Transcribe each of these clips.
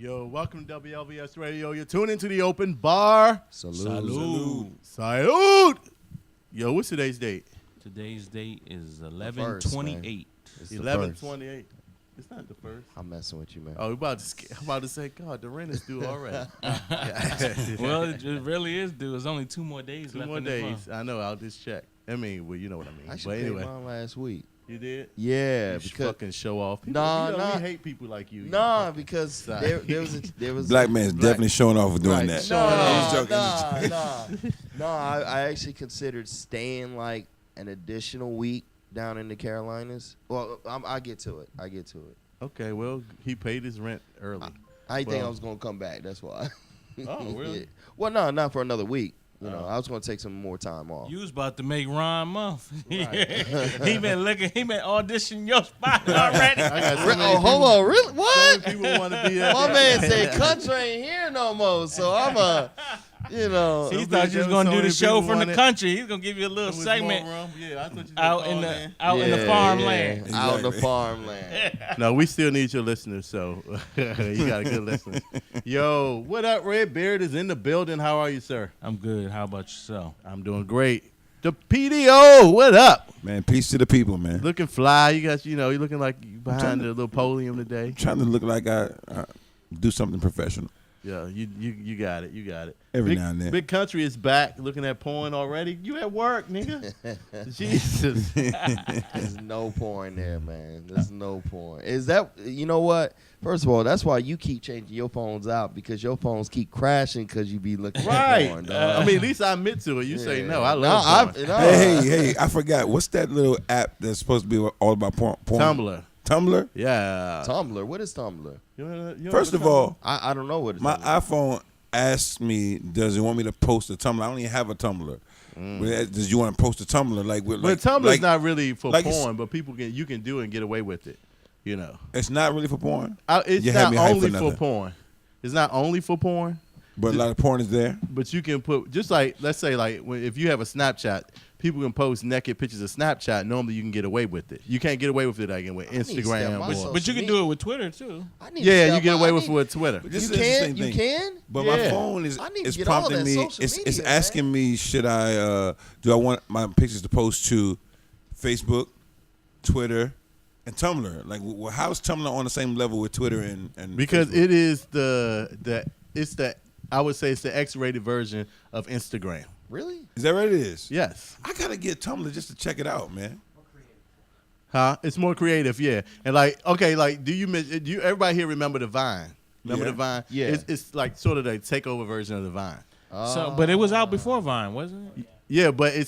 Yo, welcome to WLVS Radio. You're tuned into the open bar. Salute. Salute. Yo, what's today's date? Today's date is 11/28. 11/28. It's not the first. I'm messing with you, man. Oh, I'm about to say, God, the rent is due already. Well, it really is due. There's only 2 more days Two left more in this days. month. I know. I'll just check. I mean, well, you know what I mean. I should But pay anyway, mine last week. you did? Yeah, You because fucking show off. People, Nah. we hate people like you. because Sorry. there was Black man's definitely showing off for doing Right. that. Showing No, I actually considered staying like an additional week down in the Carolinas. Well, I get to it. Okay, well, he paid his rent early. I didn't think I Well- was gonna come back. That's why. Oh, really? Yeah. Well, no, not for another week. You know, Oh. I was gonna take some more time off. You was about to make Ron month. Right. he been auditioning your spot already. I got so many Hold on, really? So What? many people want to be that. My man said country ain't here no more, so I'm He So thought you was there gonna was do so the show many from the people country. He's gonna give you a little There was segment more room. Yeah, I thought you out in the farmland. Yeah, out in the Exactly. farmland. No, we still need your listeners, so you got a good listener. Yo, what up, Red Beard is in the building. How are you, sir? I'm good. How about yourself? I'm doing great. The PDO, what up? Man, peace to the people, man. Looking fly. You got, you're looking like you trying behind to- the little podium today. Trying to look like I do something professional. Yeah, you got it. You got it. Every Big, now and then. Big Country is back. Looking at porn already. You at work, nigga? Jesus. There's no porn there, man. There's no porn. Is that, you know what? First of all, that's why you keep changing your phones out, because your phones keep crashing because you be looking Right. at porn, dog. I mean, at least I admit to it. You say Yeah. no. I love porn. Hey, I forgot. What's that little app that's supposed to be all about porn? Tumblr. Tumblr? Yeah. Tumblr. What is Tumblr? You know First what of all, I don't know what it's my Tumblr. iPhone asked me, does it want me to post a Tumblr? I don't even have a Tumblr. But does you want to post a Tumblr? But Tumblr's not really for like it's- porn, but you can do it and get away with it. You know, It's not really for porn, it's You had not me hyped only for for nothing. porn. It's not only for porn, but a lot of porn is there. but you can put just like, let's say like if you have a Snapchat, people can post naked pictures of Snapchat. Normally you can get away with it. You can't get away with it like with need to step Instagram. my or- social But you can media. do it with Twitter too. I need to yeah, step you get my- away I with need- it with Twitter. But this You is the can? same You thing. can? But Yeah. my phone I need to is get all prompting that me. social It's media, asking me, should I do I want my pictures to post to Facebook, Twitter, and Tumblr? Like, how's Tumblr on the same level with Twitter and Because Facebook? it is I would say it's the X-rated version of Instagram. Really? Is that what it is? Yes. I gotta get Tumblr just to check it out, man. Huh? It's more creative, yeah. And like, okay, like, do you everybody here remember the Vine? Remember Yeah. the Vine? Yeah. It's like sort of the takeover version of the Vine. But it was out before Vine, wasn't it? Yeah, but it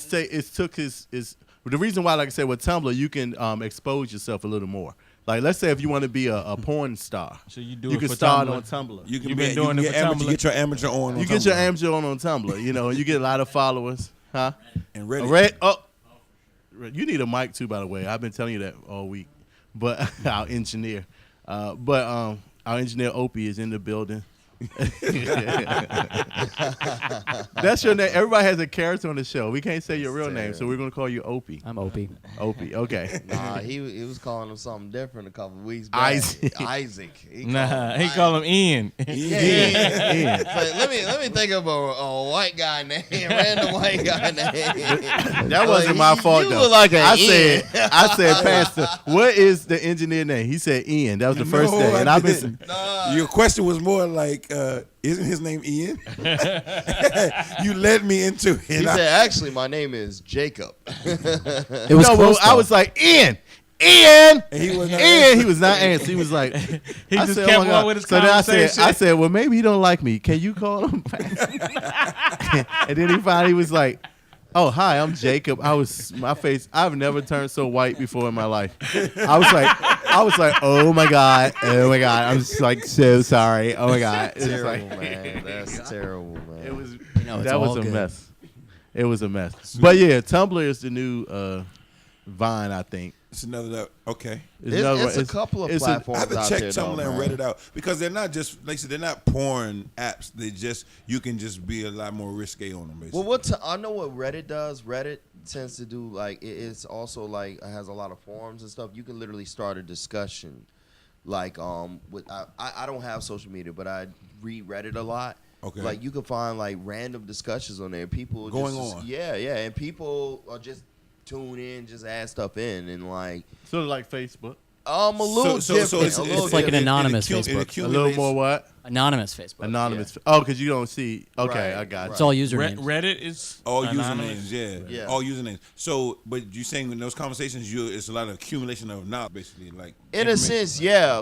took his the reason why, like I said, with Tumblr, you can expose yourself a little more. Like, let's say if you want to be a porn star, So you do you it can for start Tumblr. on Tumblr. You can You've be, been doing you it can for amateur, Tumblr? get your amateur on. You get your amateur on Tumblr, and you get a lot of followers, huh? and Reddit. You need a mic too, by the way. I've been telling you that all week. But our engineer, our engineer Opie is in the building. That's your name. Everybody has a character on the show. We can't say your real name, so we're gonna call you Opie. I'm Opie. Opie, okay. Nah, he was calling him something different a couple weeks back. Isaac. Isaac. He call him Ian. Ian. Like, let me think of a white guy name, random white guy name. That wasn't my fault you though. look like I Ian. said, Pastor, what is the engineer name? He said Ian. That was the first No, thing, and I I've been. didn't. Your question was more like, isn't his name Ian? You led me into it. He said, actually, my name is Jacob. It was No, close, but I though. was like Ian. And he was not Ian, he was not answering. He was like, He I just said, kept oh my on God. with his So then conversation. I said, well, maybe he don't like me. Can you call him? And then he finally was like, oh, hi, I'm Jacob. I've never turned so white before in my life. I was like, oh my God. I'm just like so sorry. Oh my God. It's terrible, like- man. That's terrible, man. It was know, it's that was all a good. mess. It was a mess. But yeah, Tumblr is the new Vine, I think. It's another level. Okay. It's a couple of it's platforms I have to out check there, Tumblr though, and man. Reddit out because they're not just like I said, they're not porn apps. You can just be a lot more risque on them. Basically. Well, I know what Reddit does. Reddit tends to do like it's also like it has a lot of forums and stuff. You can literally start a discussion Like with I don't have social media, but I read Reddit a lot. Okay. Like you can find like random discussions on there. People Going just, on. Yeah, and people are just tune in, just add stuff in, and like Sort of like Facebook. a little different. it's like an anonymous Facebook. A little more what? Anonymous Facebook. Anonymous. Oh, because you don't see. Okay, Right, I got It's you. all usernames. Reddit is All anonymous. usernames, Yeah. all usernames. So, but you saying in those conversations, it's a lot of accumulation of knowledge, basically, like In a information, sense, right? yeah.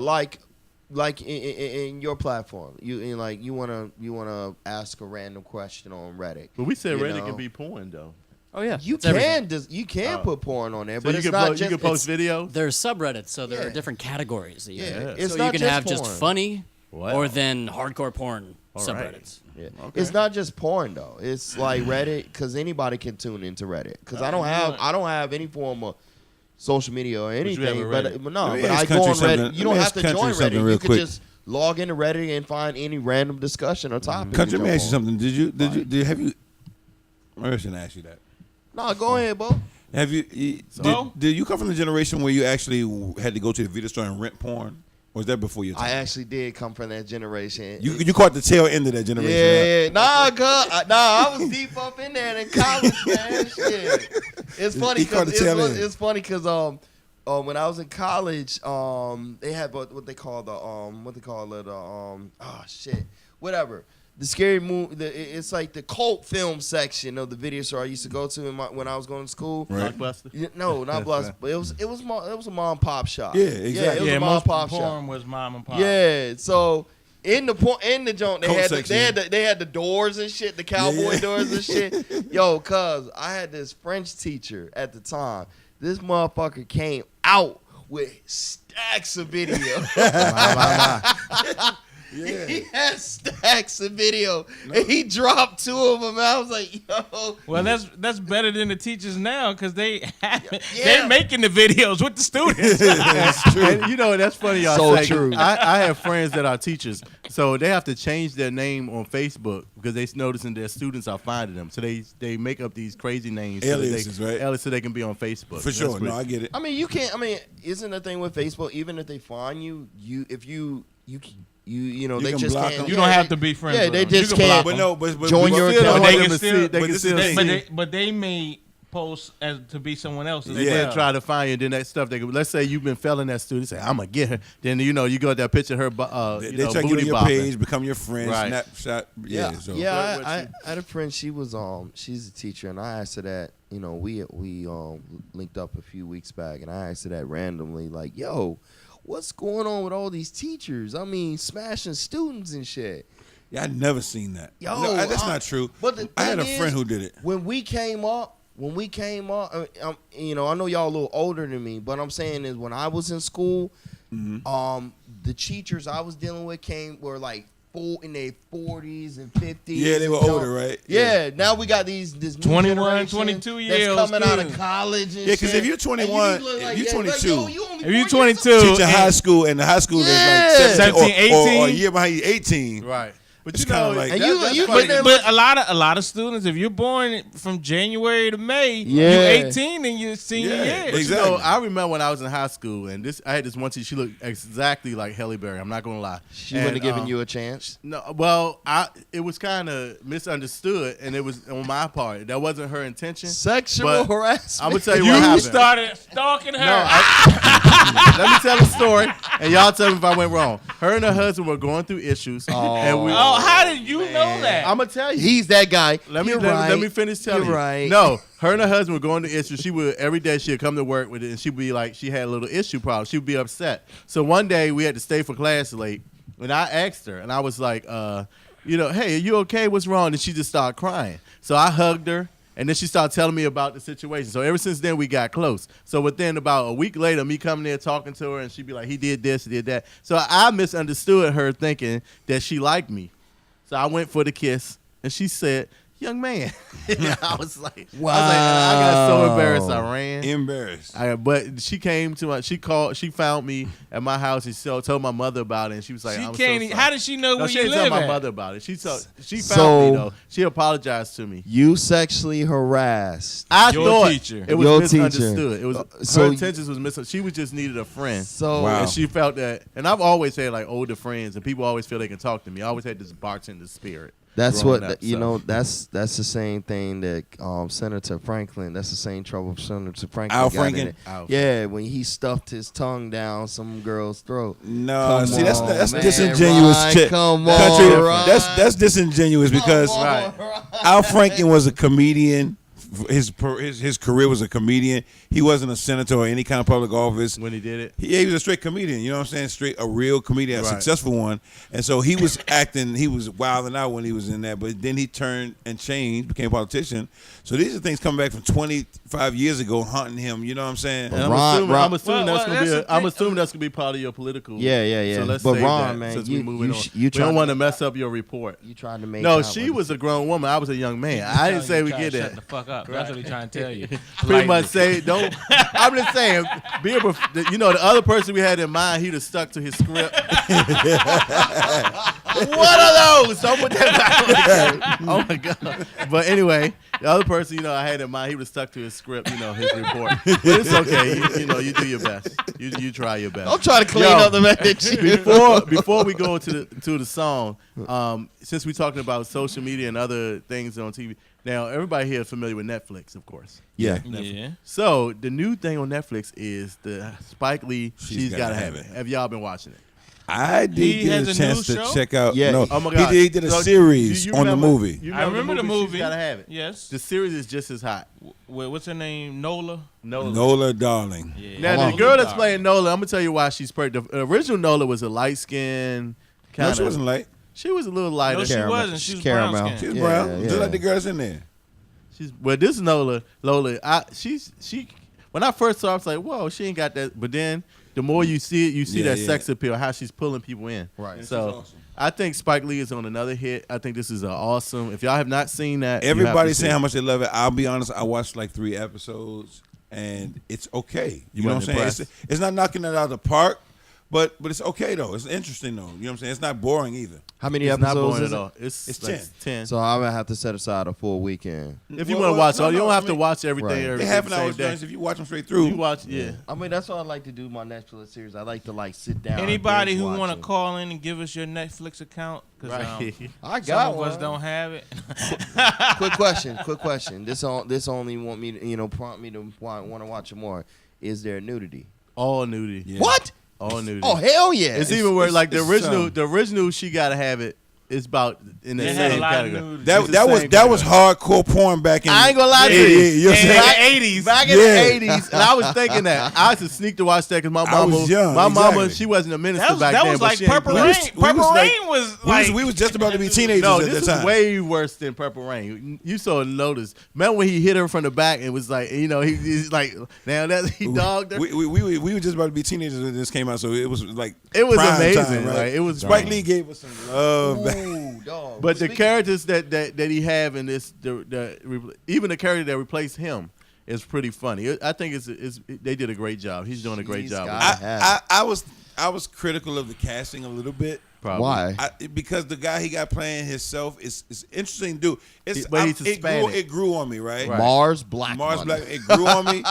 Like in your platform, you wanna ask a random question on Reddit. But we said you Reddit know. can be porn though. Oh yeah. You It's everything. can put porn on there, So but you it's can not you just can post videos. There's subreddits, so there are Yeah. different categories. That you Yeah. can- It's so not you can just have just porn. funny, Wow. or then hardcore porn All subreddits. Yeah. Okay. It's not just porn though. It's like Reddit because anybody can tune into Reddit. Because I don't have any form of social media or you have anything. a But Reddit. no, Let me but ask I go on Country Reddit. something. You don't Let me have ask to Country join something Reddit. real You can quick. just log into Reddit and find any random discussion or topic. Country, to let me ask you jump on. something. Have you? I shouldn't ask you that. No, go ahead, bro. Have you? Well- Did you come from the generation where you actually had to go to the video store and rent porn? Or was that before your time? I actually did come from that generation. You caught the tail end of that generation. Yeah, I was deep up in there in college, man. Shit. It's funny He caught because the tail end. it's funny because when I was in college, they had what they call whatever. The scary movie. It's like the cult film section of the video store I used to go to when I was going to school. Right. Blockbuster. Yeah, no, not Blockbuster. But it was a mom and pop shop. Yeah, Yeah, it exactly. was Yeah, a mom most and pop shop. porn was mom and pop. Yeah, so in the joint Coat section. they had the doors and shit, the cowboy Yeah. doors and shit. Yo, cuz I had this French teacher at the time. This motherfucker came out with stacks of video. He had stacks of video, and he dropped 2 of them. I was like, yo. Well, that's better than the teachers now because they Yeah. they're making the videos with the students. That's true. And you know that's funny. Y'all So say, true. I have friends that are teachers, so they have to change their name on Facebook because they noticing their students are finding them. So they make up these crazy names, Aliases, right? So they can be on Facebook. For That's sure. pretty- No, I get it. I mean, you can't. I mean, isn't the thing with Facebook? Even if they find you, if you know, You they can just block can't. them. You don't have to be friends. Yeah, with they them. You just can can't. block But them. no, but Join but your still, account. want They them can to still- see. They but can this still is the see. But they may post as to be someone else. as They Yeah. well. try to find you. Then that stuff. Let's say you've been failing that student. Say I'm gonna get her. Then you got that picture of her. They try to get booty on your bopping. page, become your friend, Right. Snapchat. Yeah. Yeah, So. yeah. What I you- had a friend. She was she's a teacher, and I asked her that. You know, we linked up a few weeks back, and I asked her that randomly, like, "Yo, what's going on with all these teachers? I mean, smashing students and shit." Yeah, I never seen that. Yo, No, that's not true. But the I had a thing friend is, who did it. When we came up, you know, I know y'all a little older than me, but I'm saying is when I was in school, Mm-hmm. the teachers I was dealing with were like in their 40s and 50s. Yeah, they were and older, right? Yeah, now we got this new 21, generation 22 that's years coming out of students. college and Yeah, 'cause shit. if you're 21, And you look if like you're that, like, 22, yo, you only If you're 4 years 22, old. Teach in high school, and the high school Yeah. is like 17 17, or a 18. year behind you, 18. Right. But It's you know, kinda like- And that's you- funny. but But a lot of students, if you're born from January to May, Yeah. you're 18 in your senior Yeah, year. But exactly. you know, I remember when I was in high school, and I had this one teacher. She looked exactly like Halle Berry. I'm not gonna lie. She And, wouldn't have given you a chance. No, well, it was kind of misunderstood, and it was on my part. That wasn't her intention. Sexual But harassment. I'm gonna tell you You what happened. started stalking her. Let me tell the story, and y'all tell me if I went wrong. Her and her husband were going through issues, and we. Oh, how did you know that? I'm gonna tell you. He's that guy. Let You're me finish telling You're you. right. No, her and her husband were going to issues. She would every day she'd come to work with it, and she'd be like, she had a little issue problem. She would be upset. So one day we had to stay for class late, and I asked her, and I was like, hey, are you okay? What's wrong? And she just started crying. So I hugged her. And then she started telling me about the situation. So ever since then, we got close. So within about a week later, me coming there talking to her, and she'd be like, he did this, he did that. So I misunderstood her thinking that she liked me. So I went for the kiss, and she said, young man. I was like, I got so embarrassed. I ran. Embarrassed. But she came to she found me at my house and told my mother about it. And she was like, She I'm can't. so sorry. How did she know No, where she you didn't tell live my at? mother about it. She found So- me though. She apologized to me. You sexually harassed. I Your thought teacher. it was Your misunderstood. teacher. It was So- her intentions was misunderstood. She was just needed a friend. So Wow. And she felt that, and I've always had like older friends, and people always feel they can talk to me. I always had this bartender spirit. that's growing what up, you so. know. That's the same thing that Senator Franklin. That's the same trouble Senator Franklin Al got in Franken? it. Al Yeah, when he stuffed his tongue down some girl's throat. No, Come see, that's on, that's man, disingenuous. Ryan, come Country, on, Ryan. that's disingenuous because Right. Al Franken was a comedian. His career was a comedian. He wasn't a senator or any kind of public office. When he did it, He was a straight comedian, you know what I'm saying? A real comedian, a Right. successful one. And so he was acting, he was wilding out when he was in that, but then he turned and changed, became a politician. So these are things coming back from 25 years ago haunting him, you know what I'm saying? and I'm Ron- assuming, Ron- I'm assuming Well, that's gonna that's be. the I'm thing. assuming that's gonna be part of your political. Yeah. So let's But save Ron, that man, since you- we're moving you on. sh- you We trying don't to- want to mess up your report. You trying to make No, out she with- was a grown woman. I was a young man. I didn't say we Trying get to Shut that. the fuck up. That's what he's trying to tell you. Pretty much say don't. I'm just saying. The other person we had in mind, he'd have stuck to his script. What are those? Don't put that back. Oh my god. But anyway, the other person, I had in mind, he would have stuck to his script, his report. But it's okay. You do your best. You try your best. I'm trying to clean Yo, up the message. before we go into the song, since we're talking about social media and other things on TV, now everybody here is familiar with Netflix, of course. Yeah. Yeah. So the new thing on Netflix is the Spike Lee. She's gotta have it. Have y'all been watching it? I did He get has a a chance new to show? check out. Yeah. No, Oh my god, he did a So, series you on the remember- movie. You I remember the movie. She's gotta have it. Yes. The series is just as hot. What's her name? Nola. Nola Darling. Yeah. Now Hold the on. girl that's playing Nola, I'm gonna tell you why she's perfect. The original Nola was a light skinned kind No, of. she wasn't late. She was a little lighter. No, she Caramel. wasn't. She was Caramel. brown She skin. was Yeah, brown, yeah. just like the girls in there. Well, this Lola, she. When I first saw her, I was like, whoa, she ain't got that. But then the more you see it, you see Yeah, that yeah. sex appeal, how she's pulling people in. Right. She's So awesome. I think Spike Lee is on another hit. I think this is awesome. If y'all have not seen that, you have to Everybody's see saying it. how much they love it. I'll be honest, I watched like 3 episodes, and it's okay. You know what I'm saying? wasn't It's not knocking it out of the park, but it's okay though. It's interesting though. You know what I'm saying? It's not boring either. How many It's not episodes boring is at it? all. It's like 10. So I'm gonna have to set aside a full weekend. If you Well, want to watch no, all, you no, don't have I to mean- watch everything. Right. Every They half an same hour day. joints if you watch them straight through. You watch, yeah. I mean, that's what I like to do my Netflix series. I like to sit down. and Anybody binge who watch want to them. call in and give us your Netflix account? Because Right. I some got of one. us don't have it. Quick question. This only want me to prompt me to want to watch it more. Is there nudity? All nudity. Yeah. What? All nudity. Oh hell yeah! It's even where like it's the original she gotta have it is about in the They had a same lot of category. nudity. That It's the that same was category. hardcore porn back in. I ain't gonna lie to Yeah, you. yeah, you know what I'm In saying? the 80s. Back in Yeah. the 80s, and I was thinking that I used to sneak to watch that because my I was mama, young, my mama, exactly. she wasn't a minister That was, back that then. was but like she ain't Purple good. Rain. we Purple was like- Rain was We like. we was just about to be teenagers No, at this that is time. way worse than Purple Rain. You saw notice. Remember when he hit her from the back and was like, he's like, now that he dogged her. We were just about to be teenagers when this came out, so it was like It was prime amazing, time, right? like, it was Spike prime. Lee gave us some love. back. Ooh, dog. But the Speaking- characters that he have in this, even the character that replaced him is pretty funny. I think they did a great job. He's doing a great She's job. got- with it, I was critical of the casting a little bit. probably. Why? Because the guy he got playing himself is interesting dude. But he's Hispanic. It grew on me, right? Right. Mars Black. It grew on me,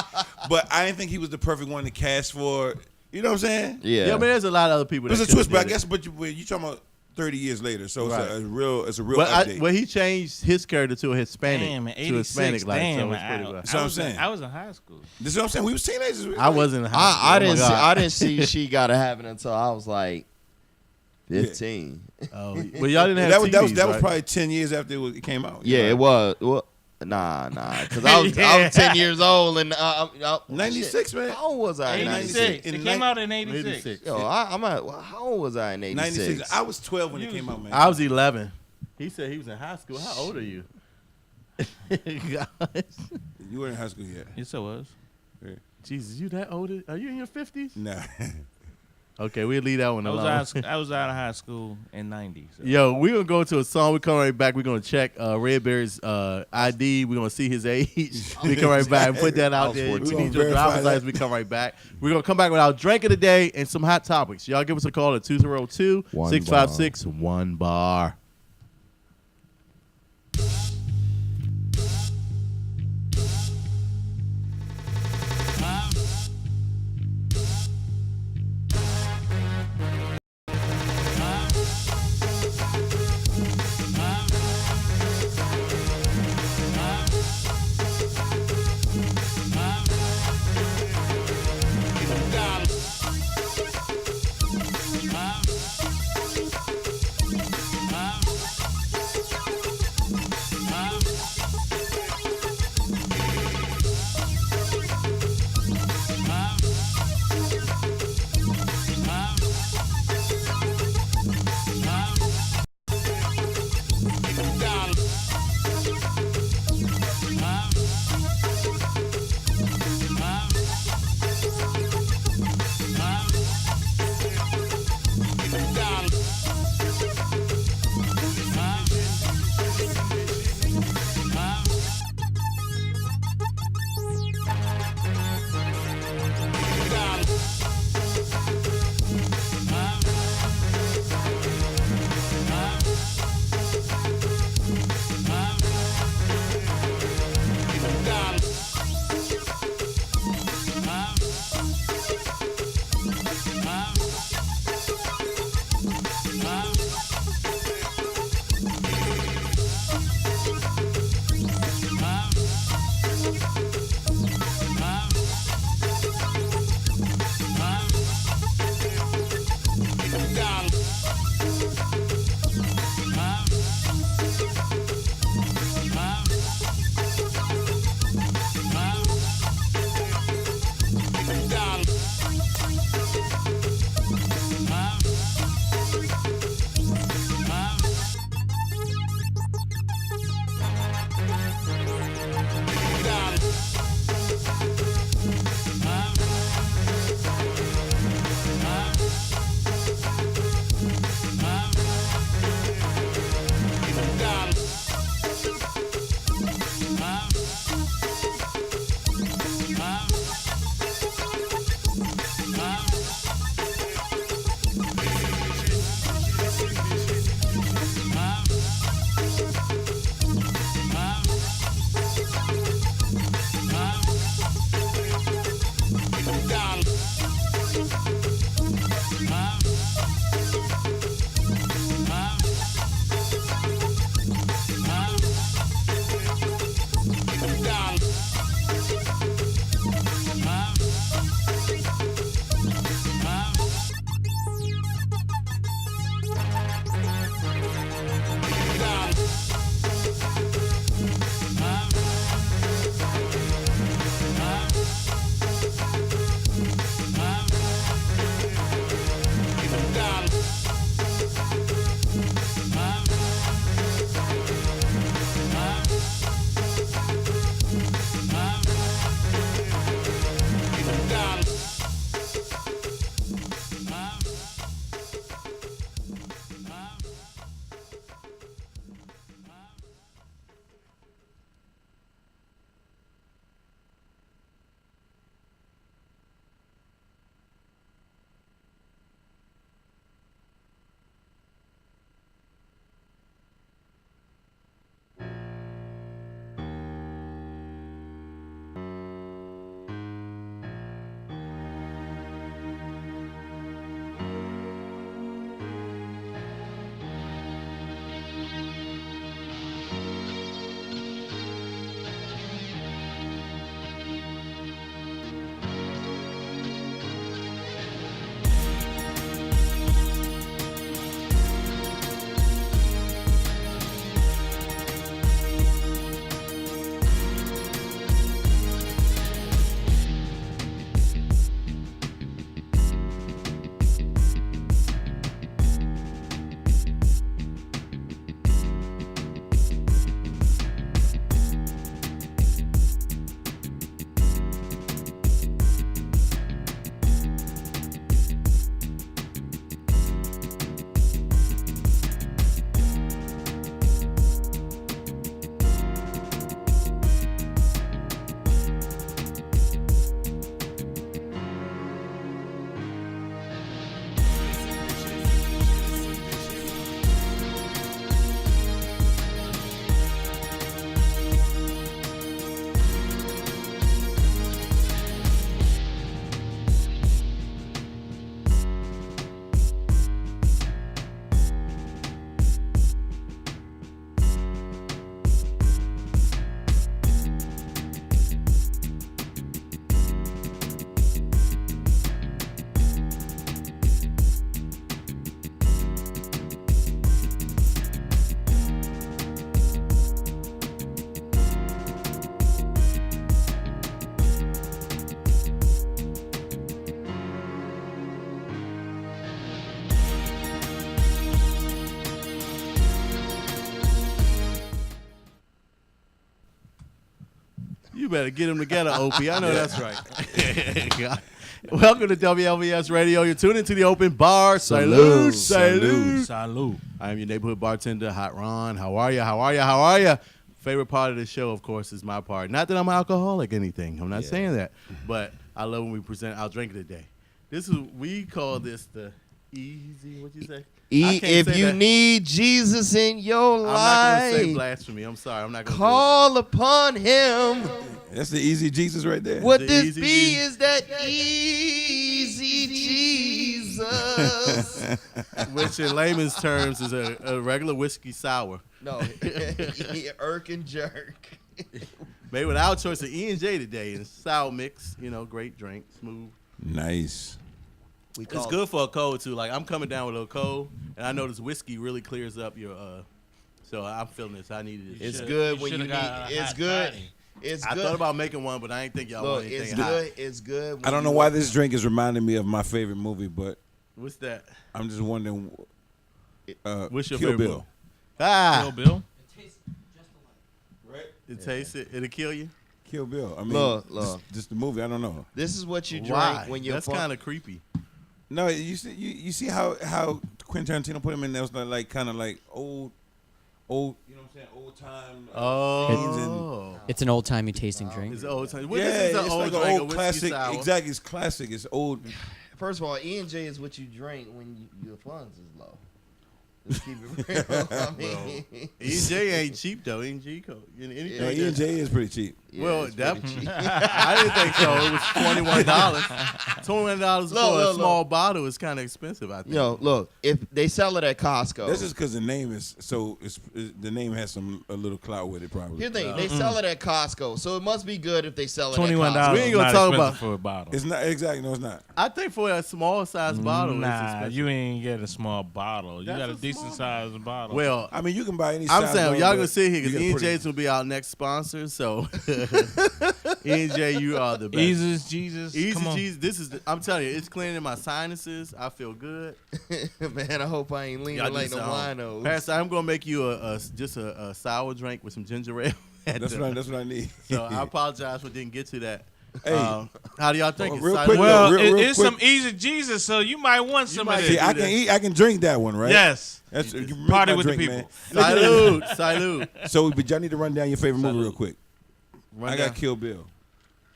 but I didn't think he was the perfect one to cast for. You know what I'm saying? Yeah. Yeah, I mean, there's a lot of other people. It was that a twist, could've but I did it. guess. But you talking about 30 years later, so Right. it's a real But update. he changed his character to a Hispanic, Damn, man, to 86. Hispanic like Damn, so it's pretty well. That's what I'm saying. I was in high school. This is what I'm saying. We was teenagers. I wasn't. in high school. I Oh my didn't see. God. I didn't see she gotta have it until I was like 15. Oh, well, y'all didn't have that was TVs, that was right? probably 10 years after it came out. Yeah, it was. Well, nah, because I was 10 years old and 96, man. How old was I in 86. 96? It In came ni- out in 86. 86. Yo, I'm at. Well, how old was I in 86? 96. I was 12 when it came out, man. I was 11. He said he was in high school. How old are you? Gosh. You weren't in high school yet. Yes, I was. Jesus, you that old? Are you in your 50s? Nah. Okay, we'll leave that one alone. I was out of high school in '90. So. Yo, we're going to go to a song. We come right back. We're going to check Redbear's ID. We're going to see his age. We come right back and put that out there. We need your driver's license. We come right back. We're going to come back with our drink of the day and some hot topics. Y'all give us a call at 202-656-1BAR. better get them together, Opie. I know that's right. Welcome to WLVS Radio. You're tuned into the Open Bar. Salute. Salute. I am your neighborhood bartender, Hot Ron. How are you? Favorite part of the show, of course, is my part. Not that I'm an alcoholic or anything. I'm not saying that. But I love when we present our drink of the day. We call this the easy, what'd you say? If you need Jesus in your I'm not going to say life, blasphemy. I'm sorry. I'm not going to call upon him. That's the easy Jesus right there. What The this easy be Jesus. is that easy Jesus. Which in layman's terms is a regular whiskey sour. No, irk and jerk. Made with our choice of E&J today. And sour mix, great drink, smooth. Nice. It's good for a cold, too. Like, I'm coming down with a little cold, and I know this whiskey really clears up your, so I'm feeling this. I needed this. It's good when you should've need. got a It's hot good. toddy. It's I good. thought about making one, but I didn't think y'all Look, want anything it's hot. good. It's good. I don't know why this drink is reminding me of my favorite movie, but What's that? I'm just wondering. What's your Kill favorite Bill. movie? Ah, Kill Bill. it tastes it. It'll kill you. Kill Bill. I mean, Look. just the movie. I don't know. This is what you drink Why? when you're. That's kind of creepy. No, you see how Quentin Tarantino put him in there was like kind of like old, you know what I'm saying, old time. Oh. It's an old timey tasting drink. It's old time. Yeah, This is an it's old like drink, an a old whiskey classic. sour. Exactly, it's classic. It's old. First of all, E&J is what you drink when your funds is low. Let's keep it real. I mean, E&J ain't cheap though. E&J coat. No, E&J is pretty cheap. yeah, Well, it's that pretty cheap. I didn't think so. It was $21. $21 for a small bottle is kind of expensive. I think. Look, if they sell it at Costco. That's just because the name is so. The name has a little clout with it, probably. Here's the thing, they sell it at Costco, so it must be good if they sell it $21. at Costco. We ain't gonna not talk expensive about- for a bottle. It's not exactly. No, it's not. I think for a small size bottle, it's Nah, expensive. you ain't get a small bottle. You That's got a a decent small sized bottle. Well, I mean, you can buy any. I'm size saying one, y'all but gonna sit here you because gotta put E&J's gonna be our next sponsor. So E&J, you are the best. Jesus. Easy Come on. Jesus. I'm telling you, it's cleaning my sinuses. I feel good. Man, I hope I ain't leaning Y'all like do no sound- winos. Pastor, I'm gonna make you just a sour drink with some ginger ale. That's what I need. So I apologize for didn't get to that. Hey. How do y'all think? It's real silent? quick, Well, real it's quick. some easy Jesus, so you might want some might of See, this. get- I can drink that one, right? Yes. That's You you just make party my with the drink, people. man. Salute. So, but y'all need to run down your favorite movie Salute. real quick. Run I got down. Kill Bill.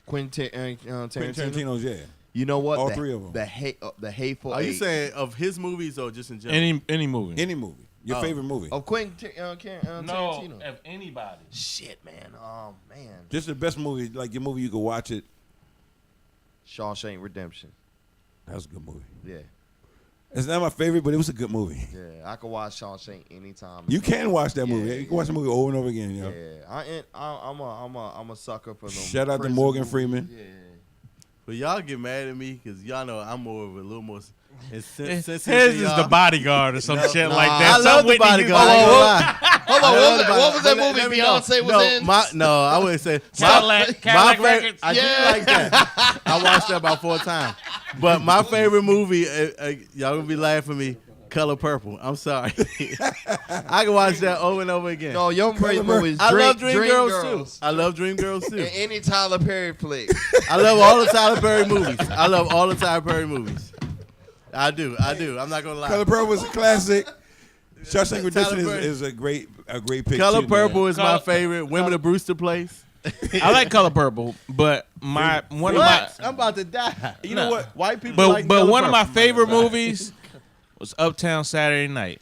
Quentin Quentin Tarantino. Tarantino's, yeah. You know what? All The- three of 'em. The hateful. Are you Eight. saying of his movies or just in general? Any movie. Any movie. Your Oh. favorite movie. of Quentin no, Tarantino? of anybody. Shit, man. Man. Just the best movie, like your movie you could watch it. Shawshank Redemption. That was a good movie. Yeah, It's not my favorite, but it was a good movie. yeah. I could watch Shawshank anytime. You can watch that movie. Yeah, You can watch the movie over and over again, yo. Yeah, I'm a sucker for them. Shout out to prison Morgan movies. Freeman. Yeah. But y'all get mad at me because y'all know I'm more of a little more sensitive. His than is y'all. the Bodyguard or some No, shit nah. like I that. love Some the Whitney Bodyguard. Houston- I ain't gonna lie. Hold I on, love the what was that Bodyguard. movie Let me know. Beyonce was no, in? I wouldn't say Cadillac favorite- Records. I Yeah. do like that. I watched that about 4 times. But my favorite movie, y'all gonna be laughing at me. Color Purple. I'm sorry. I can watch that over and over again. No, your favorite movie is I Dream, love Dream Girls Girls. too. I love Dream Girls too. And any Tyler Perry flick. I love all the Tyler Perry movies. I love all the Tyler Perry movies. I do. I'm not gonna lie. Color Purple was a classic. Shawshank Redemption Perry. is a great picture. Color too, Purple man. is my favorite. Women of Brewster Place. I like Color Purple, but one of my I'm about to die. You know what? White people but like but Color one of my Purple. favorite movies was Uptown Saturday Night.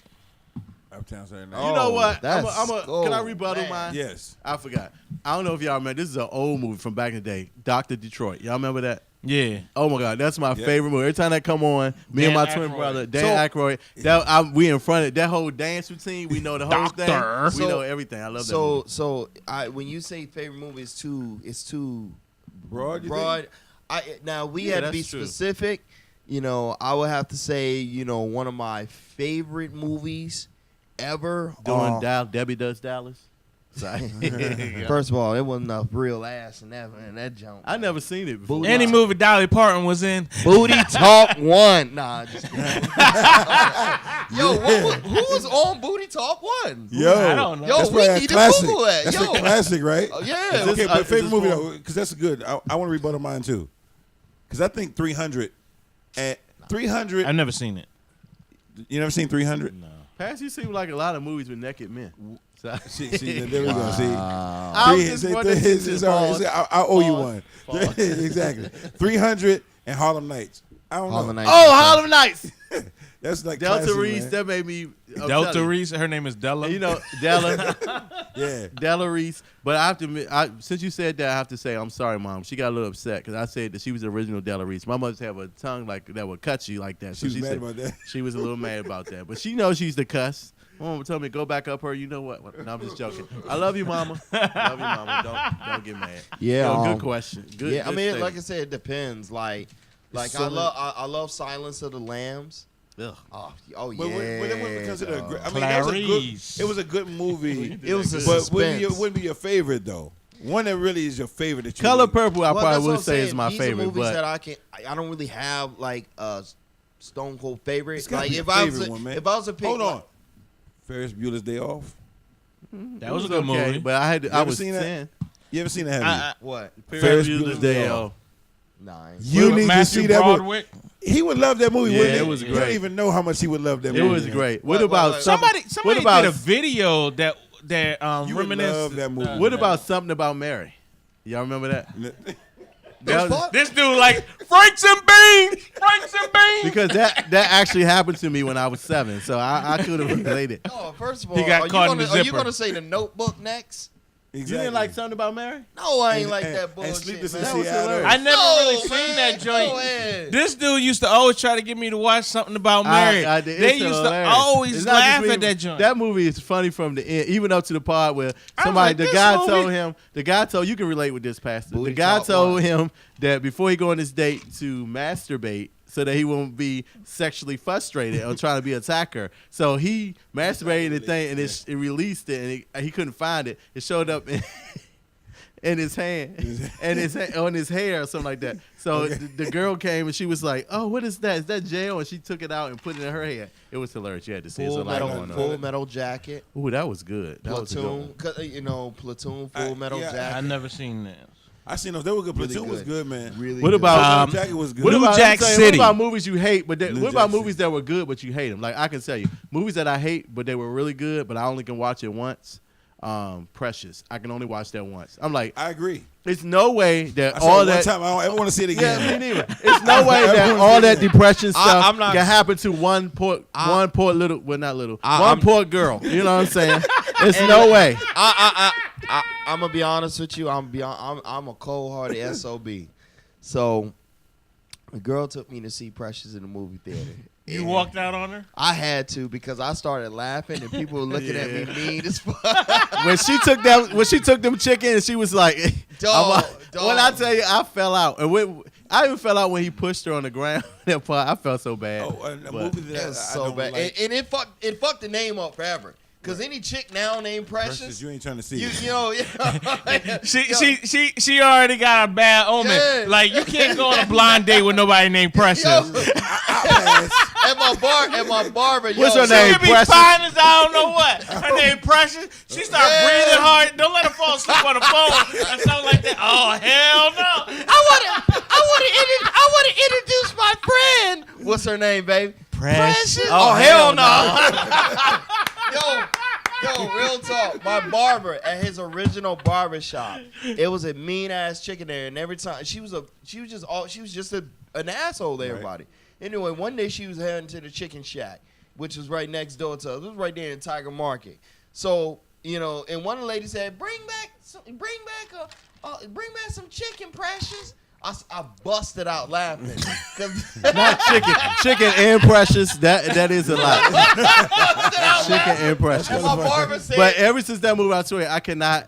Uptown Saturday Night. You know what? that's Can I gold, rebuttal man. mine? Yes. I forgot. I don't know if y'all remember. This is an old movie from back in the day. Dr. Detroit. Y'all remember that? Yeah. Oh my God, that's my Yeah. favorite movie. Every time that come on, me Dan and my twin Aykroyd. brother, Dan Aykroyd, we in front of that whole dance routine. We know the whole Doctor. thing. We know everything. I love that movie. So when you say favorite movie, it's too Broad, you broad. Now we Yeah, had to be that's true. specific. You know, I would have to say, one of my favorite movies ever. Doing Debbie Does Dallas. First of all, there wasn't enough real ass in that jump. I never seen it before. Any movie Dolly Parton was in. Booty Talk 1. Nah, just kidding. Yo, who was on Booty Talk 1? Yo, I don't know. Yo, that's we probably a need to classic. Google that. That's Yo. a classic, right? Oh, yeah. Okay, but favorite this movie for- though, because that's good. I want to rebuttal mine too, because I think 300 and 300. I've never seen it. You never seen 300? No. Pass, you seem like a lot of movies with naked men. So, See, there we go. See, I was just wondering since it's it's all right. pause. I owe you Pause. one. Exactly. 300 and Harlem Nights. I don't Harlem know. Nights. oh, Harlem Nights. That's like Delta classic, Reese, man. that made me. I'm Delta telling you. Reese. Her name is Della. You know, Della. Yeah. Della Reese. But I have to admit, since you said that, I have to say I'm sorry, Mom. She got a little upset because I said that she was the original Della Reese. My mother have a tongue like that would cut you like that. She was mad said about that. She was a little mad about that. But she knows she's the cuss. Mama told me go back up her. You know what? No, I'm just joking. I love you, Mama. Love you, Mama. Don't get mad. Yeah. Yo, good question. Good. Yeah, I good mean, statement. like I said, it depends. Like so I love Silence of the Lambs. Ugh. Oh yeah. But it wouldn't consider a dog. great. I mean, that was a Clarice. good. It was a good movie. It was a But suspense. wouldn't be your favorite though. One that really is your favorite. That you Color really- Purple, I Well, that's probably what would I'm say is saying. my These favorite. Are movies But that I don't really have like a stone cold favorite. It's gotta Like be if your I was favorite to, one, man. if I was to pick, Hold on. like, Ferris Bueller's Day Off. That was a it good okay, movie. But I had to, I ever was seen that? 10. You ever seen that? Have you? what? Ferris Bueller's Bueller's Day Day Off. Off. 9. You need to Matthew see that movie. Broderick. He would love that movie. Yeah, wouldn't he? it was You great. don't even know how much he would love that It movie. was man. great. What- What about what- Somebody what about did a video that You would reminisced. love that movie. what about something about Mary? Y'all remember that? That was- This dude like Franks and Beans, Franks and Beans. because that actually happened to me when I was 7, so I could have related. Oh, first of all, He got caught in the are you zipper. gonna say The Notebook next? Exactly. You didn't like something about Mary? No, I ain't And- like and- that and bullshit. Sleepless in man. That was Seattle. hilarious. I never No, really seen man, that joint. no way. This dude used to always try to get me to watch something about Mary. I did. They It's used hilarious. to always It's not laugh just at me. that joint. That movie is funny from the end, even up to the part where I'm somebody, like, the this guy movie- told him, you can relate with this, Pastor. Booty The guy Talk told one. him that before he go on this date to masturbate so that he won't be sexually frustrated or trying to be an attacker. So he masturbated the thing and it released it and he couldn't find it. It showed up in his hand and on his hair or something like that. So the girl came and she was like, "Oh, what is that? Is that jail?" And she took it out and put it in her hair. It was hilarious. You had to see it. It's a lot going on. Full Metal Jacket, Ooh, that was good. That was a good one. Platoon, Platoon, Full Metal yeah, I Jacket. never seen that. I seen those. They were good. Really Platoon was good. good, man. Really What good. about Jacket was good. what New about, Jack I'm saying, City. What about movies you hate, but New what about Jack City. movies that were good but you hate them? Like I can tell you, movies that I hate but they were really good, but I only can watch it once. Precious. I can only watch that once. I'm like, I agree. there's no way that I saw all it one that. time. I don't ever want to see it Yeah, again. me neither. It's no way that all that depression stuff I'm not- can happen to one poor little, well not little, one I'm- poor girl. You know what I'm saying? It's no way. I'm gonna be honest with you. I'm a cold-hearted SOB. So, a girl took me to see Precious in the movie theater. You walked out on her? I had to because I started laughing and people were looking at me mean as fuck. When she took them chicken and she was like, Dog. when I tell you, I fell out. And I even fell out when he pushed her on the ground. That part, I felt so bad. Oh, a But- movie that It was I so don't bad, like. and it fucked the name up forever. Cause any chick now named Precious, Precious, you ain't trying to see. you know, She already got a bad omen. Yeah. Like you can't go on a blind date with nobody named Precious. Yo, at my barber. What's yo, her She name? could be Precious? fine as I don't know what. Her name Precious. She start Yeah. breathing hard. Don't let her fall asleep on the phone or something like that. Oh hell no! I want to introduce my friend. What's her name, baby? Precious. Oh, hell no! Yo, real talk. My barber at his original barber shop, it was a mean ass chicken there, and every time she was just an asshole to everybody. Anyway, one day she was heading to the chicken shack, which was right next door to us. It was right there in Tiger Market. So and one of the ladies said, "Bring back some chicken, Precious." I busted out laughing. Not chicken and Precious. That is a lot. Chicken and Precious. My barber said, But ever since that movie, I swear I cannot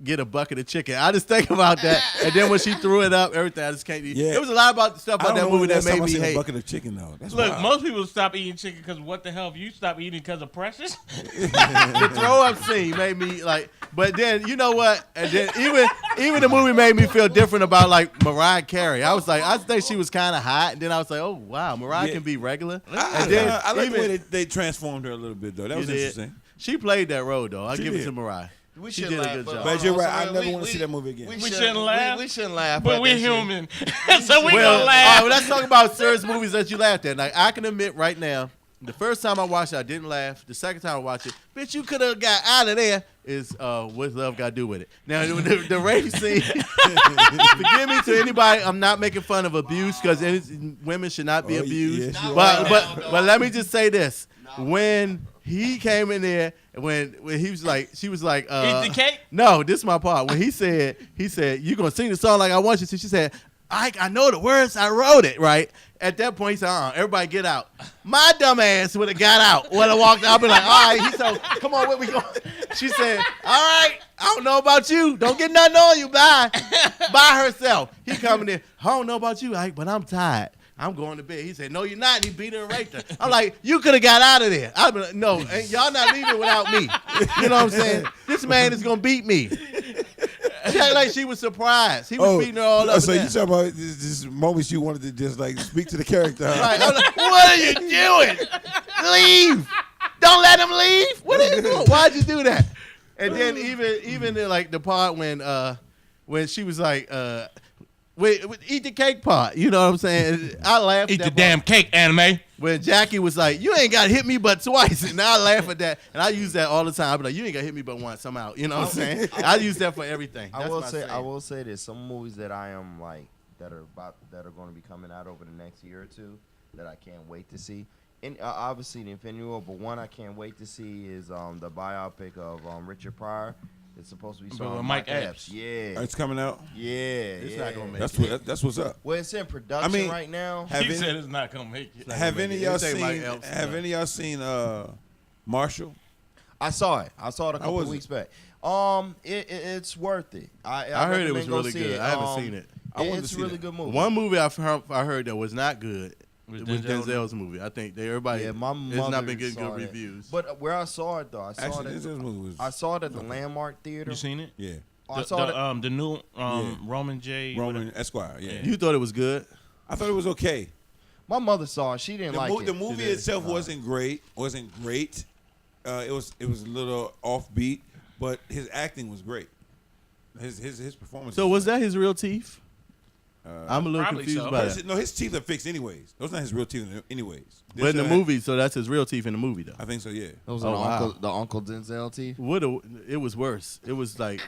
get a bucket of chicken. I just think about that, and then when she threw it up, everything I just can't eat. Yeah. There was a lot about stuff I about don't that know movie when that last time made I me seen a hate. bucket of chicken though. That's Look, wild. most people stop eating chicken because what the hell? If you stop eating because of Precious? The throw up scene made me like. But then you know what? And then even the movie made me feel different about like Mariah Carey. I was like, I think she was kind of hot, and then I was like, oh wow, Mariah Yeah. can be regular. I And then like the even- way they transformed her a little bit though. That was You did. interesting. She played that role though. I She give it did. to Mariah. We She should did a laugh, good job. But you're right. I so never we- want to we- see that movie again. We shouldn't laugh. We shouldn't laugh. But at we're that shit. human. So we Well, gonna laugh. all right, let's talk about serious movies that you laughed at. Like I can admit right now, the first time I watched it, I didn't laugh. The second time I watched it, bitch, you could have got out of there. Is what's love got to do with it? Now the rape scene. Forgive me to anybody. I'm not making fun of abuse because women should not be Oh, abused. yes, you But let me just say this: when he came in there, when he was like, she was like, Eat the cake? No, this is my part. When he said, you gonna sing the song like I want you to. She said, I know the words. I wrote it, right? At that point, he said, everybody get out. My dumb ass would have got out. Would have walked out. I'd be like, all right. He said, come on, where we going? She said, all right. I don't know about you. Don't get nothing on you. Bye. By herself. He coming in. I don't know about you, Ike, but I'm tired. I'm going to bed. He said, no, you're not. And he beat her and raped her. I'm like, you could have got out of there. I'd be like, no, and y'all not leaving without me. You know what I'm saying? This man is going to beat me. She acted like she was surprised. He was beating her all up. So and you down. talking about this moments you wanted to just like speak to the character? Huh? Right. I'm like, what are you doing? Leave. Don't let him leave. What are you doing? Why'd you do that? And then even like the part when she was like, eat the cake part. You know what I'm saying? I laughed Eat at the that damn part. cake, anime. When Jackie was like, you ain't got to hit me but twice. And I laugh at that. And I use that all the time. I be like, you ain't got to hit me but once. I'm out. You know what I'm saying? I use that for everything. I That's will my say, saying. I will say this: some movies that I am like that are going to be coming out over the next year or two that I can't wait to see. And obviously the Infinity War, but one I can't wait to see is the biopic of Richard Pryor. It's supposed to be But starring with Mike Mike Epps. Epps. Yeah, It's coming out. yeah, It's yeah. not gonna make That's what's up. Well, it's in production right now. Have He any, said it's not gonna make it. have any of y'all They say Mike seen? Epps, Have no. any of y'all seen Marshall? I saw it. I saw it a couple was weeks it? back. It's worth it. I heard it recommend was go really see good. it. I haven't seen it. I wanted to It's a see really that. good movie. One movie I heard that was not good Was was Denzel? Denzel's movie. I think everybody. Yeah, my it's mother not been getting saw good it. reviews. But where I saw it though, I saw Actually, it. this movie was. I saw it at the Landmark Theater. You seen it? Yeah, I saw it. The new Yeah. Roman J. Roman Esquire. Yeah, You thought it was good? I thought it was okay. My mother saw it. She didn't like it. The movie itself wasn't great. It was a little offbeat, but his acting was great. His performance. So was that his real teeth? I'm a little Probably confused so. by His, that. no, his teeth are fixed anyways. Those are not his real teeth anyways. But in the Denzel- movie, so that's his real teeth in the movie, though. I think so. Yeah. Those Oh, are wow. the Uncle Denzel teeth. It was worse. It was like,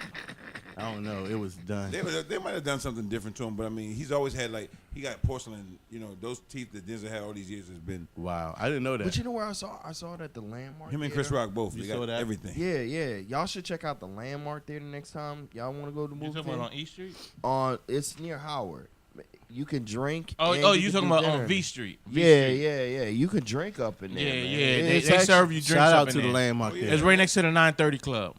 I don't know. It was done. They might have done something different to him, but I mean, he's always had he got porcelain. You know, those teeth that Denzel had all these years has been Wow, I didn't know that. But you know where I saw? I saw it at the Landmark. him and Chris Theater. Rock both. You They saw got that? everything. Yeah, yeah. Y'all should check out the Landmark Theater next time. Y'all want to go to the You movie? talking about theater? on East Street? It's near Howard. You can drink. Oh, and you can talking do about dinner. on V Street? V Yeah, Street. yeah. You can drink up in there. Yeah, man. yeah. They It's actually- serve you drinks Shout up out in to the there. Landmark Oh, yeah. Theater. It's right next to the 930 Club.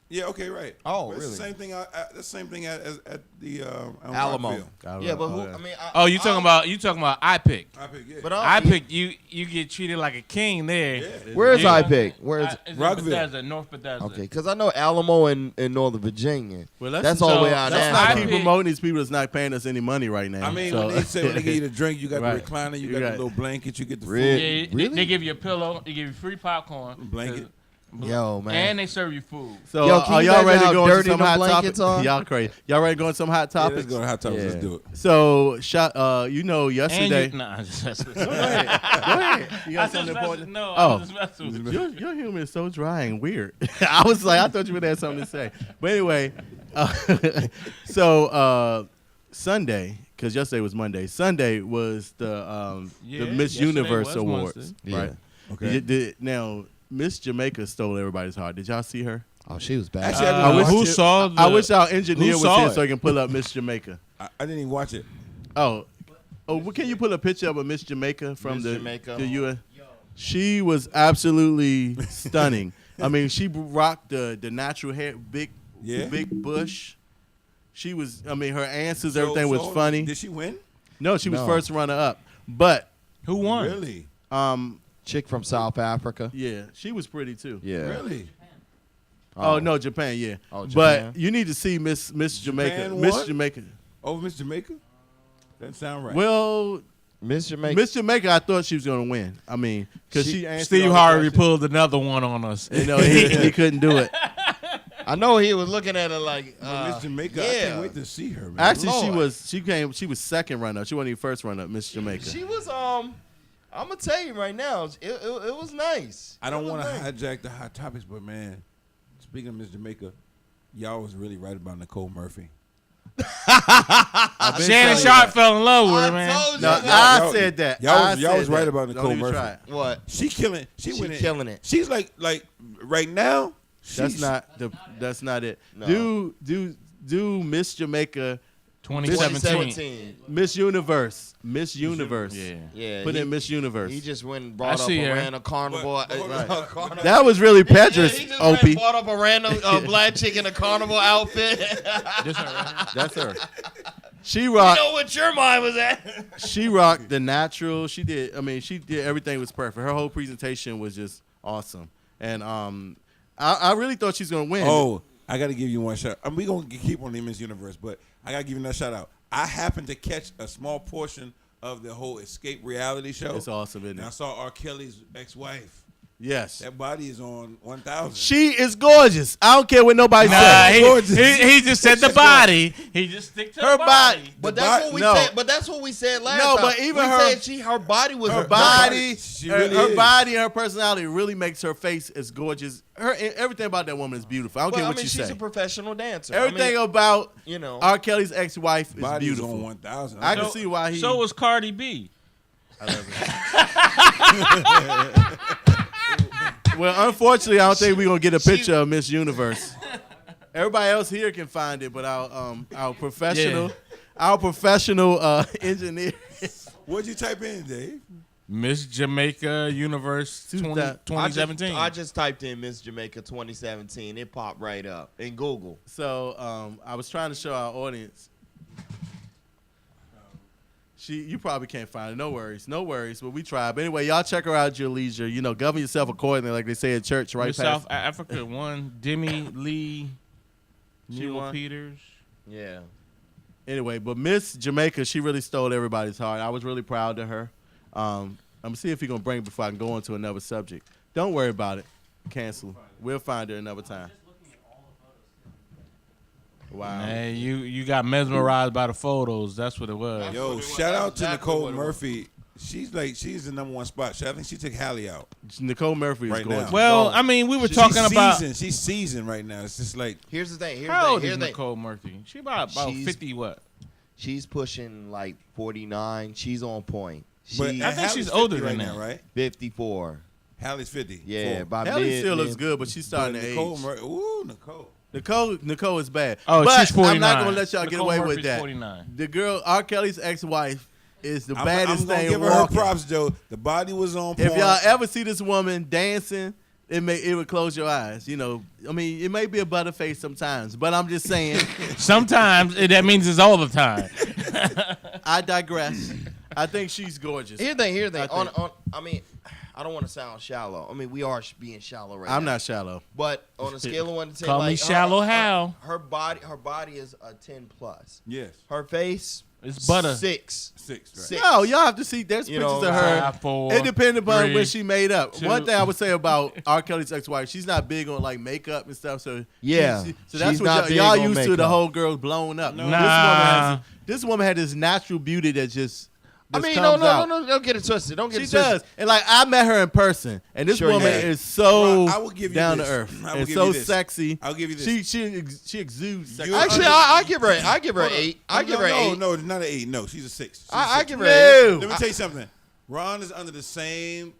Yeah. Okay. Right. Oh, But it's really? the same thing. That's the same thing as at the Alamo. Rockville. Yeah, but who? Okay. I mean, Oh, you talking about iPick? I pick, yeah. But iPick, you get treated like a king there. Yeah. Where's Yeah. iPick? Where's It's in Rockville. Bethesda, North Bethesda. okay? Because I know Alamo in Northern Virginia. Well, That's all the way out Let's there. not I keep pick- promoting these people that's not paying us any money right now. I mean, So- when they say when they give you the drink, you got Right. the recliner, you You're got right. the little blanket, you get the Really? Yeah, Really? they give you a pillow, they give you free popcorn, Blanket. Yo, man. and they serve you food. So Yo, can are you y'all imagine ready to how go into dirty some them hot blankets topics? are? Y'all crazy. Y'all ready to go into some hot Yeah, topics? let's go to hot topics. Yeah. Let's do it. So, yesterday. And you, nah, just Go ahead. You got something important? No, Oh. I was just messing with you. Your humor is so dry and weird. I was like, I thought you would have something to say. But anyway, Sunday, because yesterday was Monday. Sunday was the Yeah, Miss yesterday Universe was Awards, Wednesday. right? Okay. Now, Miss Jamaica stole everybody's heart. Did y'all see her? Oh, she was bad. Actually, I didn't watch who it. saw the, I wish our engineer who was saw here it? so he can pull up Miss Jamaica. I didn't even watch it. Oh, well, can you pull a picture of a Miss Jamaica from Miss the Jamaica. the U.S.? She was absolutely stunning. I mean, she rocked the natural hair, big Yeah. Big Bush. She was. I mean, her answers, So- everything was so funny. Did she win? No, she was No. first runner up. But Who won? Really? Chick from South Africa. yeah, she was pretty too. Yeah. Really? Oh no, Japan. Yeah. Oh, Japan. But you need to see Miss Jamaica. Japan Miss won? Jamaica. Over Miss Jamaica? Doesn't sound right. Well, Miss Jamaica. Miss Jamaica, I thought she was gonna win. I mean, because she answered Steve all the Harvey questions. pulled another one on us. You know, he couldn't do it. I know he was looking at her like, But Miss Jamaica, I yeah. can't wait to see her, man. Actually, Lord. she was second runner. She wasn't even first runner. Miss Jamaica. She was I'm gonna tell you right now, it was nice. I don't It was want to nice. hijack the hot topics, but man, speaking of Miss Jamaica, y'all was really right about Nicole Murphy. Shannon Sharp fell in love with her, I man. told you. No, that. I said that. Y'all I was- y'all said was right that. about Don't Nicole even Murphy. try it. What? She killing. She She winning. killing it. She's like right now. That's not it. No. Do Miss Jamaica, 2017. Miss Universe, Miss Universe. Yeah. Yeah. Put he, in Miss Universe. He just went and brought I up see a her. random carnival. But- carnival. That was really Yeah, Pedra's, he just went and Opie. brought up a random black chick in a carnival outfit. This her, right? That's her. She You rocked. know what your mind was at? She rocked the natural. She did. I mean, she did everything was perfect. Her whole presentation was just awesome. And I really thought she was gonna win. Oh, I got to give you one shout. I mean, we gonna keep on the Miss Universe, but I got to give you another shout out. I happened to catch a small portion of the whole Escape reality show. It's awesome, isn't And I it? saw R. Kelly's ex-wife. Yes. That body is on 1,000. She is gorgeous. I don't care what nobody Nah, says. he just said the body. He just stick to Her the body. body. But The that's bo- what we no. said. But that's what we said last No, time. but even we her- said her body was Her body, She her, really her is. body, and her personality really makes her face as gorgeous. Everything about that woman is beautiful. I don't Well, care I what mean, you she's say. a professional dancer. Everything about you know. R. Kelly's ex-wife is Body is beautiful. on 1,000. I can see why he. So was Cardi B. I love it. Well, unfortunately, I don't think we're gonna get a picture of Miss Universe. Everybody else here can find it, but our professional, engineer. What'd you type in, Dave? Miss Jamaica Universe 2017. I just typed in Miss Jamaica 2017. It popped right up in Google. So I was trying to show our audience. You probably can't find it. No worries. But we tried. But anyway, y'all check her out at your leisure. You know, govern yourself accordingly, like they say at church, right? Miss Pastor? South Africa won. Demi Lee, She Neil won? Peters. Yeah. Anyway, but Miss Jamaica, she really stole everybody's heart. I was really proud of her. I'm gonna see if he's gonna bring it before I can go on to another subject. Don't worry about it. Cancel. We'll find her another time. Wow. Man, you got mesmerized by the photos. That's what it was. Yo, was- shout out to exactly Nicole what it was. Murphy. She's the number one spot. I think she took Hallie out. Nicole Murphy is Right gorgeous. now. Well, I mean, we were talking She's about seasoned. She's seasoned right now. It's just like Here's the thing. how old is Here's the thing. Nicole Murphy? She about She's- 50 what? She's pushing like 49. She's on point. but She's I think Hallie's she's 50 older right than now, that. right? 54. Hallie's 50. Yeah, Four. by Hallie mid, still looks mid- good, but she's starting But to Nicole age. Nicole. Nicole is bad. Oh, but she's 49. I'm not gonna let y'all get Nicole away Murphy's with that. 49. The girl, R. Kelly's ex-wife, is the I'm baddest gonna thing give her walking. props, Joe. The body was on point. If y'all ever see this woman dancing, it would close your eyes. You know, I mean, it may be a butterface sometimes, but I'm just saying. Sometimes that means it's all the time. I digress. I think she's gorgeous. Here's the thing. I think- I mean, I don't want to sound shallow. I mean, we are being shallow right now. I'm not shallow. But on a scale of 1 to 10, Call me like, shallow Hal. Her body is a 10 plus. Yes. Her face, It's butter. 6. 6, right? 6. No, y'all have to see. There's You pictures know, of her. 5, 4, It depends upon 3, when she made up. 2. One thing I would say about R. Kelly's ex-wife, she's not big on like makeup and stuff. So Yeah, so that's she's what not y'all, big y'all on used to. The makeup. whole girl blown up. Nah. This woman had this natural beauty that just. I mean, comes out. no, don't get it twisted. Don't get She it twisted. does, and like I met her in person, and this Sure you woman have. is so Well, I will give you down this. to earth I will and give so you this. sexy. I'll give you this. She exudes. Sexy. You- Actually, I give her an 8. I give her an 8. No, not an 8. No, she's a 6. She's a I 6. give her an 8. No. Let me tell you something. Ron is under the same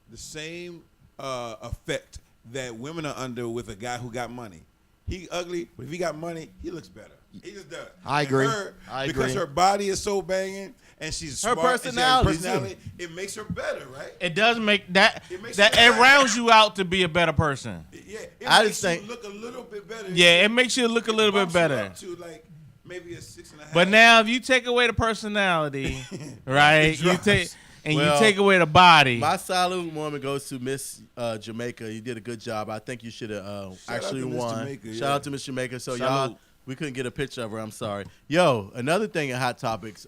effect that women are under with a guy who got money. He ugly, but if he got money, he looks better. He just does. I And agree. her, I because agree. her body is so banging and she's Her smart, personality, and it makes her better, right? It does make that It makes that you it better. rounds you out to be a better person. Yeah, it I makes just you think- look a little bit better. Yeah, it makes you look a little bit Bumps you better. up to like maybe a 6.5. But now, if you take away the personality, right? It You drops. take and Well, you take away the body. My salute moment goes to Miss Jamaica. You did a good job. I think you should have out actually to Miss won. Jamaica, Shout yeah. out to Miss Jamaica. So Salute. y'all, we couldn't get a picture of her. I'm sorry. Yo, another thing in Hot Topics,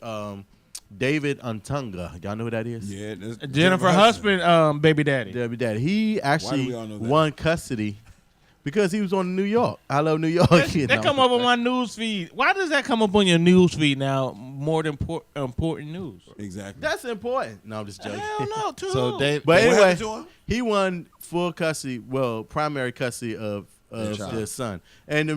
David Untunga. Y'all know who that is? Yeah, that's Jennifer husband, baby daddy. Debbie Daddy. He actually we all know that? won custody because he was on New York. I love New York. That come up on my news feed. Why does that come up on your news feed now more than important news? Exactly. That's important. No, I'm just joking. Hell no, too. So Dave, But What anyway, happened to him? he won full custody, well, primary custody of child. their son. And the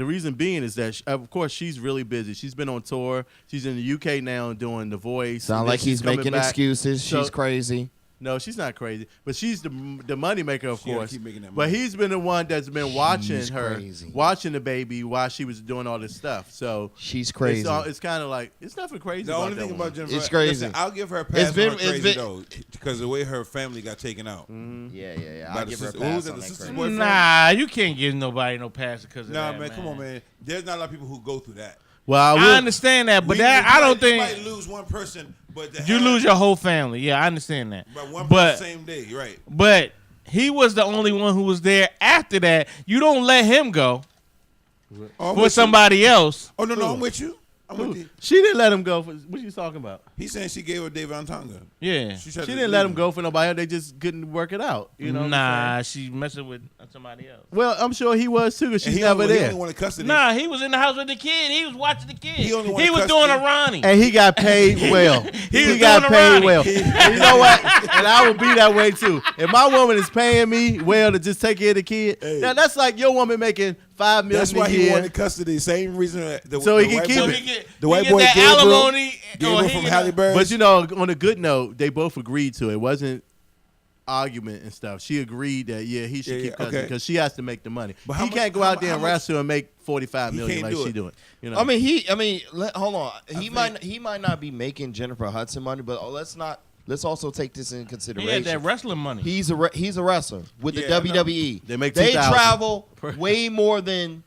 reason being is that, of course, she's really busy. She's been on tour. She's in the UK now doing The Voice. sound and like then she's he's coming making back. excuses. So- She's crazy. No, she's not crazy, but she's the money maker, of She gotta course. keep making that But money. he's been the one that's been watching She's her, crazy. watching the baby while she was doing all this stuff. So She's crazy. It's kind of like it's nothing crazy. The about only that thing woman. about Jennifer, It's crazy. Listen, I'll give her a pass. It's been- on her it's crazy been- though, because the way her family got taken out. Yeah. By I'll the give her a sister- who was pass it, on the that sister's crazy. boyfriend? Nah, you can't give nobody no pass because of Nah, that, man, come on, man. There's not a lot of people who go through that. Well, I understand that, but that I don't You might think lose one person, but you lose your whole family. Yeah, I understand that. But one But person same day, right? but he was the only one who was there after that. You don't let him go Oh, I'm for with you. somebody else. Oh no, I'm with you. I'm with you. she didn't let him go. For, what you talking about? He's saying she gave her David Antonga. Yeah. She didn't let him go for nobody else. They just couldn't work it out. You know? what I'm saying? Nah, she messing with somebody else. Well, I'm sure he was too, because And she's he never only, He there. only wanted custody. Nah, he was in the house with the kid. He was watching the kid. He only He wanted was custody. doing a Ronnie. And he got paid well. He was got doing paid Ronnie. well. And you know what? And I would be that way too. If my woman is paying me well to just take care of the kid, Hey. now that's like your woman making $5 million That's why a he year. wanted custody. Same reason. So he can white keep boy- it. The white he boy get that Gabriel, alimony. Gabriel from Halle Berry. But you know, on a good note, they both agreed to it. It wasn't argument and stuff. She agreed that he should Yeah, keep yeah, custody okay. because she has to make the money. But how He much- can't go how out there mu- and how much- wrestle and make $45 He million can't like do she it. doing. You know? Hold on. He might not be making Jennifer Hudson money, but let's also take this into He consideration. had that wrestling money. He's a wrestler with Yeah, I the know. WWE. They make they $2,000 travel way more than.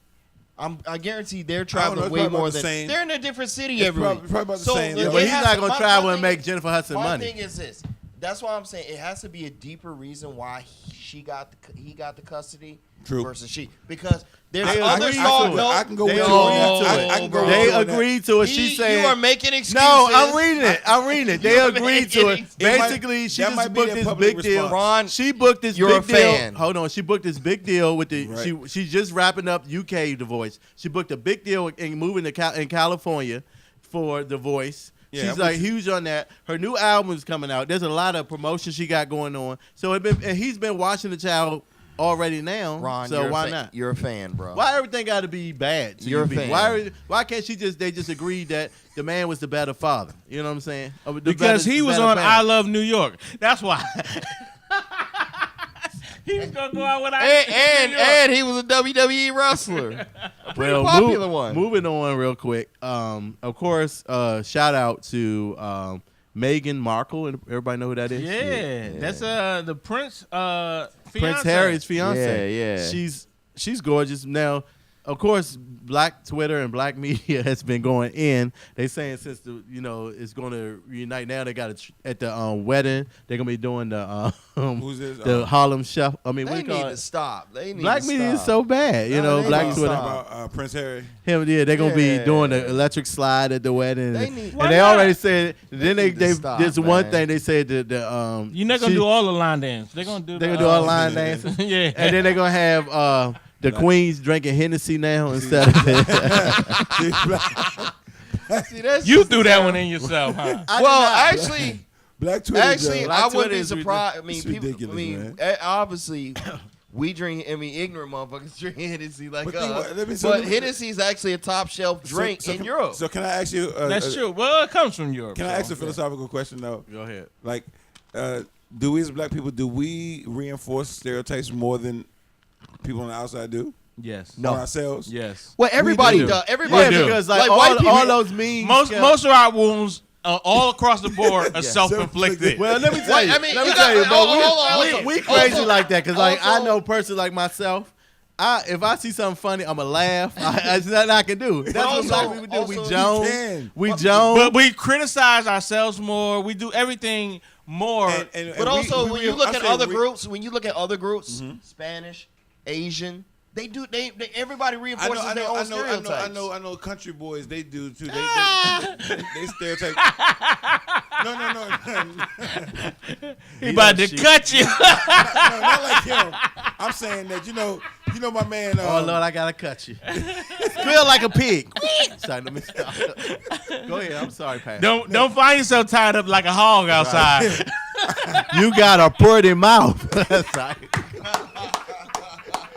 I guarantee they're it's traveling way probably more about the than. same. They're in a different city It's every probably- week. probably about the same, yeah. but it he's has not to- going to my travel and thing make is- Jennifer Hudson My money. thing is this. That's why I'm saying it has to be a deeper reason why he got the custody True. versus she, because there's They other agreed stars. to it. No, I can go They with you all on that. agreed to I it. can go They with you on that. agreed to it. She's saying you are making excuses. No, I'm reading it. I'm reading it. They You're agreed to it. making- Basically, she that just might be booked their this public big deal. response. Ron, She booked this you're big a fan. deal. Hold on. She booked this big deal with the. Right. She's just wrapping up UK The Voice. She booked a big deal and moving to in California for The Voice. Yeah, She's like huge on that. Her new album is coming out. There's a lot of promotion she got going on. So and he's been watching the child already now. Ron, so you're why a not? You're a fan, bro. Why everything got to be bad? To You're a you people? fan. Why can't they just agreed that the man was the better father? You know what I'm saying? Because he was on I Love New York. That's why. He was gonna go out with And he was a WWE wrestler. A pretty popular one. Moving on real quick. Of course, shout out to Meghan Markle. Everybody know who that is? Yeah, that's the Prince fiance. Prince Harry's fiance. Yeah. She's gorgeous. Now, of course, Black Twitter and Black media has been going in. They saying since it's going to reunite. Now they got at the wedding. They're gonna be doing the Who's this? the Harlem Shuffle. I mean, They what do you need call to it? stop. They need Black to media is stop. so bad. No, they Black need to Twitter. stop. About Prince Harry. They're gonna be Yeah. doing the electric slide at the wedding. They And need- they Why not? already said. Then need to they stop, there's one man. thing they said that the You're not gonna do all the line dance. They're gonna do. they're gonna do all line yeah. dancing. Yeah, And then they're gonna have the queens drinking Hennessy now instead of. See, that's you threw that one in yourself, huh? actually, Black Twitter. actually, Black I wouldn't Twitter be is surprised. I mean, it's people. ridiculous, I mean, man. obviously, we drink. I mean, ignorant motherfuckers drink Hennessy like But think us. about- let me- But so let me- Hennessy is actually a top shelf drink in Europe. So can I ask you? That's true. Well, it comes from Europe. Can I so. ask a philosophical question though? Go ahead. Like, do we as black people reinforce stereotypes more than people on the outside do? Yes. on ourselves. Yes. Well, everybody do. does. Everybody do. because like, white people. all those memes. Most of our wounds, all across the board, are self-inflicted. Well, let me tell you. I mean, let me you tell you, got- but hold on. we crazy Also- like that because like I also- know person like myself. If I see something funny, I'ma laugh. It's nothing I can do. That's what black people do. We also- Jones. We But Jones. we criticize ourselves more. We do everything more. But also, when you look at other groups. groups, Spanish, Asian, they everybody reinforces their own stereotypes. I know. Country boys, they do too. They stereotype. No. he about to cut you. No, not like him. I'm saying that you know my man. Oh Lord, I gotta cut you. Feel like a pig. Sorry, let me stop. Go ahead. I'm sorry, Pat. Don't find yourself tied up like a hog outside. You got a pretty mouth. Sorry.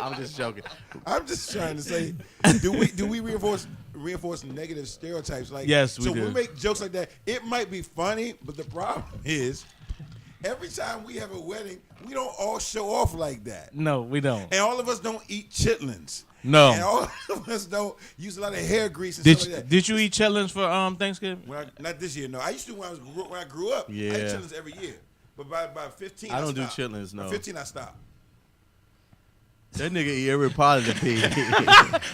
I'm just joking. I'm just trying to say, do we reinforce negative stereotypes? Like, Yes, we so do. we make jokes like that. It might be funny, but the problem is, every time we have a wedding, we don't all show off like that, No, we don't. and all of us don't eat chitlins. No. And all of us don't use a lot of hair grease and stuff like that. Did you eat chitlins for Thanksgiving? Not this year, no. I used to when I grew up. Yeah. I ate chitlins every year, but by 15, I don't do stopped. chitlins, no. By 15, I stopped. That nigga eat every part of the pig.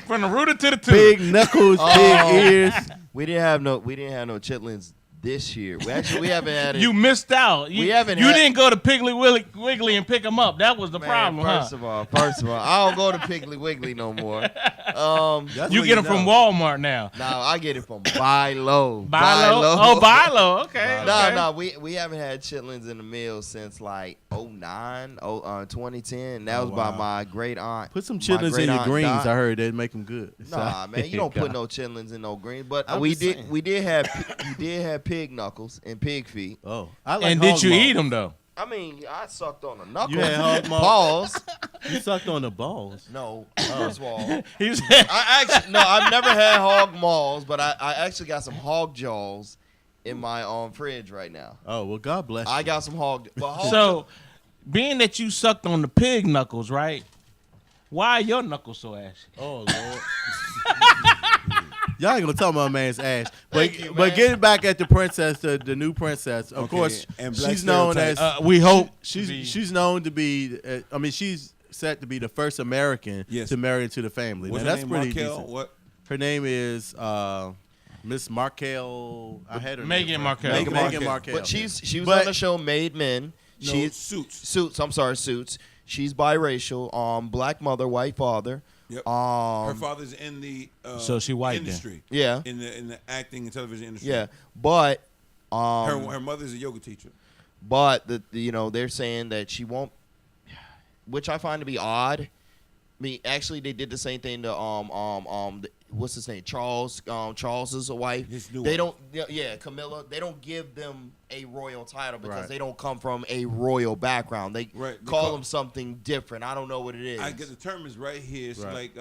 From the rooter to the tooth. Big knuckles, big ears. We didn't have no chitlins this year. We haven't had it. You missed out. You didn't go to Piggly Wiggly and pick them up. That was the problem, First of all, I don't go to Piggly Wiggly no more. That's You what get them from know. Walmart now. Now I get it from Buy Low. Buy low. Oh, buy low. Okay. No, okay. we haven't had chitlins in the meal since like 2010. That was by my great aunt. Put some my chitlins in great your aunt greens. Dot. I heard they make them good. Nah, man, you don't put no chitlins in no greens. But I'm we just did saying. we did have pig knuckles and pig feet. Oh, I like And did hog you maws. eat them though? I mean, I sucked on a knuckle. You had hog maws? Balls. You sucked on the balls. No, first of all, He said, I've never had hog maws, but I actually got some hog jaws in my fridge right now. Oh well, God bless you. I got some hog. Well, hog so, being that you sucked on the pig knuckles, right? Why are your knuckles so ashy? Oh Lord. Y'all ain't gonna talk about my man's ass, Thank you, but man. getting back at the princess, the new princess. Of Okay, course, and black she's known as. stereotypes. We hope She's known to be. I mean, she's set to be the first American Yes. to marry into the family. What's now, her that's name? pretty Markel? decent. What? Her name is Miss Markel. I had her Meghan name. Markle. Meghan Markle. Markle. But she was But- on the show Made Men. No, She's Suits. I'm sorry, Suits. She's biracial. Black mother, white father. Yep. Her father's in the So she white then. industry. Yeah, In the acting and television industry. yeah. But Her mother's a yoga teacher. but they're saying that she won't, which I find to be odd. I mean, actually, they did the same thing to what's his name? Charles's wife. His new They wife. don't. Yeah, Camilla. They don't give them a royal title because Right. they don't come from a royal background. They Right, they call call- them something different. I don't know what it is. I get the term is right here. It's Right. like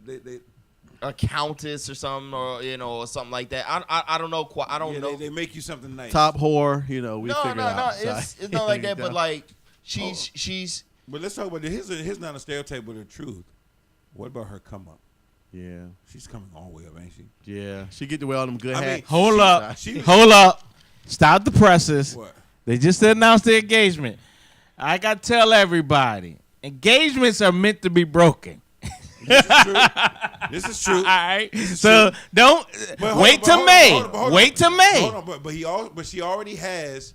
they A countess or something, or something like that. I don't know. I don't know. They make you something nice. Top whore. We no, figured out. it's not like that. But like she's But let's talk about it. Here's not a stereotype, but the truth. What about her come up? Yeah, She's coming all the way up, ain't she? yeah. She get to wear all them good I mean, hats. Hold up. She- Hold up. Stop the presses. What? They just announced the engagement. I got to tell everybody, engagements are meant to be broken. This is true. This is true. All right. So don't But wait hold till on, May. hold on. Wait till May. Hold on, but she already has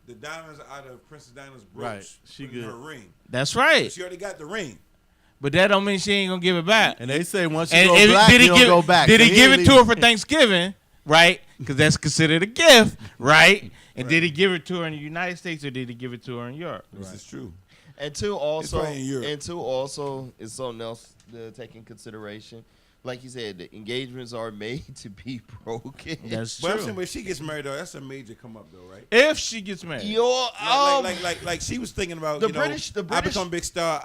the diamonds out of Princess Diana's brooch. Right. She put in good. her ring. That's right. She already got the ring. But that don't mean she ain't gonna give it back. And they say once you And go black, you don't give, go back. Did So he give ain't it to her leaving. for Thanksgiving? Right? Because that's considered a gift, right? And did he give it to her in the United States or did he give it to her in Europe? This is true. And two, also, probably in Europe. is something else to take in consideration. Like you said, the engagements are made to be broken. That's But I'm true. saying when she gets married though, that's a major come up though, right? If she gets married. Like she was thinking about the you know, British- I become a big star.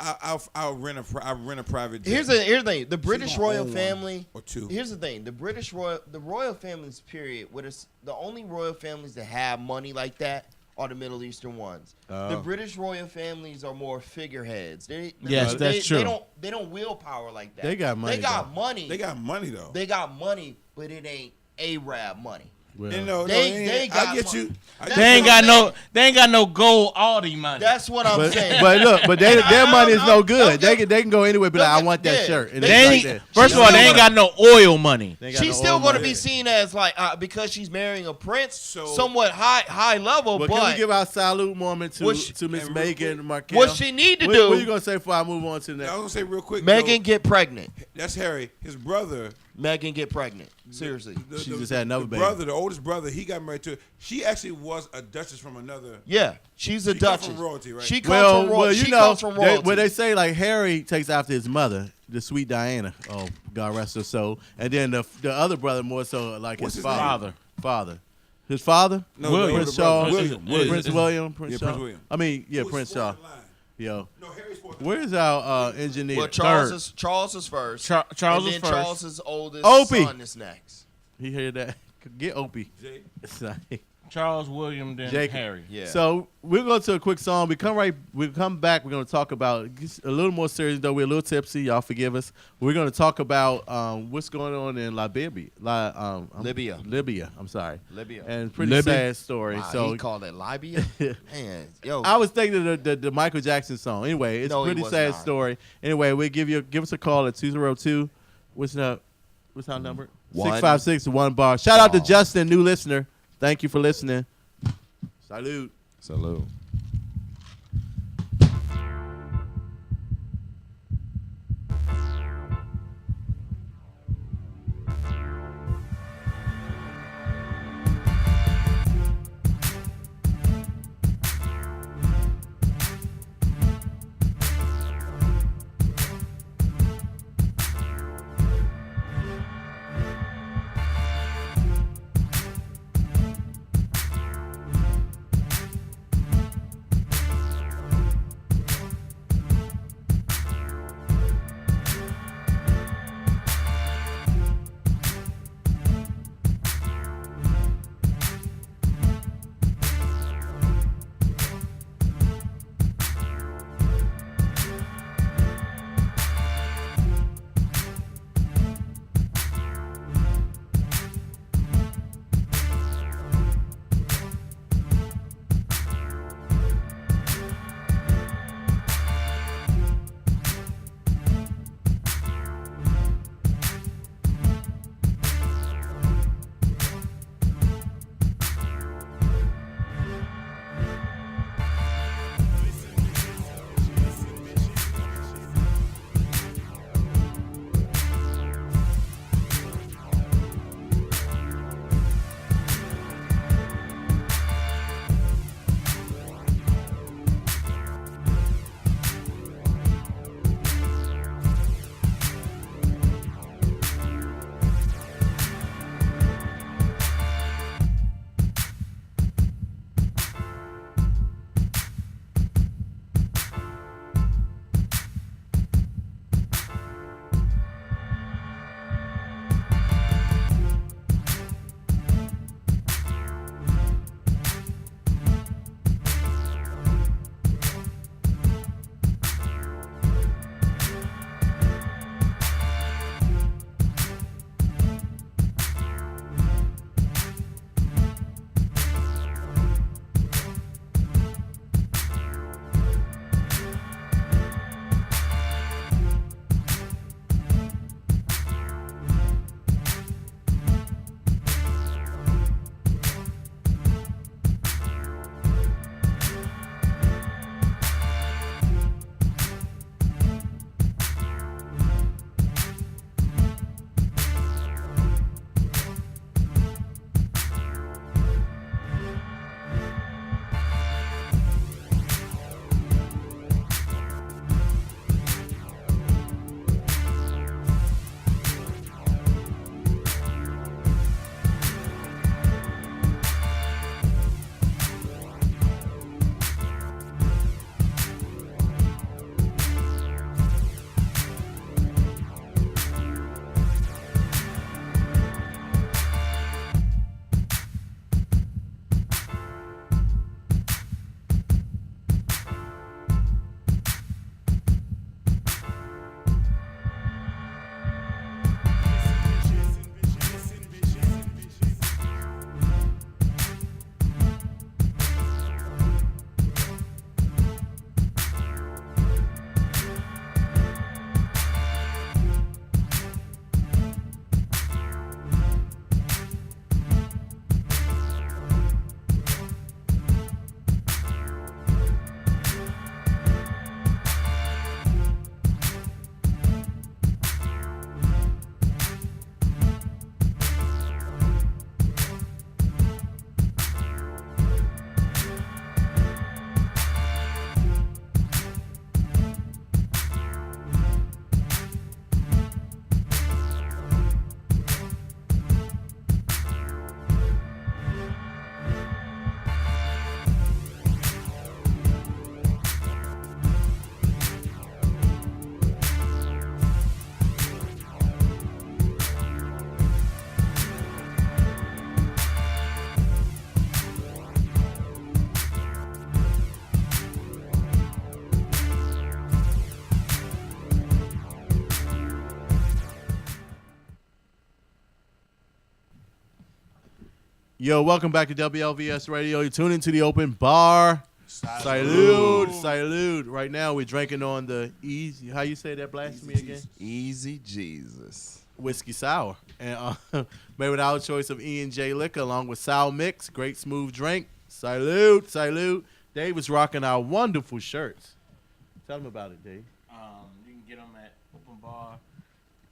I'll rent a private jet. here's the thing: the British gonna royal own one family. or two. Here's the thing: the royal families. Period. What is the only royal families that have money like that are the Middle Eastern ones. Oh. The British royal families are more figureheads. Yes, that's true. They don't willpower like that. They got money, They got though. money. They got money though. They got money, but it ain't Arab money. Well, And no, They got I get money. you. I They ain't That's got what they ain't got no gold Aldi money. That's what I'm saying. but look, but their money is no good. I'm They can go anywhere, be like, I want that yeah. shirt. And They it's ain't, like that. first of all, they ain't got no oil money. They ain't got She's no still oil going to money. be seen as like because she's marrying a prince, So- somewhat high level. Well, but can we give our salute moment to What she- Miss and real Megan quick, Markell? what she need to What do? are you gonna say before I move on to the I next? was gonna say real quick. Megan though, get pregnant. that's Harry. His brother. Megan get pregnant. Seriously. She just had another baby. Brother, the oldest brother, he got married to. She actually was a duchess from another. Yeah, she's a She come duchess. from royalty, right? She comes Well, from royalty. you She know, comes from royalty. where they say like Harry takes after his mother, the sweet Diana. Oh, God rest her soul. And then the other brother more so like What's his his father. name? Father. His father? No, William. Prince the brother. Charles. William. Prince William. Prince Yeah, Charles. Prince William. I mean, yeah, Who's Prince fourth Charles. in line? Yo. No, Harry's fourth. Where's our engineer? well, Third. Charles is first. Charles and is then first. Charles's oldest Opie. son is next. He heard that? Get Opie. Jay. It's like- Charles, William, then Jacob. Harry. Yeah. So we'll go to a quick song. We'll come back. We're going to talk about a little more serious, though we're a little tipsy. Y'all forgive us. We're going to talk about what's going on in Libya. Libya. I'm sorry. Libya. And pretty Libya? sad story. Wow, so he called it Libya. Man, yo, I was thinking of the Michael Jackson song. Anyway, it's No, a he pretty was sad not. story. Anyway, we'll give us a call at 202. What's our number? 656-1 bar. Shout out to Justin, new listener. Thank you for listening. Salute. Salute. Yo, welcome back to WLVS Radio. You're tuning to the open bar. Salute. Right now, we're drinking on the easy. How you say that blasphemy again? Easy Jesus. Whiskey sour, and made with our choice of E&J liquor, along with sour mix. Great smooth drink. Salute. Dave was rocking our wonderful shirts. Tell them about it, Dave. You can get them at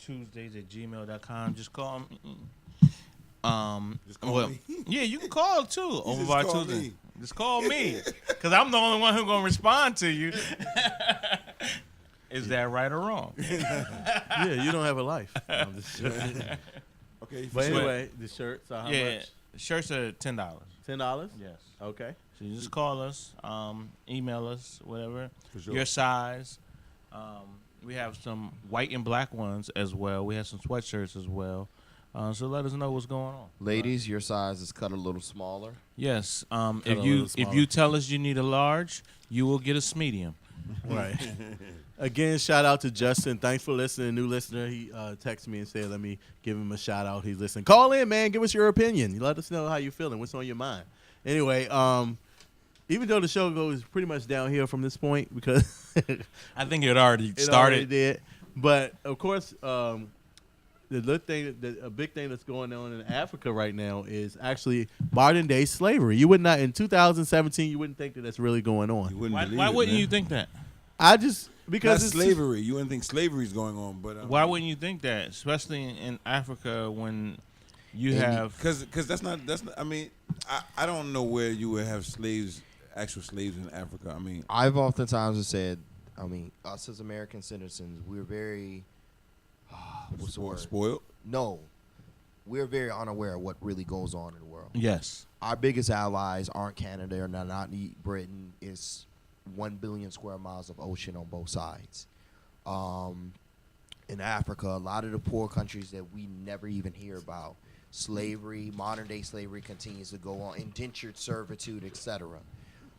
openbartuesdays@gmail.com. Just call me. Just call me. Yeah, you can call too. Open just Bar call Tuesday. me. Just call me, cause I'm the only one who's gonna respond to you. Is that right or wrong? Yeah, you don't have a life. I'm just joking. Okay. But anyway, the shirts are how much? Shirts are $10. $10? Yes. Okay. So you just call us, email us, whatever. For sure. Your size. We have some white and black ones as well. We have some sweatshirts as well. So let us know what's going on. Ladies, your size is cut a little smaller. Yes. a If little smaller. you tell us you need a large, you will get a medium. Right. Again, shout out to Justin. Thanks for listening. New listener. He texted me and said, let me give him a shout out. He's listening. Call in, man. Give us your opinion. Let us know how you're feeling. What's on your mind. Anyway, even though the show goes pretty much downhill from this point because I think it already it started. already did. But, of course, a big thing that's going on in Africa right now is actually modern day slavery. You would not in 2017. You wouldn't think that that's really going You on. wouldn't Why believe it, wouldn't man. you think that? Because That's it's slavery. You wouldn't think slavery is going on, but Why wouldn't you think that, especially in Africa when you have? because that's not. I mean, I don't know where you would have actual slaves in Africa. I mean, I've oftentimes said, us as American citizens, we're very, what's the word? spoiled. No, we're very unaware of what really goes on in the world. Yes. Our biggest allies aren't Canada or not Britain. It's 1 billion square miles of ocean on both sides. In Africa, a lot of the poor countries that we never even hear about, slavery, modern day slavery continues to go on, indentured servitude, etc.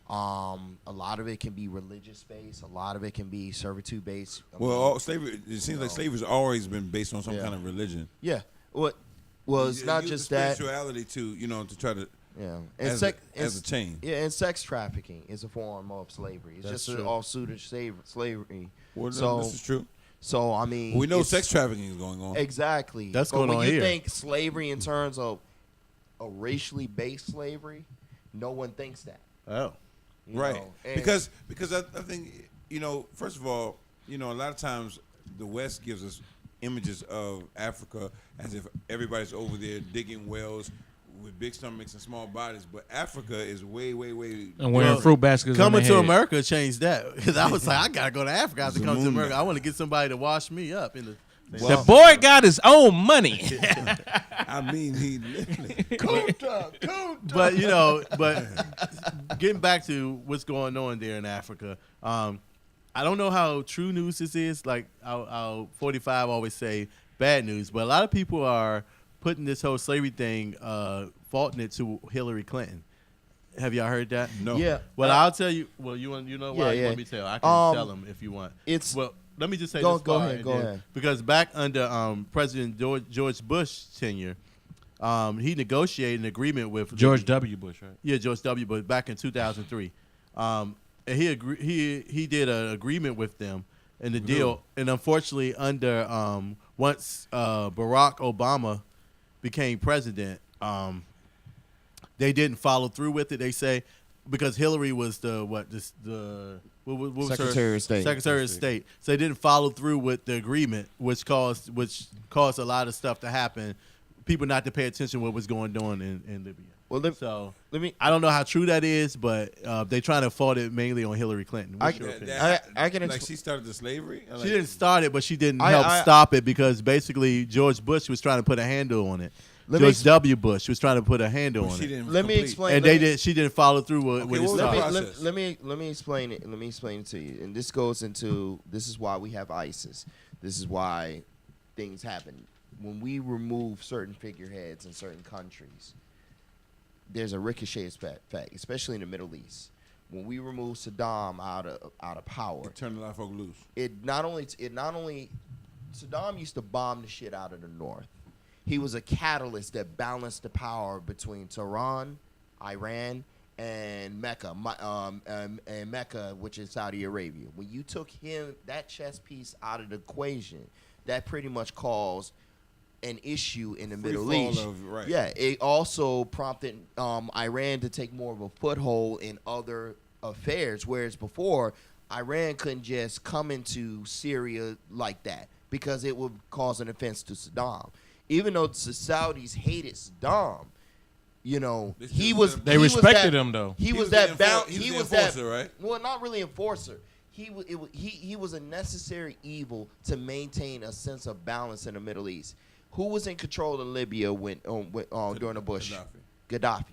A lot of it can be religious based. A lot of it can be servitude based. Well, slavery. It seems like slavery's always been based on some kind of religion. Yeah. Well, it's not Use just the that. spirituality to try to Yeah, as a chain. Yeah, and sex trafficking is a form of slavery. It's That's just an true. offsuit of slavery. Well, So- this is true. So I mean, We know it's- sex trafficking is going on. Exactly. That's but going when on you here. think slavery in terms of a racially based slavery, no one thinks that. Oh. you Right. know, and- Because I think, first of all, a lot of times the West gives us images of Africa as if everybody's over there digging wells with big stomachs and small bodies, but Africa is way, way, way. And wearing Well, fruit baskets. Coming on to their head. America changed that because I was like, I gotta go to Africa. I have to come to Zamunda. America. I want to get somebody to wash me up in the. The boy got his own money. I mean, he. But getting back to what's going on there in Africa, I don't know how true news this is. Like our 45 always say bad news, but a lot of people are putting this whole slavery thing, faulting it to Hillary Clinton. Have y'all heard that? No. Yeah. Well, I'll tell you. Well, you know why you Yeah. want me to tell? I can tell them if you want. It's Well, let me just say Go- this go far, ahead, and go then- ahead. Because back under President George Bush tenure, he negotiated an agreement with George W. Bush, right? Yeah, George W. Bush back in 2003. And he did an agreement with them, and the deal. And unfortunately, under once Barack Obama became president, they didn't follow through with it. They say because Hillary was what was her- Secretary of State. Secretary of State. So they didn't follow through with the agreement, which caused a lot of stuff to happen. People not to pay attention to what was going on in Libya. well. So Let me. I don't know how true that is, but they trying to fault it mainly on Hillary Clinton. What's your opinion? I can like she started the slavery. She didn't start it, but she didn't I- help I- stop it because basically George Bush was trying to put a handle on it. Let me George ex- W. Bush was trying to put a handle But on she it, didn't. Let me complete. explain. and let me- she didn't follow through with Okay, it what was the started. process? Let me explain it. Let me explain it to you. And this goes into this is why we have ISIS. This is why things happen when we remove certain figureheads in certain countries. There's a ricochet effect, especially in the Middle East. When we remove Saddam out of power, It turned a lot of folk loose. it not only Saddam used to bomb the shit out of the North. he was a catalyst that balanced the power between Tehran, Iran, and Mecca, and Mecca, which is Saudi Arabia. When you took that chess piece out of the equation, that pretty much caused an issue in the Middle fall East. right. Yeah, it also prompted Iran to take more of a foothold in other affairs, whereas before Iran couldn't just come into Syria like that because it would cause an offense to Saddam. Even though the Saudis hated Saddam, you know, he was. They he was respected that- him though. He was the that bound. he He was was the that. enforcer, right? Well, not really enforcer. He was a necessary evil to maintain a sense of balance in the Middle East. Who was in control of Libya during the Bush? Gaddafi.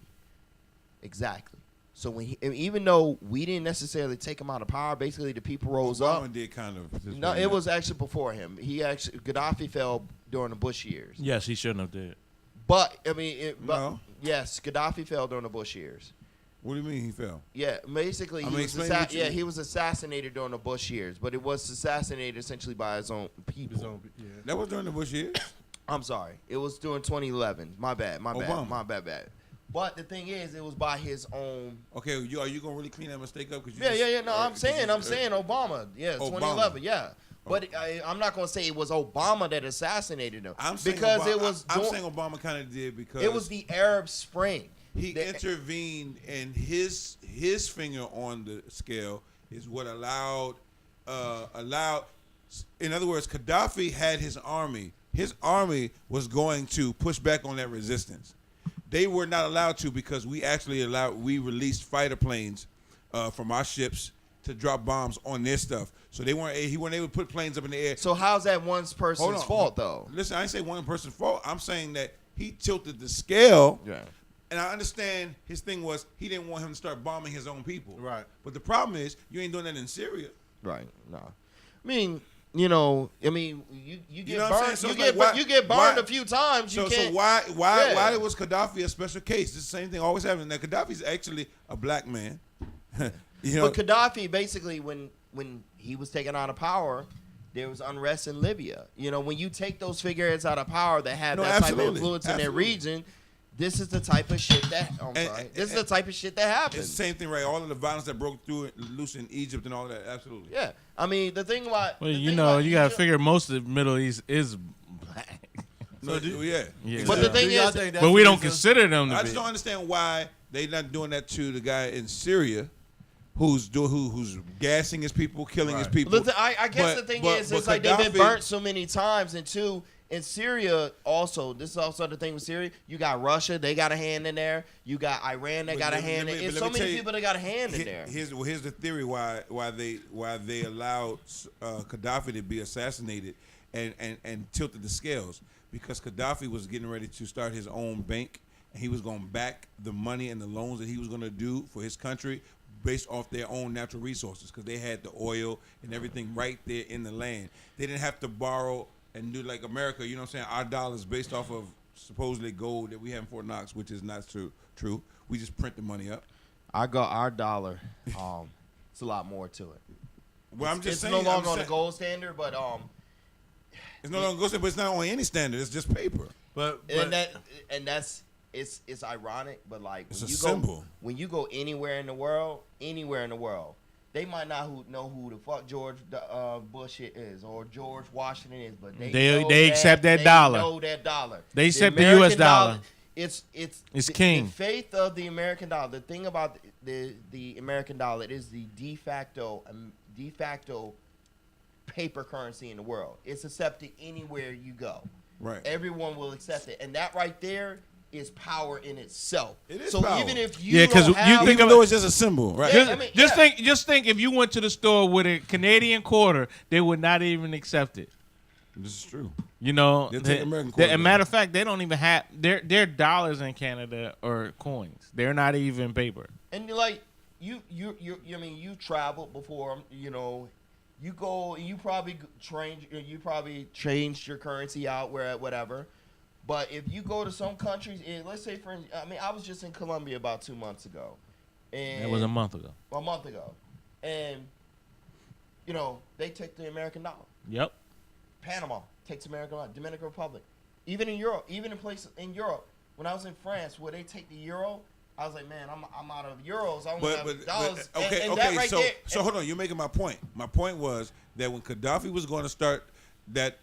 Exactly. So even though we didn't necessarily take him out of power, basically the people rose Obama up. did kind of. No, it was actually before him. Gaddafi fell during the Bush years. Yes, he shouldn't have did. But I mean, No. yes, Gaddafi fell during the Bush years. What do you mean he fell? Yeah, basically I mean, he explain what you- he was assassinated during the Bush years, but it was assassinated essentially by his own people. That was during the Bush years. I'm sorry, it was during 2011. My bad. Obama. My bad. But the thing is, it was by his own. Okay, are you gonna really clean that mistake up? Cause Yeah. No, I'm saying Obama. Yeah, Obama. 2011. Yeah. But I'm not going to say it was Obama that assassinated him I'm saying because Obama, it was. I'm saying Obama kind of did because it was the Arab Spring. he intervened, and his finger on the scale is what allowed. In other words, Gaddafi had his army. His army was going to push back on that resistance. They were not allowed to because we released fighter planes from our ships to drop bombs on their stuff. So he weren't able to put planes up in the air. So how's that one person's fault though? Listen, I didn't say one person's fault. I'm saying that he tilted the scale. Yeah. And I understand his thing was he didn't want him to start bombing his own people. Right. But the problem is you ain't doing that in Syria. Right. No. I mean, you know, you get know what I'm burned. saying? So You it's like, you get why- burned a few times. So You can't. why Yeah. was Gaddafi a special case? It's the same thing always happens. Now Gaddafi's actually a black man. You know, But Gaddafi basically, when he was taken out of power, there was unrest in Libya. You know, when you take those figureheads out of power that have that type of absolutely. influence in their Absolutely. region, this is the type of shit that. This is the type of shit that it's happens. the same thing, right? All of the violence that broke through loose in Egypt and all that. Absolutely. Yeah, I mean the thing about. Well, the you thing know, about you gotta Egypt- figure most of the Middle East is black, So, yeah. Yeah. But the thing Do y'all is, think that's but we the don't reason- consider them to I be. just don't understand why they not doing that to the guy in Syria, who's gassing his people, killing his people. Listen, I guess the thing is, it's like they've been Gaddafi- burnt so many times, and two, in Syria also, this is also the thing with Syria. You got Russia, they got a hand in there. You got Iran, they got a hand in there. There's so many people that got a hand in there. Here's the theory why they allowed Gaddafi to be assassinated and tilted the scales, because Gaddafi was getting ready to start his own bank, and he was going to back the money and the loans that he was going to do for his country based off their own natural resources, because they had the oil and everything right there in the land. They didn't have to borrow and do like America. You know what I'm saying? Our dollar's based off of supposedly gold that we have in Fort Knox, which is not true. We just print the money up. Our dollar, it's a lot more to it. Well, I'm just It's saying. no I'm longer on the saying- gold standard, but It's no longer gold, but it's not on any standard. It's just paper. But and that's it's ironic, but like It's when a you symbol. go anywhere in the world, they might not know who the fuck George Bush is or George Washington is, but They accept that dollar. They know that dollar. They accept the American US dollar. It's king. The faith of the American dollar. The thing about the American dollar, it is the de facto paper currency in the world. It's accepted anywhere you go. Right. Everyone will accept it, and that right there is power in itself. It is so power. even if you Yeah, 'cause don't you have, think Even though it's just a symbol, right? Yeah, I mean, Just think if you went to the store with a Canadian quarter, they would not even accept it. This is true. You know, They'll take American quarter. a matter of fact, they don't even have their dollars in Canada or coins. They're not even paper. and like you I mean, you traveled before, you know. You go, you probably changed your currency out where whatever. But if you go to some countries, let's say for instance, I mean, I was just in Colombia about 2 months ago, and It was a month ago. and you know they take the American dollar. Yep. Panama takes American dollar. Dominican Republic, Even in Europe, even in places in Europe, when I was in France, where they take the euro, I was like, man, I'm out of euros. I only have dollars. And that right there, so hold on. You're making my point. My point was that when Gaddafi was going to start that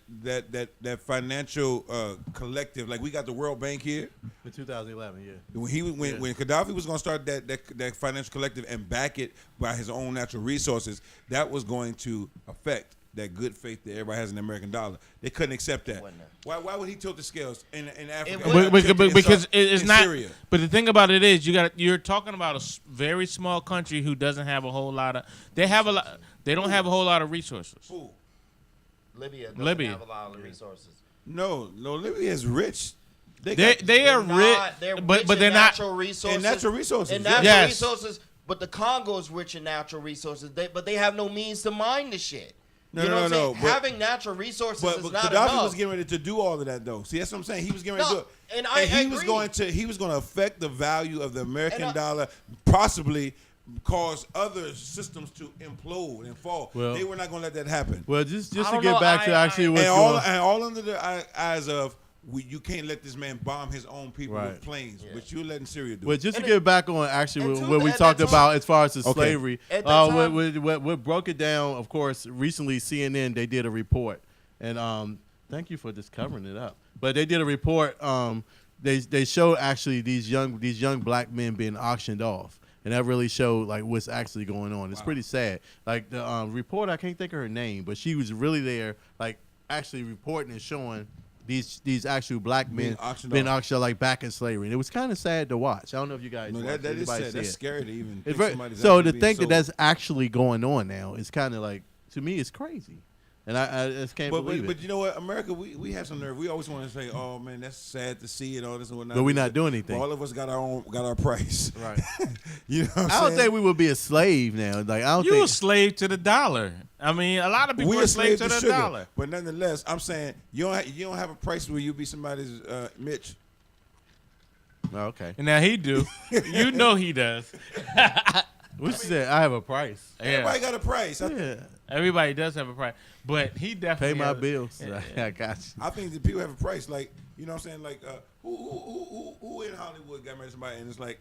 financial collective, like we got the World Bank here. In 2011, yeah. When Gaddafi was going to start that financial collective and back it by his own natural resources, that was going to affect that good faith that everybody has in the American dollar. They couldn't accept that. Why would he tilt the scales in Africa? Because it's in not. Syria? But the thing about it is, you're talking about a very small country who doesn't have a whole lot of. They don't have a whole lot of resources. Who? Libya doesn't have a lot of resources. No, Libya is rich. They are rich, but they're not. Resources. In natural resources. In natural Yes. resources. But the Congo is rich in natural resources. But they have no means to mine the shit. No, you know what I'm saying? but- Having natural resources But is not Gaddafi enough. was getting ready to do all of that, though. See, that's what I'm saying. He was getting ready to do it, and he was going to affect the value of the American dollar, possibly cause other systems to implode and fall. Well- They were not going to let that happen. Well, just I to don't get know, back to actually what's And going all under the eyes of you can't let this man bomb his own people Right. with planes, but you're letting Syria do Well, it. just to And get back on actually and what too, we at talked that time- about as far as the Okay. slavery. At that time- What broke it down, of course, recently CNN, they did a report. And thank you for just covering it up. But they did a report. They showed actually these young black men being auctioned off. And that really showed like what's actually going on. It's pretty sad. Like the reporter, I can't think of her name, but she was really there, like actually reporting and showing these actual black men being auctioned like back in slavery. And it was kind of sad to watch. I don't know if you guys. No, watched that it. is Anybody sad. see That's it? scary to even It's think very, somebody's so actually to think being that sold. that's actually going on now is kind of like, to me, it's crazy. And I just can't believe but it. you know what, America, we have some nerve. We always want to say, "Oh man, that's sad to see," and all this and whatnot. But we're not doing anything. All of us got our price. Right. You know what I'm I don't saying? think we would be a slave now. Like I don't You think a slave to the dollar. I mean, a lot of people We are a slave slaves to to the sugar, dollar. but nonetheless, I'm saying you don't have a price where you be somebody's Mitch. Oh, okay. And now he do. You know he does. What you said? I have a price. Everybody got a price. Yeah. Everybody does have a price, but he Pay definitely my has- bills. Yeah. I got you. I think that people have a price. Like, you know what I'm saying? Like, who in Hollywood got married to somebody and it's like,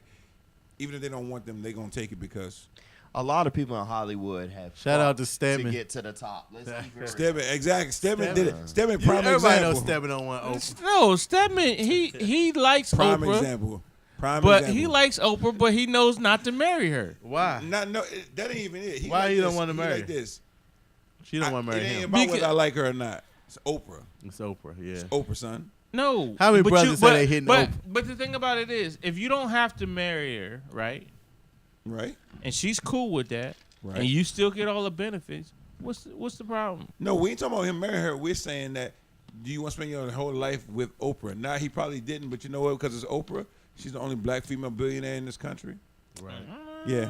even if they don't want them, they gonna take it because A lot of people in Hollywood have Shout out fought to Stedman. to get to the top. Let's keep it real. Stedman, exactly. Stedman did it. Stedman. Stedman, prime Everybody example. knows Stedman on one open. No, Stedman, he likes Prime Oprah, example. Prime but example. he likes Oprah, but he knows not to marry her. Why? That ain't even it. Why like he don't this. wanna He marry like her? this. She don't want to marry It ain't him. about Because- whether I like her or not. It's Oprah. It's Oprah. Yeah. It's Oprah, son. No. How many but brothers say they hitting but, Oprah? but the thing about it is, if you don't have to marry her, right, Right? and she's cool with that, Right. and you still get all the benefits, what's the problem? No, we ain't talking about him marrying her. We're saying that do you want to spend your whole life with Oprah? Now, he probably didn't, but you know what? Because it's Oprah. She's the only black female billionaire in this country. Right. Yeah.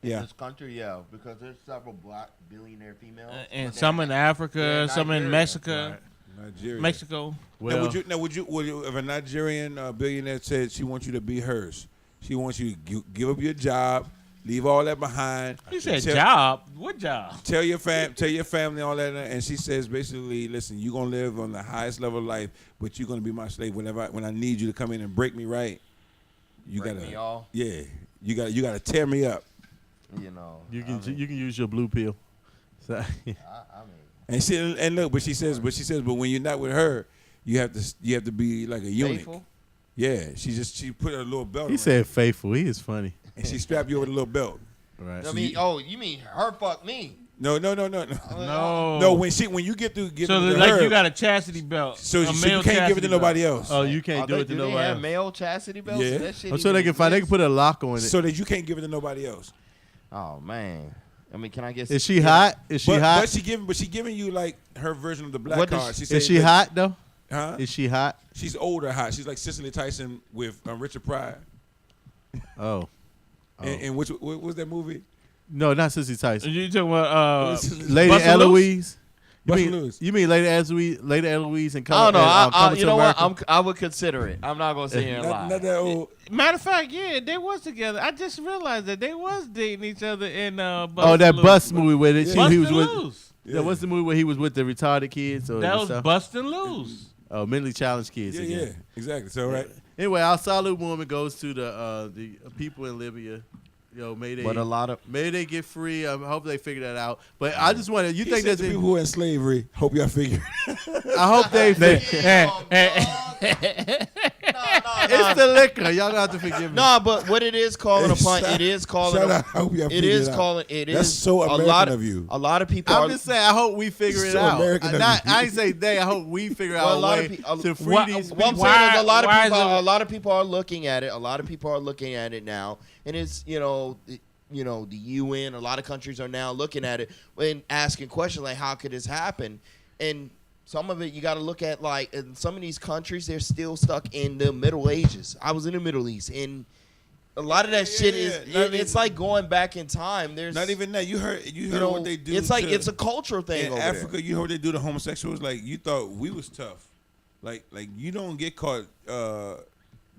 In Yeah. this country, yeah, because there's several black billionaire females. And but some they're in not- Africa, they're some in Nigerian. Mexico. Right. Nigeria. Mexico. Well, Would you, if a Nigerian billionaire said she wants you to be hers, she wants you to give up your job, leave all that behind. You said tell, job? What job? Tell your family all that, and she says basically, listen, you're gonna live on the highest level of life, but you're gonna be my slave when I need you to come in and break me right. You Break gotta, me off. yeah, you gotta tear me up. You know, you can I mean, you can use your blue pill. So, I mean, And look, but she says, but when you're not with her, you have to be like a eunuch. faithful. Yeah, she put a little belt. he around said faithful. He is funny. and she strapped you with a little belt. Right. I mean, oh, you mean her fuck me? No. No. No, when you get through giving So it to like her, you got a chastity belt. so a you male can't give it chastity to belt. nobody else. Oh, you can't do it to They nobody have else. male chastity belts? Yeah. That shit I'm sure they even can find. They can exists? put a lock on it. So that you can't give it to nobody else. Oh man, I mean, can I get? Is she hot? Is she hot? But she giving you like her version of the black What does card. she- She Is she hot though? Huh? Is she hot? She's older hot. She's like Cicely Tyson with Richard Pryor. Oh. And which what was that movie? No, not Sissy Tyson. You talking about Lady Bustin' Eloise. You Bustin' mean, Loose. you mean Lady Eloise and I don't know. Coming You to know what? America? I would consider it. I'm not gonna sit here and lie. Not that old. Matter of fact, yeah, they was together. I just realized that they was dating each other in Oh, Bustin' that Loose. Bus movie where he was Bustin' with. Loose. Yeah, what's the movie where he was with the retarded kids? Or That was stuff? Bustin' Loose. mentally challenged kids Yeah, again. yeah, exactly. So right. Anyway, our salute moment goes to the people in Libya. May But a lot of they get free. I hope they figure that out. But I just want to. You He think said that's the people who are in slavery? Hope y'all figure. I hope they. It's the liquor. Y'all don't have to forgive me. no, but what it is calling upon, it is calling. Shout out. I hope y'all It figure is out. calling. It is That's so a American lot of you. A lot of people I'm are. just saying. I hope we figure it So out. American of you. I ain't say they. I hope we figure Well, out a lot a of way people- to free Why- these What I'm people. saying is a lot of why people. is it- A lot of people are looking at it. A lot of people are looking at it now, and it's the UN. A lot of countries are now looking at it and asking questions like, "How could this happen?" And some of it you got to look at like in some of these countries they're still stuck in the Middle Ages. I was in the Middle East, and a lot of that shit is it's like going back in time. There's Not even that. You heard what they do. It's like to- it's a cultural thing in over Africa. there. You heard what they do to homosexuals. Like you thought we was tough. Like you don't get caught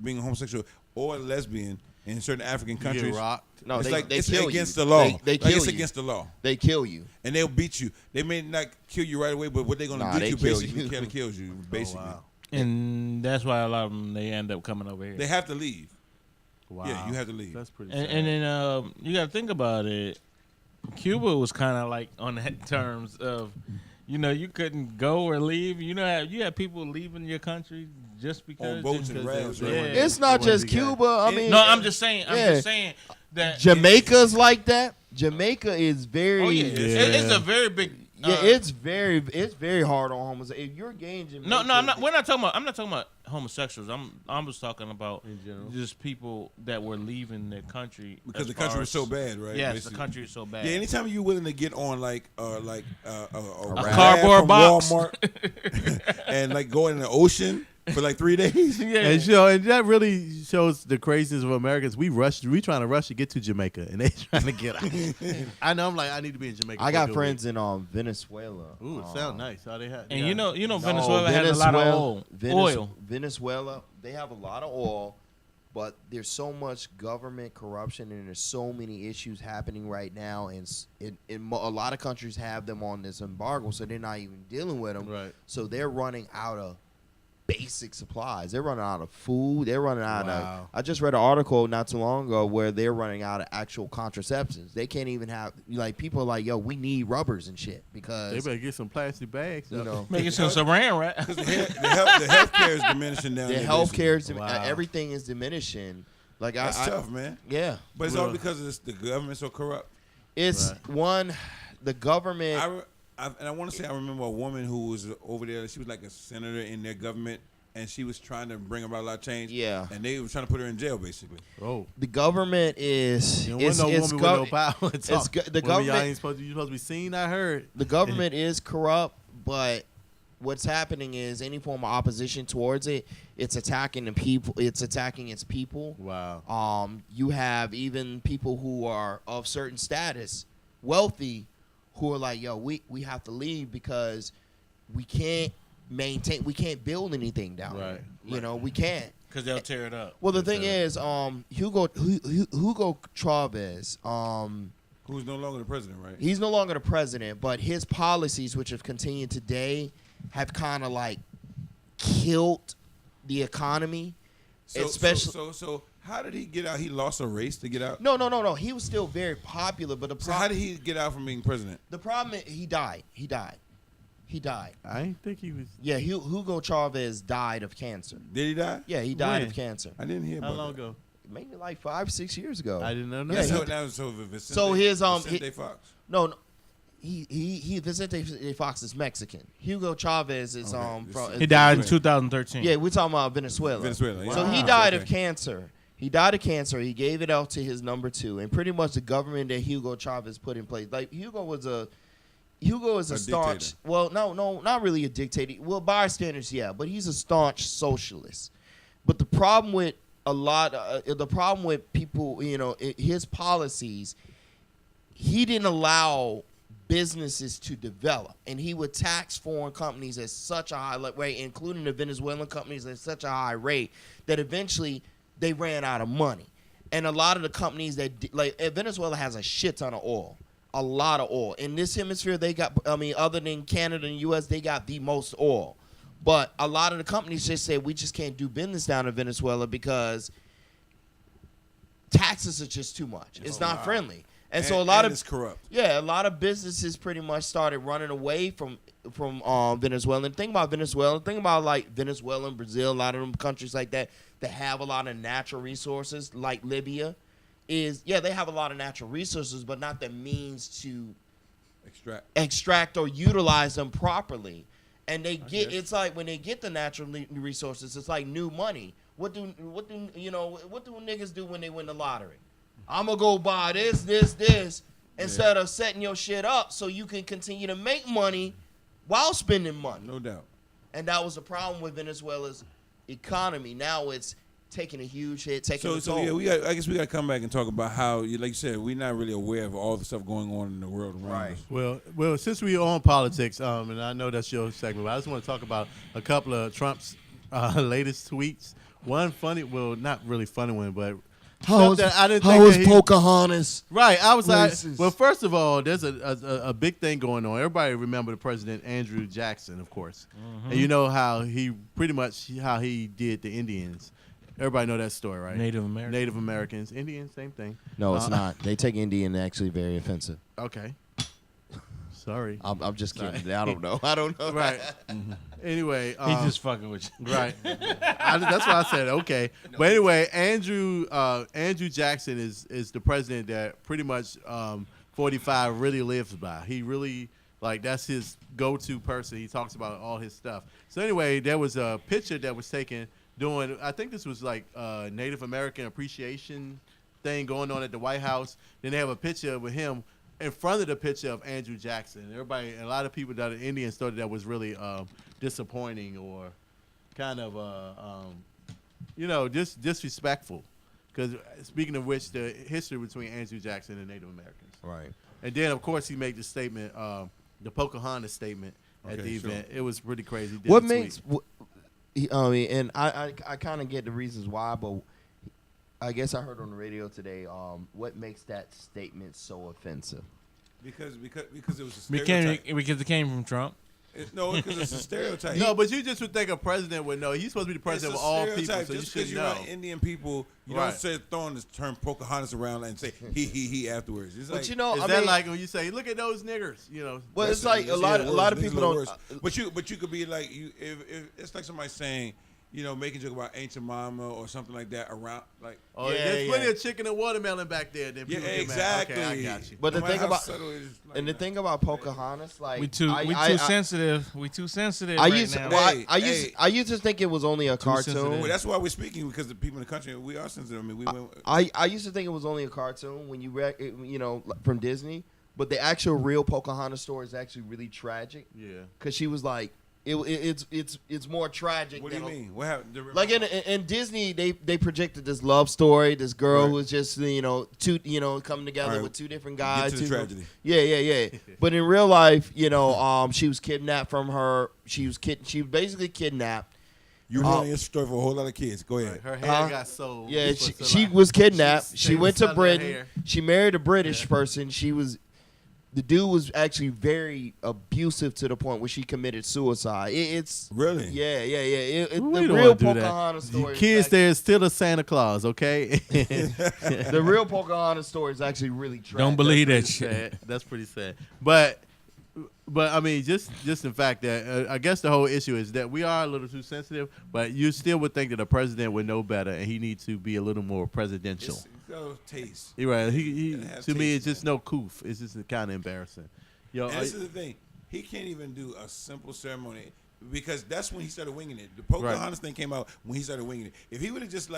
being a homosexual or a lesbian in certain African You countries. get rocked. No, It's they, like they it's kill against you. the law. They Like, kill it's you. against the law. They kill you. And they'll beat you. They may not kill you right away, but what they're gonna Nah, do they to you kill basically you. kind of kills you. Basically, wow. And that's why a lot of them they end up coming over here. they have to leave. Wow. Yeah, you have to leave. That's pretty. And, sad. and then you got to think about it. Cuba was kind of like on that terms of, you couldn't go or leave. You had people leaving your country just because. On boats and Because rafts. they- right? Yeah. It's not The ones just you got. Cuba. I mean, No, I'm just saying. I'm Yeah. just saying that Jamaica's like that. Jamaica is very. Oh yeah, it's a very big. Yeah, it's very hard on homosexuals. If you're gay in Jamaica, No, I'm not. We're not talking about. I'm not talking about homosexuals. I'm just talking about In general. just people that were leaving their country Because as the country far was so as- bad, right? Yes, Basically. the country is so bad. Yeah, anytime you're willing to get on a cardboard from box. Walmart and like go in the ocean for like 3 days. yeah. And that really shows the craziness of Americans. We trying to rush to get to Jamaica, and they trying to get out. I know. I'm like, I need to be in Jamaica. I for a got good friends in Venezuela. week. Ooh, it sounds nice. How they had. And you know, No, Venezuela has a lot of oil. Venezuela, they have a lot of oil, but there's so much government corruption and there's so many issues happening right now, and a lot of countries have them on this embargo, so they're not even dealing with them. Right. So they're running out of basic supplies. They're running out of food. They're running out Wow. of. I just read an article not too long ago where they're running out of actual contraceptives. They can't even have people are like, yo, we need rubbers and shit They because better get some plastic bags. you know. Making some saran wrap. Because the health care is diminishing down The there. health care is Wow. everything is diminishing. Like That's I tough, man. yeah, But it's Well- all because the government's so corrupt. it's Right. the government. And I want to say I remember a woman who was over there. She was like a senator in their government, and she was trying to bring about a lot of change. Yeah. And they were trying to put her in jail, basically. Oh. The government is You don't want no woman with no power. the Women, y'all government. ain't supposed to. You supposed to be seen. I heard. The government is corrupt, but what's happening is any form of opposition towards it, it's attacking the people. It's attacking its people. Wow. You have even people who are of certain status, wealthy, who are like, yo, we have to leave because we can't we can't build anything down Right. there. We can't. Because they'll tear it up. Well, the thing is, Hugo Chavez, Who's no longer the president, right? he's no longer the president, but his policies, which have continued today, have kind of like killed the economy. Especially, So how did he get out? He lost a race to get out? no. He was still very popular, but So how did he get out from being president? the problem is he died. He died. I didn't think he was. Yeah, Hugo Chavez died of cancer. Did he die? Yeah, he died When? of cancer. I didn't hear How about long that. ago? Maybe like 5-6 years ago. I didn't know. Yeah, that. he- So Vicente, So his, Vicente Fox. No, he Vicente Fox is Mexican. Hugo Chavez is Okay. from. He died in Right. 2013. Yeah, we're talking about Venezuela. Venezuela. So yeah. he Wow. died Okay. of cancer. He died of cancer. He gave it out to his number 2, and pretty much the government that Hugo Chavez put in place. Like Hugo is a staunch. dictator. Well, no, not really a dictator. Well, by our standards, yeah, but he's a staunch socialist. But the problem with the problem with people, his policies, he didn't allow businesses to develop, and he would tax foreign companies at such a high rate, including the Venezuelan companies at such a high rate that eventually they ran out of money. And a lot of the companies Venezuela has a shit ton of oil, a lot of oil. In this hemisphere, other than Canada and U.S., they got the most oil. But a lot of the companies just said we just can't do business down in Venezuela because taxes are just too much. It's not friendly. And so a lot of it's corrupt. Yeah, a lot of businesses pretty much started running away from Venezuela. And think about Venezuela. Think about like Venezuela and Brazil, a lot of them countries like that have a lot of natural resources, like Libya. They have a lot of natural resources, but not the means to extract or utilize them properly. And it's like when they get the natural resources, it's like new money. What do niggas do when they win the lottery? I'm gonna go buy this, instead of setting your shit up so you can continue to make money while spending money. No doubt. And that was the problem with Venezuela's economy. Now it's taking a huge hit, taking a toll. Yeah, I guess we got to come back and talk about how, like you said, we're not really aware of all the stuff going on in the world around us. Well, since we're on politics, and I know that's your segment, but I just want to talk about a couple of Trump's latest tweets. One funny, well, not really funny one, but how was Pocahontas? Right, I was racist? like, well, first of all, there's a big thing going on. Everybody remember the President Andrew Jackson, of course, and you know how he did the Indians. Everybody know that story, right? Native Americans, Indians, same thing. No, it's not. They take Indian actually very offensive. Okay. Sorry. I'm just kidding. I don't know. Right. Anyway, he's just fucking with you. Right. That's why I said okay. But anyway, Andrew Jackson is the president that pretty much 45 really lives by. He really that's his go-to person. He talks about all his stuff. So anyway, there was a picture that was taken doing. I think this was Native American appreciation thing going on at the White House. Then they have a picture with him in front of the picture of Andrew Jackson. A lot of people that are Indians thought that was really disappointing or kind of disrespectful. Because speaking of which, the history between Andrew Jackson and Native Americans. Right. And then of course he made the statement, the Pocahontas statement at the event. It was pretty crazy. And I kind of get the reasons why, but I guess I heard on the radio today. What makes that statement so offensive? Because it was a stereotype. Because it came from Trump. Because it's a stereotype. No, but you just would think a president would know. He's supposed to be the president of all people, so you should know. Just Indian people, you don't say throwing the term Pocahontas around and say he afterwards. It's but like when you say, "Look at those niggers," Well, it's like a lot of people don't. But you could be like if it's like somebody saying, making a joke about Ancient Mama or something like that around, like. Oh, there's plenty of chicken and watermelon back there. Then people get exactly. Mad. Okay, I got you. But the thing about Pocahontas, we too sensitive. We too sensitive. I used to think it was only a cartoon. Well, that's why we're speaking, because the people in the country, we are sensitive. I mean, I used to think it was only a cartoon when from Disney, but the actual real Pocahontas story is actually really tragic. Yeah, because she was like. It's more tragic. What do you mean? What happened? Like in Disney, they projected this love story. This girl who was just two coming together with two different guys. Get to the tragedy. Yeah. But in real life, she was kidnapped from her. She was basically kidnapped. You're telling a story for a whole lot of kids. Go ahead. Her hair got sold. Yeah, she was kidnapped. She went to Britain. She married a British person. The dude was actually very abusive to the point where she committed suicide. It's really, yeah. The real Pocahontas story. Kids, there's still a Santa Claus, okay? The real Pocahontas story is actually really tragic. Don't believe that shit. That's pretty sad. But I mean, just the fact that I guess the whole issue is that we are a little too sensitive. But you still would think that a president would know better, and he needs to be a little more presidential. Taste. You're right. He to me, it's just no coof. It's just kind of embarrassing. And this is the thing. He can't even do a simple ceremony because that's when he started winging it. The Pocahontas thing came out when he started winging it. If he would have just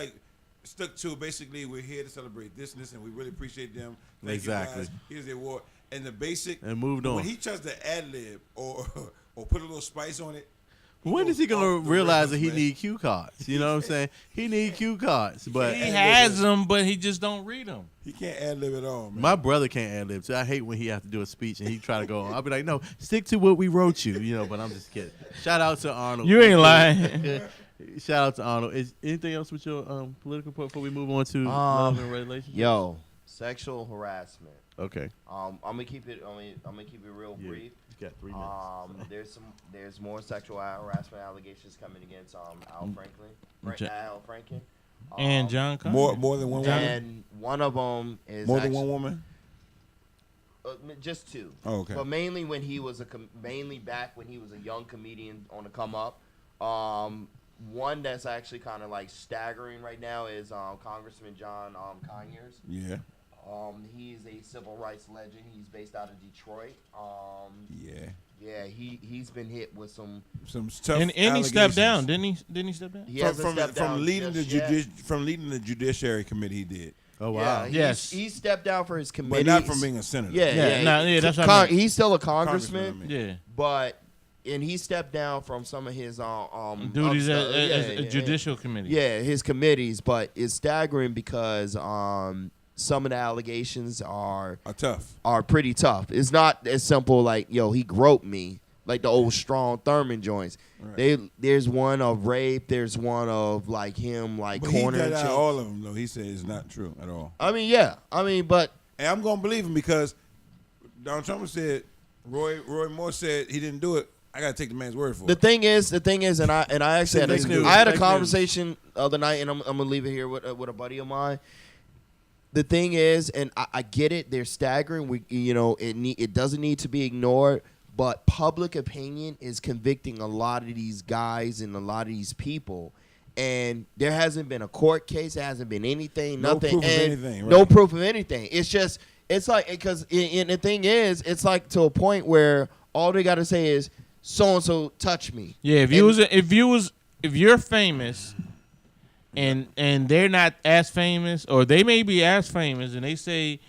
stuck to basically, we're here to celebrate this, and we really appreciate them. Thank you guys. Here's the award. And the basic. And moved on. When he tries to ad-lib or put a little spice on it. When is he going to realize that he need cue cards? You know what I'm saying? He need cue cards. But he has them, but he just don't read them. He can't ad-lib at all, man. My brother can't ad-lib, so I hate when he has to do a speech and he try to go on. I'll be like, no, stick to what we wrote you, but I'm just kidding. Shout out to Arnold. You ain't lying. Shout out to Arnold. Is anything else with your political part before we move on to love and relationships? Yo, sexual harassment. Okay. I'm gonna keep it. I'm gonna keep it real brief. You got 3 minutes. There's more sexual harassment allegations coming against Al Franklin. Al Franken. And John Connor. More than one woman. And one of them is More than one woman. Just 2. Oh, okay. But mainly when he was mainly back when he was a young comedian on the come up. One that's actually kind of like staggering right now is Congressman John Conyers. Yeah. He's a civil rights legend. He's based out of Detroit. Yeah, he's been hit with some tough and he stepped down, didn't he? Didn't he step down? He hasn't stepped down from leading just the Judiciary Committee. He did. Oh wow. Yeah, he stept down for his committee, But not from being a senator. Yeah, that's what I mean. He's still a congressman. Yeah. And he stepped down from some of his duties as a judicial committee. Yeah, his committees, but it's staggering because some of the allegations are tough. Are pretty tough. It's not as simple like, yo, he groped me, like the old Strong Thurman joints. Right. There's one of rape. There's one of like him like cornering. He got out all of them though. He said it's not true at all. I mean, yeah. I mean, but and I'm gonna believe him because Donald Trump said Roy Moore said he didn't do it. I gotta take the man's word for it. The thing is, and I actually had a conversation the other night, and I'm gonna leave it here with a buddy of mine. The thing is, and I get it, they're staggering. It doesn't need to be ignored, but public opinion is convicting a lot of these guys and a lot of these people. And there hasn't been a court case, there hasn't been anything, nothing. No proof of anything. Right? No proof of anything. It's like, because the thing is, it's like to a point where all they got to say is, so and so touched me. Yeah, if you're famous, and they're not as famous, or they may be as famous, and they say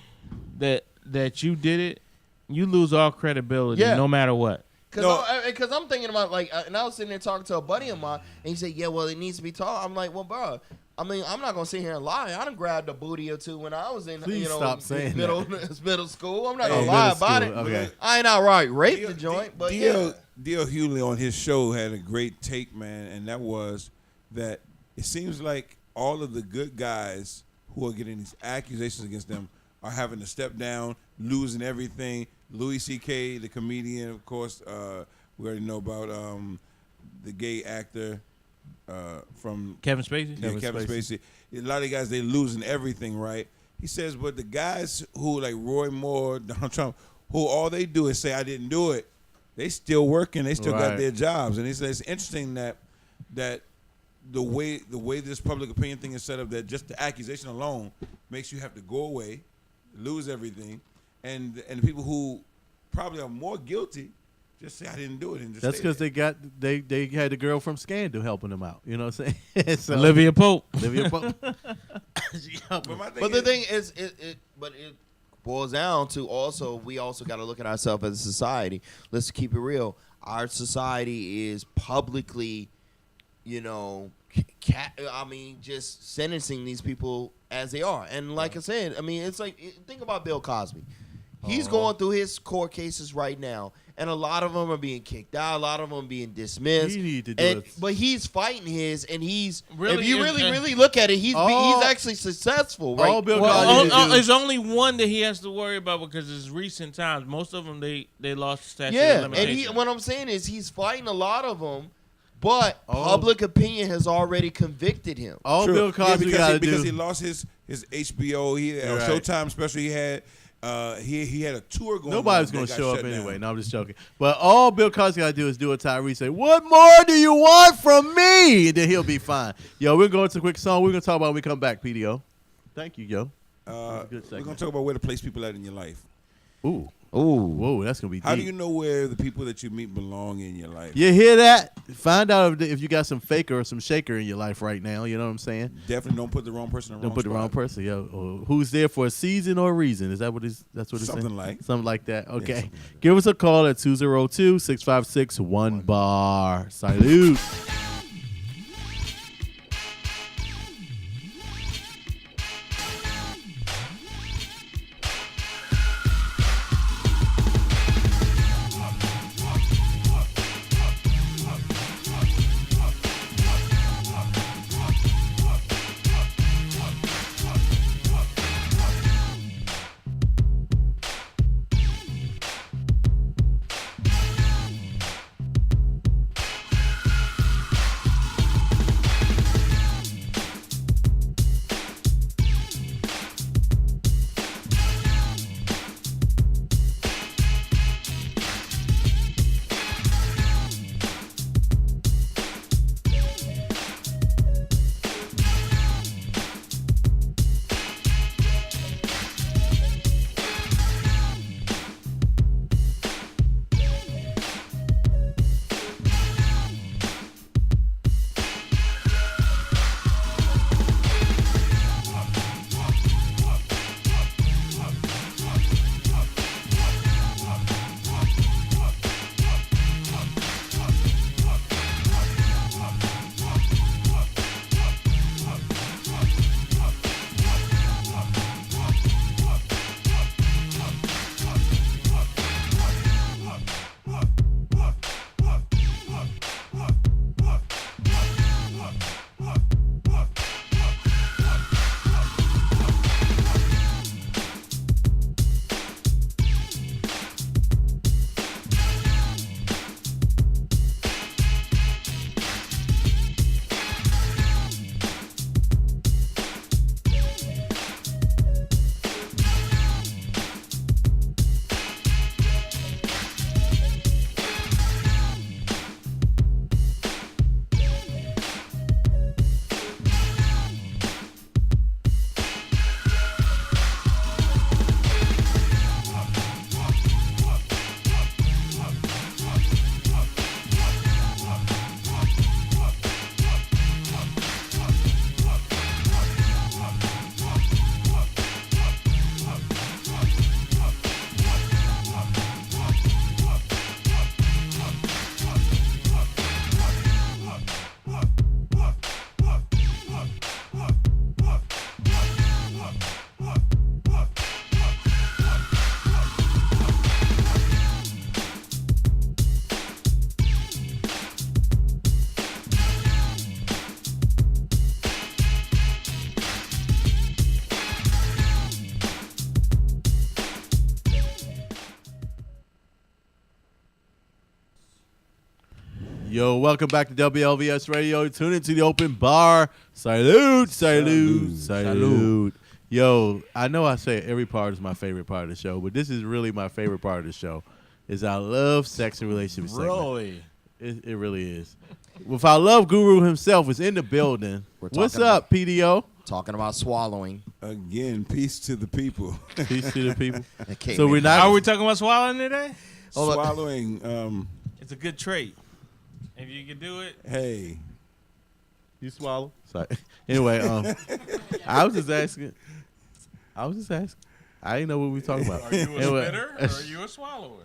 that you did it, you lose all credibility, no matter what. Because I'm thinking about and I was sitting there talking to a buddy of mine, and he said, "Yeah, well, it needs to be taught." I'm like, "Well, bro, I mean, I'm not gonna sit here and lie. I done grabbed a booty or 2 when I was in middle school. I'm not gonna lie about it. Okay. I ain't outright raped the joint, but D.L. Hughley on his show had a great take, man, and that was that it seems like all of the good guys who are getting these accusations against them are having to step down, losing everything. Louis C.K., the comedian, of course, we already know about the gay actor from Kevin Spacey. Yeah, Kevin Spacey. A lot of guys, they losing everything, right? He says, but the guys who like Roy Moore, Donald Trump, who all they do is say, I didn't do it, they still working, they still got their jobs. And he says it's interesting that the way this public opinion thing is set up, that just the accusation alone makes you have to go away, lose everything, and the people who probably are more guilty just say I didn't do it. And just that's because they had the girl from Scandal helping them out. You know what I'm saying? So, Olivia Pope. But the thing is, it boils down to we also got to look at ourselves as a society. Let's keep it real. Our society is publicly, just sentencing these people as they are. And like I said, I mean, it's like, think about Bill Cosby. He's going through his court cases right now, and a lot of them are being kicked out. A lot of them are being dismissed. He need to do it. But he's fighting his, and he's really, if you really look at it, he's actually successful. Right? All Bill Cosby there's only one that he has to worry about because it's recent times. Most of them they lost statute of limitations. And what I'm saying is he's fighting a lot of them. But public opinion has already convicted him. All Bill Cosby got to do, because he lost his HBO, Showtime special he had. He had a tour going. Nobody's going to show up anyway. Down. No, I'm just joking. But all Bill Cosby got to do is do what Tyrese say. What more do you want from me? And then he'll be fine. Yo, we're going to a quick song. We're going to talk about when we come back, PDO. Thank you, yo. We're going to talk about where to place people at in your life. Ooh. Whoa, that's going to be deep. How do you know where the people that you meet belong in your life? You hear that? Find out if you got some faker or some shaker in your life right now. You know what I'm saying? Definitely don't put the wrong person in the wrong spot. Don't put the wrong person, yo. Or who's there for a season or a reason? Is that what it's that's what it's Something saying? like. Something like that. Okay. Yeah, like that. Give us a call at 202-656-1BAR. Salute. Yo, welcome back to WLVS Radio. Tune into the open bar. Salute, salute, salute. Yo, I know I say every part is my favorite part of the show, but this is really my favorite part of the show. Is I love sex and relationships. Really? It really is. With our love guru himself is in the building. What's up, PDO? Talking about swallowing. Again, peace to the people. Peace to the people. Okay, So we're not. Are we talking about swallowing today? Swallowing. It's a good trait. If you can do it. Hey. You swallow? Sorry. Anyway, I was just asking. I didn't know what we were talking about. Are you a Anyway. spitter or are you a swallower?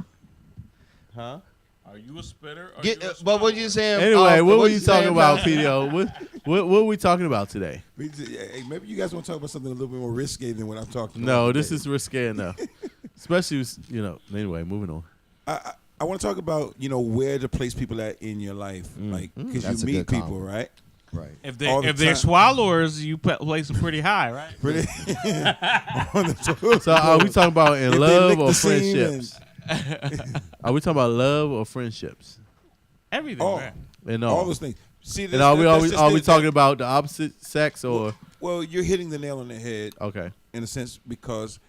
Huh? Are you a spitter or but what you saying? Anyway, what were what you saying talking about, PDO? What were we talking about today? Hey, maybe you guys want to talk about something a little bit more risque than what I'm talking about. No, this today. is risque enough. Especially, anyway, moving on. I want to talk about, where to place people at in your life. Like, because That's a you meet good people, comment. right? Right. If All they're the time. swallowers, you place them pretty high, right? Pretty. So are we talking about in If they love lick or the scene friendships? Are we talking about love or friendships? Everything, Oh, right? And all those things. See, And are we that's just talking about the opposite sex or Well, you're hitting the nail on the head okay? in a sense because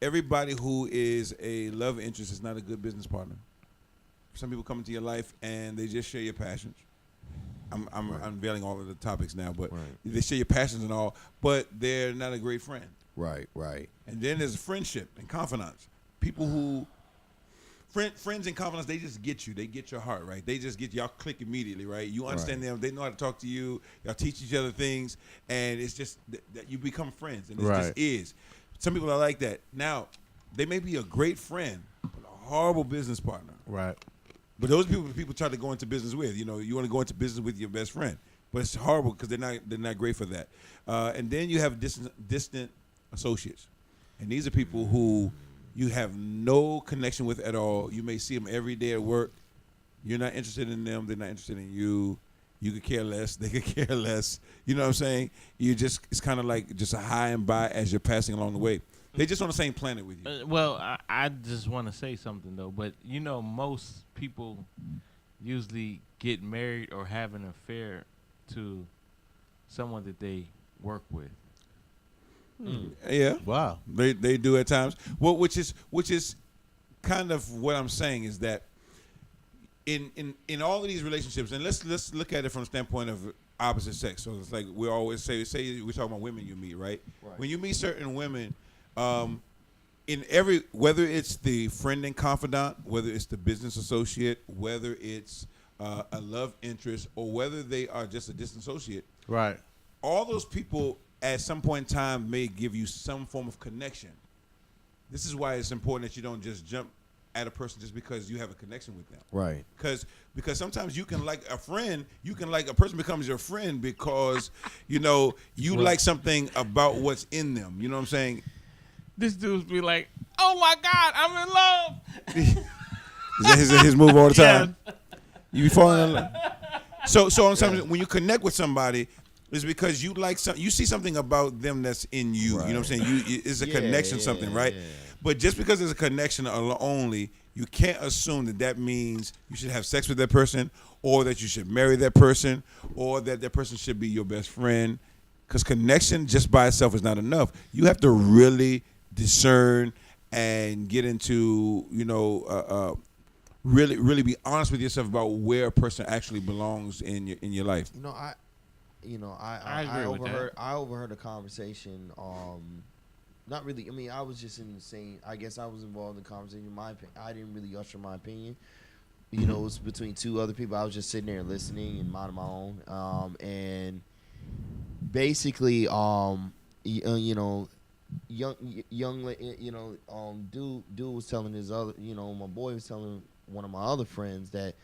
everybody who is a love interest is not a good business partner. Some people come into your life and they just share your passions. I'm unveiling all of the topics now, but they share your passions and all, but they're not a great friend. Right. And then there's friendship and confidants. People who friends and confidants, they just get you. They get your heart, right? They just get y'all click immediately, right? You understand them. They know how to talk to you. Y'all teach each other things, and it's just that you become friends, and it just is. Some people are like that. Now, they may be a great friend, but a horrible business partner. Right. But those people try to go into business with. You want to go into business with your best friend, but it's horrible because they're not great for that. And then you have distant associates, and these are people who you have no connection with at all. You may see them every day at work. You're not interested in them. They're not interested in you. You could care less. They could care less. You know what I'm saying? It's kind of like just a high and by as you're passing along the way. They're just on the same planet with you. Well, I just want to say something, though. But, most people usually get married or have an affair to someone that they work with. Yeah. Wow. They do at times. Well, which is kind of what I'm saying is that in all of these relationships, and let's look at it from the standpoint of opposite sex. So it's like we always say we're talking about women you meet, right? When you meet certain women, whether it's the friend and confidant, whether it's the business associate, whether it's a love interest, or whether they are just a distant associate, Right. all those people at some point in time may give you some form of connection. This is why it's important that you don't just jump at a person just because you have a connection with them. Right. Because sometimes you can like a friend, a person becomes your friend because, you like something about what's in them. You know what I'm saying? This dude's be like, oh, my God, I'm in love. Is that his move all the time? Yeah. You be falling in love. So sometimes when you connect with somebody, it's because you see something about them that's in you. You know what I'm saying? It's a connection, something, right? Yeah. But just because there's a connection only, you can't assume that means you should have sex with that person, or that you should marry that person, or that that person should be your best friend. Because connection just by itself is not enough. You have to really discern and get into, really be honest with yourself about where a person actually belongs in your life. I agree with that. I overheard a conversation. Not really. I mean, I was just in the same. I guess I was involved in the conversation. In my opinion, I didn't really usher my opinion. It was between two other people. I was just sitting there listening and minding my own. And basically, young, dude was telling his other, my boy was telling one of my other friends that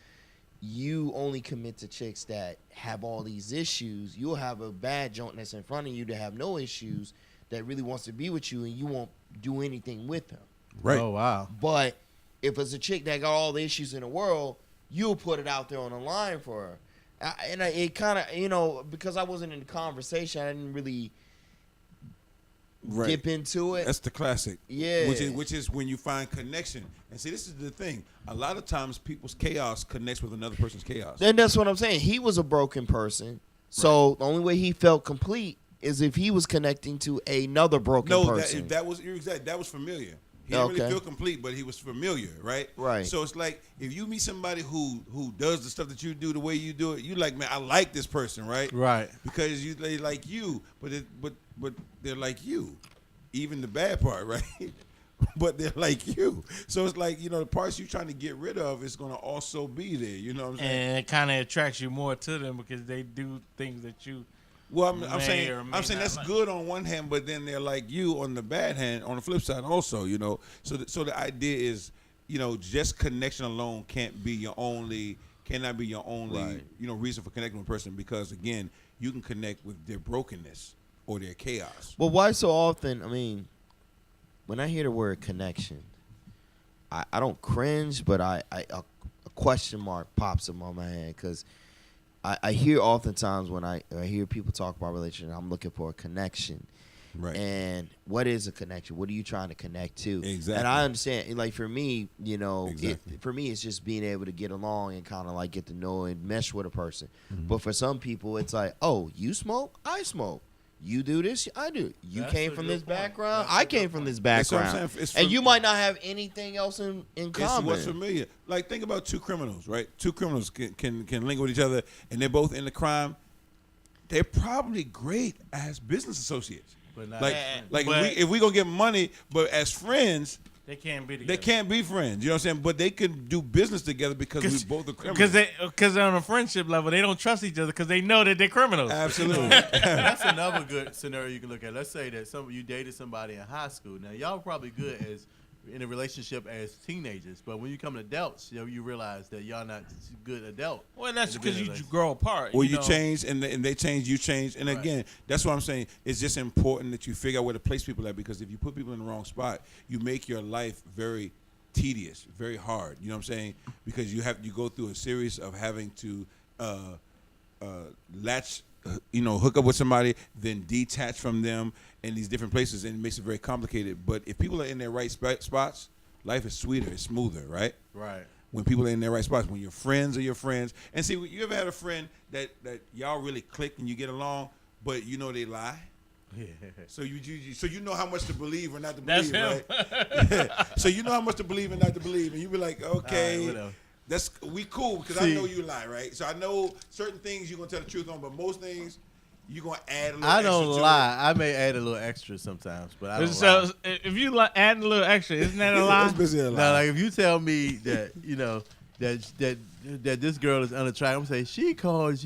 you only commit to chicks that have all these issues. You'll have a bad joint that's in front of you to have no issues that really wants to be with you, and you won't do anything with them. Right. Oh wow. But if it's a chick that got all the issues in the world, you'll put it out there on the line for her. It kind of, because I wasn't in the conversation, I didn't really Right. dip into it. That's the classic. Yeah. Which is when you find connection. And see, this is the thing. A lot of times people's chaos connects with another person's chaos. Then that's what I'm saying. He was a broken person, so the only way he felt complete is if he was connecting to another broken person. that was you're exact. That was familiar. He didn't really feel complete, but he was familiar, right? Right. So it's like if you meet somebody who does the stuff that you do the way you do it, you like, man, I like this person, right? Right. Because they like you, but they're like you, even the bad part, right? But they're like you. So it's like, the parts you're trying to get rid of is going to also be there. You know what I'm saying? And it kind of attracts you more to them because they do things that you. Well, I'm may saying or may that's not like. good on one hand, but then they're like you on the bad hand. On the flip side, also, So the idea is, just connection alone cannot be your only, Right. reason for connecting with a person, because again, you can connect with their brokenness or their chaos. But why so often? I mean, when I hear the word connection, I don't cringe, but a question mark pops up on my head because I hear oftentimes when I hear people talk about relationship, I'm looking for a connection. Right. And what is a connection? What are you trying to connect to? Exactly. And I understand, like for me, Exactly. for me, it's just being able to get along and kind of like get to know and mesh with a person. Mm-hmm. But for some people, it's like, oh, you smoke, I smoke. You do this, I do. You That's came a from good this point. background, That's a I came good from point. this That's what I'm background. saying. It's And you might not have anything else in It's common. what's familiar. Like, think about two criminals, right? Two criminals can link with each other, and they're both in the crime. They're probably great as business associates. But not Like but- if we gonna get money, but as friends, They can't be together. they can't be friends. You know what I'm saying? But they can do business together because we both are criminals. Because on a friendship level, they don't trust each other because they know that they're criminals. Absolutely. That's another good scenario you can look at. Let's say that you dated somebody in high school. Now y'all probably good as in a relationship as teenagers, but when you come to adults, you realize that y'all not good adult. Well, that's in the because you business. grow apart. Well, you know? change and they change, you change. And Right. again, that's what I'm saying. It's just important that you figure out where to place people at, because if you put people in the wrong spot, you make your life very tedious, very hard. You know what I'm saying? Because you go through a series of having to hook up with somebody, then detach from them in these different places, and it makes it very complicated. But if people are in their right spots, life is sweeter, it's smoother, right? Right. When people are in their right spots, when your friends are your friends. And see, you ever had a friend that y'all really click and you get along, but they lie? Yeah. So you know how much to believe or not to That's believe, him. right? So you know how much to believe and not to believe, and you be like, okay, All right, whatever. we cool, because I See- know you lie, right? So I know certain things you're gonna tell the truth on, but most things you're gonna add a little I extra don't to lie. I may add a little extra sometimes, but I don't So lie. if you add a little extra, isn't that a it. lie? It's basically a lie. Now, like if you tell me that that this girl is unattractive, I'm gonna say he calls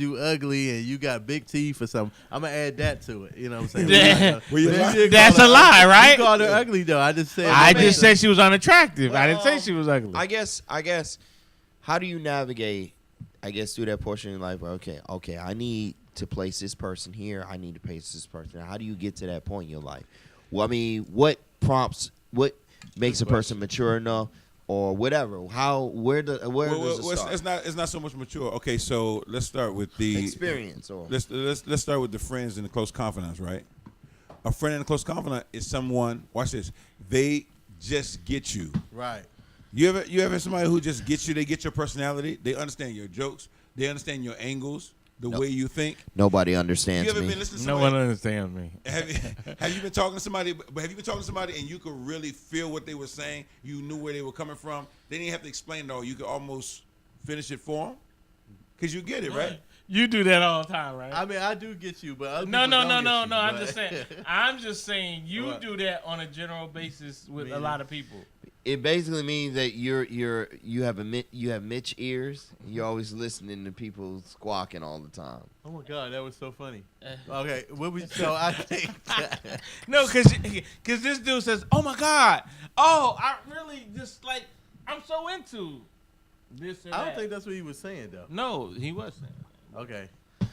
you ugly and you got big teeth or something. I'm gonna add that to it. You know what I'm saying? Yeah. Well, you But lie. you didn't That's call a her lie, ugly. right? You called her ugly though. I just said. I just said she was unattractive. I didn't say Well, she was ugly. I guess, how do you navigate, through that portion in life where, okay, I need to place this person here. I need to place this person. How do you get to that point in your life? Well, I mean, what makes a person mature enough or whatever? Where does it start? It's not so much mature. Okay, so let's start with the Experience or Let's start with the friends and the close confidants, right? A friend and a close confidant is someone. Watch this. They just get you. Right. You ever have somebody who just gets you? They get your personality. They understand your jokes. They understand your angles, the way you think. nobody understands You ever me. been listening to No somebody? one understands me. Have you been talking to somebody? But have you been talking to somebody and you could really feel what they were saying? You knew where they were coming from. They didn't have to explain it all. You could almost finish it for them because you get it, right? You do that all the time, right? I mean, I do get you, but other No. people don't get you, I'm but- just saying. I'm just saying you What? do that on a general basis with a Meaning? lot of people. It basically means that you have Mitch ears. You're always listening to people squawking all the time. Oh my God, that was so funny. Okay, so I think No, because this dude says, "Oh my God, I really just like I'm so into this." And I don't that." think that's what he was saying though. No, he wasn't. Okay.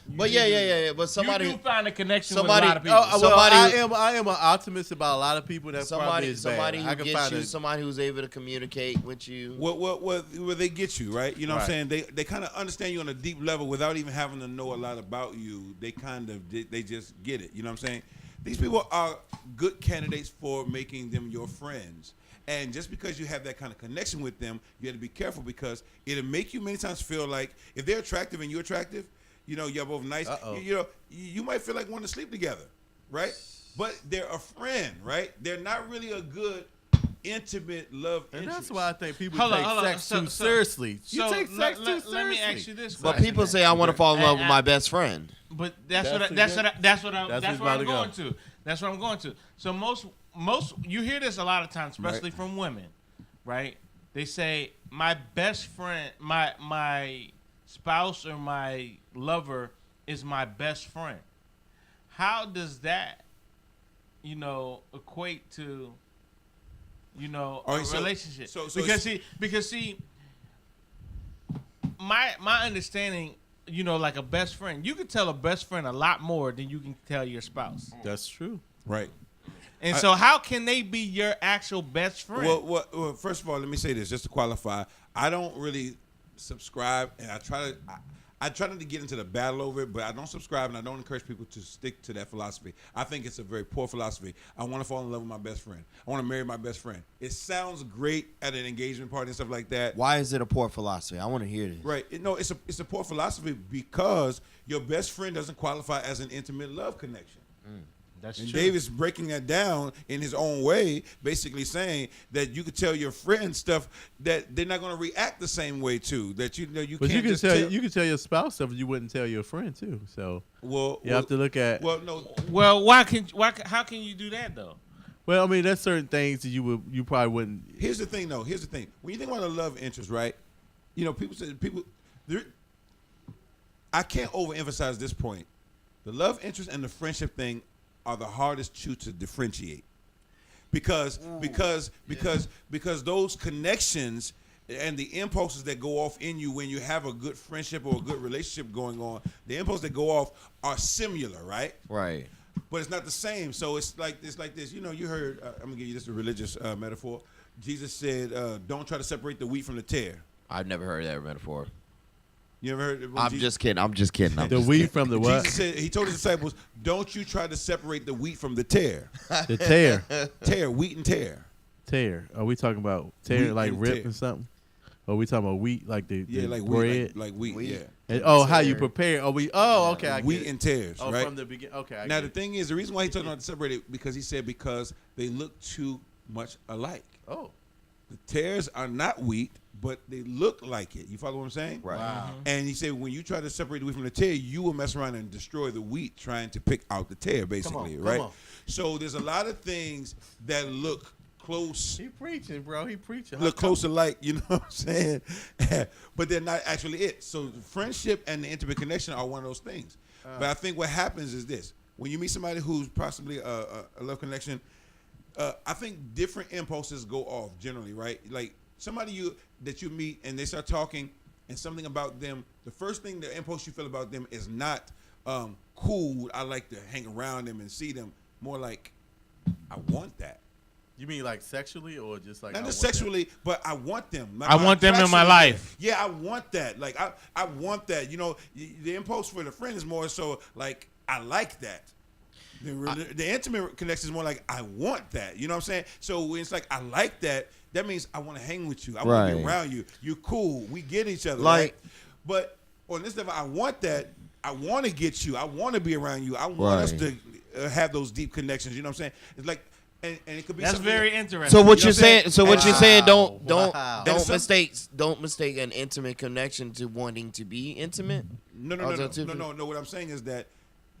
But yeah. But You somebody, do find a connection somebody- with a lot of people. Oh, well, Somebody- I am an optimist about a lot of people that probably is somebody bad. who I can gets find you, a- somebody who's able to communicate with you. Where they get you, right? You know what I'm Right. saying? They kind of understand you on a deep level without even having to know a lot about you. They kind of they just get it. You know what I'm saying? these people are good candidates for making them your friends. And just because you have that kind of connection with them, you have to be careful because it'll make you many times feel like if they're attractive and you're attractive, you're both nice. You might feel like wanting to sleep together, right? But they're a friend, right? They're not really a good, intimate love And interest. that's why I think people Hold on, take hold on. sex too seriously. You So take sex too seriously. let me ask you this But question. people say I want to fall in love with my best friend. But That's that's what what what's I'm about to go. going to. That's what I'm going to. So most you hear this a lot of times, especially from women, right? They say my best friend, my spouse or my lover is my best friend. How does that, equate to, All a right, so- relationship? so because my understanding, like a best friend, you can tell a best friend a lot more than you can tell your spouse. That's true. Right. And so how can they be your actual best friend? Well, first of all, let me say this just to qualify. I don't really subscribe, and I try not to get into the battle over it, but I don't subscribe, and I don't encourage people to stick to that philosophy. I think it's a very poor philosophy. I want to fall in love with my best friend. I want to marry my best friend. It sounds great at an engagement party and stuff like that. Why is it a poor philosophy? I want to hear this. Right. It's a poor philosophy because your best friend doesn't qualify as an intimate love connection. That's And true. David's breaking that down in his own way, basically saying that you could tell your friend stuff that they're not going to react the same way to. That you But can't you can just tell tell. you can tell your spouse stuff you wouldn't tell your friend too. So Well, you have to look at. Well, no. Well, how can you do that though? Well, I mean, there's certain things that you probably wouldn't. Here's the thing, though. Here's the thing. When you think about a love interest, right? People say I can't overemphasize this point. The love interest and the friendship thing are the hardest to differentiate because those connections and the impulses that go off in you when you have a good friendship or a good relationship going on, the impulses that go off are similar, right? Right. But it's not the same. So it's like this. You heard. I'm gonna give you this a religious metaphor. Jesus said, "Don't try to separate the wheat from the tare." I've never heard that metaphor. You ever heard? I'm just kidding. I'm just kidding. The wheat from the what? Jesus said, he told his disciples, "Don't you try to separate the wheat from the tare." The tear. Tear, wheat and tear. Tear. Are we talking about tear Wheat like and rip tear. and something? Or are we talking about wheat like the Like bread? wheat, like wheat. Wheat. Yeah. And, how you prepare? Okay, I get Wheat it. and tares, right? From the beginning. Okay, I Now get the it. thing is, the reason why he told them not to separate it because he said because they look too much alike. Oh, The tares are not wheat, but they look like it. You follow what I'm saying? Right. Wow. And he said when you try to separate the wheat from the tare, you will mess around and destroy the wheat trying to pick out the tare, basically, come right? on. So there's a lot of things that look close, he preaching, bro. He preaching. look close alike, you know what I'm saying? But they're not actually it. So friendship and the intimate connection are one of those things. But I think what happens is this. When you meet somebody who's possibly a love connection, I think different impulses go off generally, right? Like somebody that you meet and they start talking and something about them, the first thing, the impulse you feel about them is not cool. I like to hang around them and see them. More like, I want that. You mean like sexually or just like Not I just want that? sexually, but I want them. I want them in my attraction- life. Yeah, I want that. Like I want that. The impulse for the friend is more so like I like that. The intimate connection is more like I want that. You know what I'm saying? So when it's like I like that, that means I want to hang with you. I want to be Right. around you. You're cool. We get each other. Like- right? But on this level, I want that. I want to get you. I want to be around you. I want us Right. to have those deep connections. You know what I'm saying? It's like, and it could be That's something very interesting. So what You know you're what I'm saying? saying? So what you're saying? Don't Wow. don't mistake an intimate connection to wanting to be intimate. No. What I'm saying is that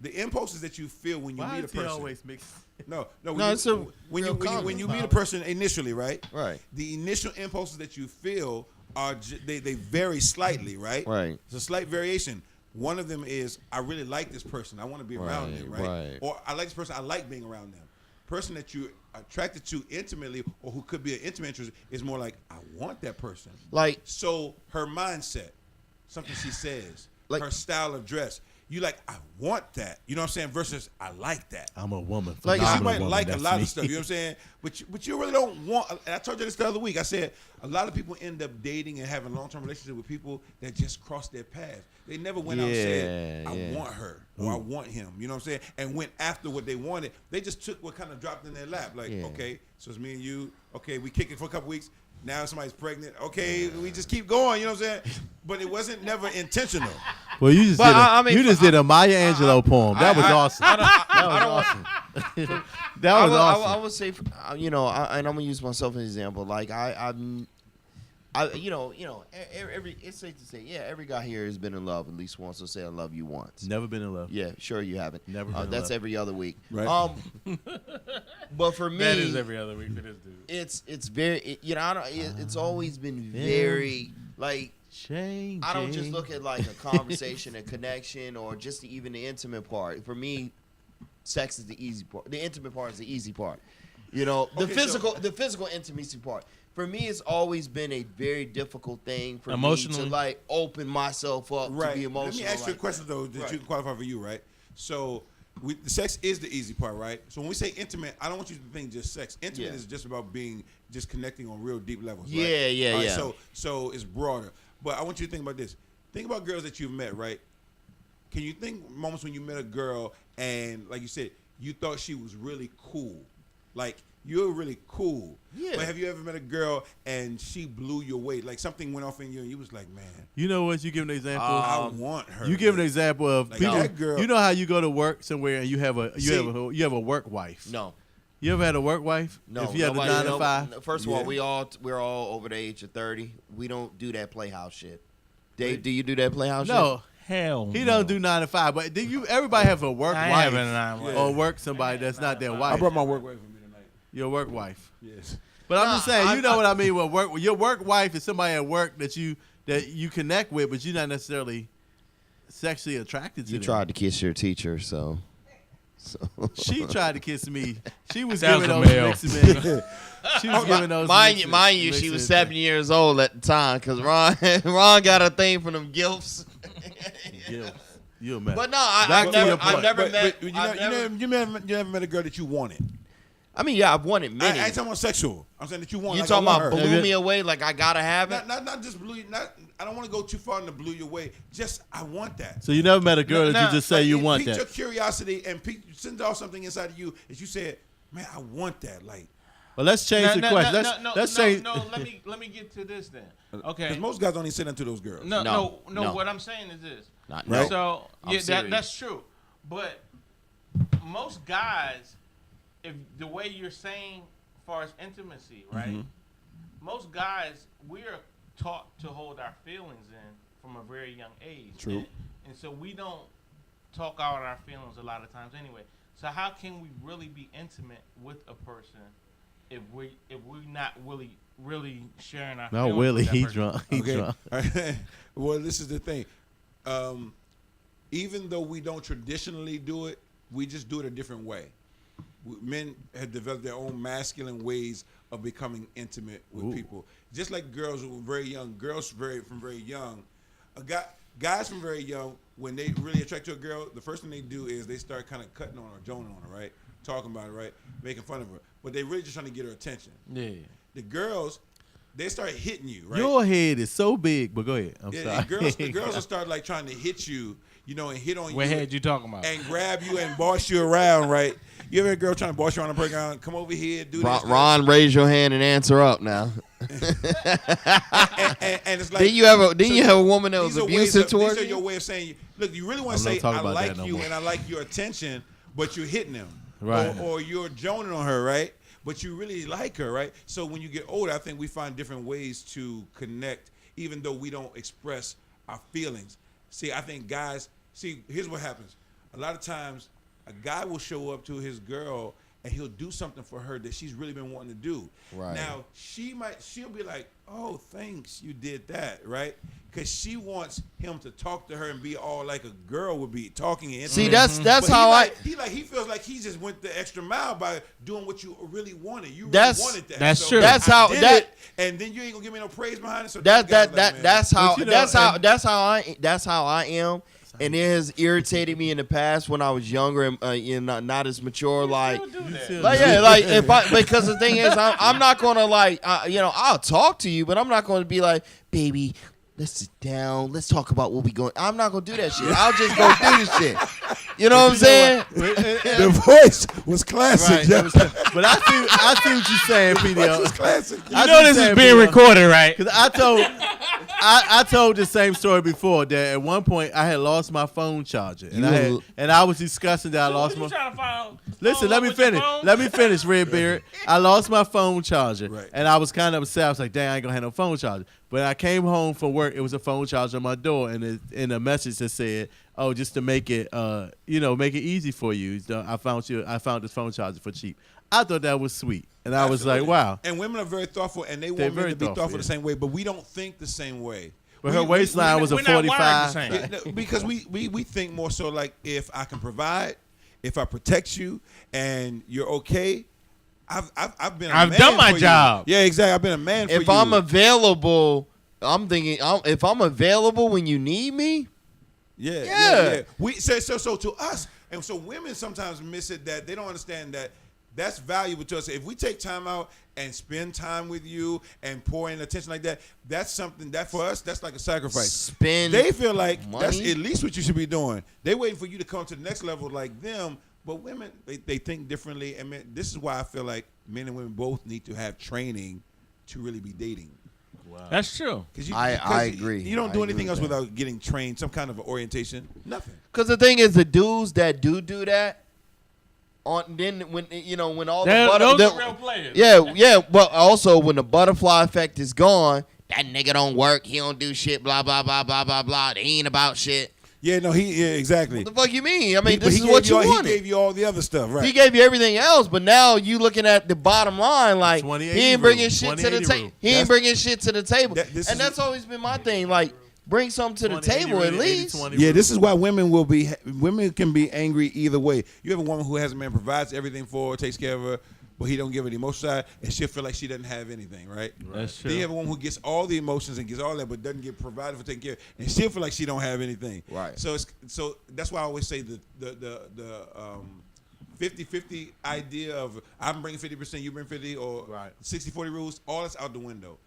the impulses that you feel when you Why meet a does he person. always mix? No. it's a When real you comment. meet a person initially, right? Right. The initial impulses that you feel are they vary slightly, right? Right. It's a slight variation. One of them is I really like this person. I want to be around them, right? Right. Or I like this person. I like being around them. Person that you're attracted to intimately, or who could be an intimate interest, is more like I want that person. Like So her mindset, something she says, Like- her style of dress. you like, I want that. You know what I'm saying? Versus I like that. I'm a woman. Like, You phenomenal might woman, like a that's lot me. of stuff, you know what I'm saying? But you really don't want, and I told you this the other week, I said a lot of people end up dating and having long-term relationships with people that just cross their paths. They never went out and said, I want her or I want him, you know what I'm saying? And went after what they wanted. They just took what kind of dropped in their lap. Like, okay, so it's me and you. Okay, we kick it for a couple weeks. Now somebody's pregnant. Okay, we just keep going, you know what I'm saying? But it wasn't never intentional. Well, you just But did a, I mean, you just did a Maya Angelou poem. That was awesome. That was awesome. That was awesome. I would say, you know, and I'm gonna use myself as an example. Like it's safe to say, yeah, every guy here has been in love at least once, or say I love you once. Never been in love. Yeah, sure you haven't. Never been in That's love. every other week. Right. But for me, That is every other week for this dude. it's very, it's always been very like. Changing. I don't just look at like a conversation, a connection, or just even the intimate part. For me, sex is the easy part. The intimate part is the easy part. You know, the physical intimacy part. For me, it's always been a very difficult thing for me Emotionally. to like open myself up Right. to be emotional. Let me ask you a like question, though, that you can qualify for you, right? So the sex is the easy part, right? So when we say intimate, I don't want you to think just sex. Intimate is just about just connecting on real deep levels, right? Yeah. All right, so it's broader. But I want you to think about this. Think about girls that you've met, right? Can you think moments when you met a girl and, like you said, you thought she was really cool? Like, you're really cool. Yeah. But have you ever met a girl and she blew your weight? Like, something went off in you and you was like, man, You know what? You give an example. I want her. You give an example of Like, people. that girl- You know how you go to work somewhere and you have a work wife. no. You ever had a work wife? No, If you had the 9 to 5. First of all, we're all over the age of 30. We don't do that playhouse shit. Dave, do you do that playhouse shit? No, Hell, he don't do 9 to 5. But do you? Everybody have a work I wife haven't, I'm- or work somebody that's not their wife. I brought my work away from me tonight. Your work wife. Yes. But I'm Nah, just saying, I- you know what I mean with work. Your work wife is somebody at work that you connect with, but you're not necessarily sexually attracted to. You them. tried to kiss your teacher, so. She tried to kiss me. She was That giving was those a male. mixed men. She was giving those. Mind mixed- you, she was mixed 7 years old at the time, because Ron got a thing for them gilfs. Yeah, you a mess. But no, Back I've to your never, I've point. never But met. you I've never- never met a girl that you wanted. I mean, yeah, I've wanted many. I ain't talking about sexual. I'm saying that you want. You like, talking I want about her. blew me away like I gotta have it? Not just blew you. I don't want to go too far into blew you away. Just I want that. So you never met a girl that you just say Like, you it want piqued that. your curiosity and send off something inside of you that you said, man, I want that. Like, Well, let's change the question. Let's change. No, let me get to this then. Okay. because most guys don't even say that to those girls. No. No. What I'm saying is this. Not Right. So I'm yeah, serious. that's true. But most guys, if the way you're saying, as far as intimacy, right? Mm-hmm. Most guys, we are taught to hold our feelings in from a very young age. True. And so we don't talk out our feelings a lot of times anyway. So how can we really be intimate with a person if we're not really sharing our No, feelings? Willie, with that he person? drunk. He drunk. Well, this is the thing. Even though we don't traditionally do it, we just do it a different way. Men have developed their own masculine ways of becoming intimate with people. Just like girls who were very young, from very young, guys from very young, when they really attract to a girl, the first thing they do is they start kind of cutting on her, joning on her, right? Talking about it, right? Making fun of her. But they really just trying to get her attention. Yeah. The girls, they start hitting you, right? Your head is so big, but go ahead. I'm sorry. The girls will start like trying to hit you, and hit on What you. head you talking about? And grab you and boss you around, right? You ever had a girl trying to boss you around the playground? Come over here, do this. Ron, raise your hand and answer up now. And it's like, Didn't you have a woman that was these are abusive ways towards These are you? your way of saying, look, you really want I'm to not say, talking I about like that no you more. and I like your attention, but you're hitting them. Right. Or you're joning on her, right? But you really like her, right? So when you get older, I think we find different ways to connect, even though we don't express our feelings. See, I think guys, here's what happens. A lot of times, a guy will show up to his girl and he'll do something for her that she's really been wanting to do. Right. Now, she'll be like, oh, thanks, you did that, right? Because she wants him to talk to her and be all like a girl would be talking. And See, intimate. that's But how he feels like he just went the extra mile by doing what you really wanted. You really That's- wanted that. that's So true. That's I how- did that- it, and then you ain't gonna give me no praise behind it. So That's the guy's like, man, how But you know, that's how I am. and it has irritated me in the past when I was younger and not as mature. Like because the thing is, I'm not gonna I'll talk to you, but I'm not gonna be like, baby, let's sit down, let's talk about what we going. I'm not gonna do that shit. I'll just go do this shit. You know what I'm saying? The voice was classic. Right, but I see what you're saying, PDO. It's classic. You know this is being recorded, right? Because I told the same story before that at one point I had lost my phone charger and I was discussing that I lost my. Listen, let me finish. Let me finish, Redbeard. I lost my phone charger, and I was kind of upset. I was like, "Dang, I ain't gonna have no phone charger." But I came home from work. It was a phone charger on my door, and in a message that said, "Oh, just to make it, make it easy for you, I found this phone charger for cheap." I thought that was sweet, and I was like, "Wow." And women are very thoughtful, and they want men to be thoughtful the same way, but we don't think the same way. But her waistline was a 45. Because we think more so like, if I can provide, if I protect you, and you're okay. I've been. I've done my job. Yeah, exactly. I've been a man for you. If I'm available, I'm thinking. If I'm available when you need me. Yeah. We so to us, and so women sometimes miss it, that they don't understand that that's valuable to us. If we take time out and spend time with you and pour in attention like that, that's something that for us, that's like a sacrifice. They feel like money? That's at least what you should be doing. They waiting for you to come to the next level like them. But women, they think differently. And this is why I feel like men and women both need to have training to really be dating. Wow. That's true. I agree. You don't do anything else without getting trained, some kind of orientation. Nothing. Because the thing is, the dudes that do that, when all those are real players. Yeah, but also when the butterfly effect is gone, that nigga don't work, he don't do shit, blah blah blah blah blah blah. They ain't about shit. Yeah, no, exactly. What the fuck you mean? I mean, this is what you wanted. He gave you all the other stuff, right? He gave you everything else, but now you looking at the bottom line, like he ain't bringing shit to the table. He ain't bringing shit to the table, and that's always been my thing. Like, bring something to the table at least. Yeah, this is why women can be angry either way. You have a woman who has a man, provides everything for her, takes care of her, but he don't give her the emotional side, and she'll feel like she doesn't have anything, right? That's true. Then you have a woman who gets all the emotions and gets all that, but doesn't get provided for, taking care of, and she'll feel like she don't have anything. Right. So that's why I always say the 50-50 idea of I'm bringing 50%, you bring 50, or 60-40 rules, all that's out the window.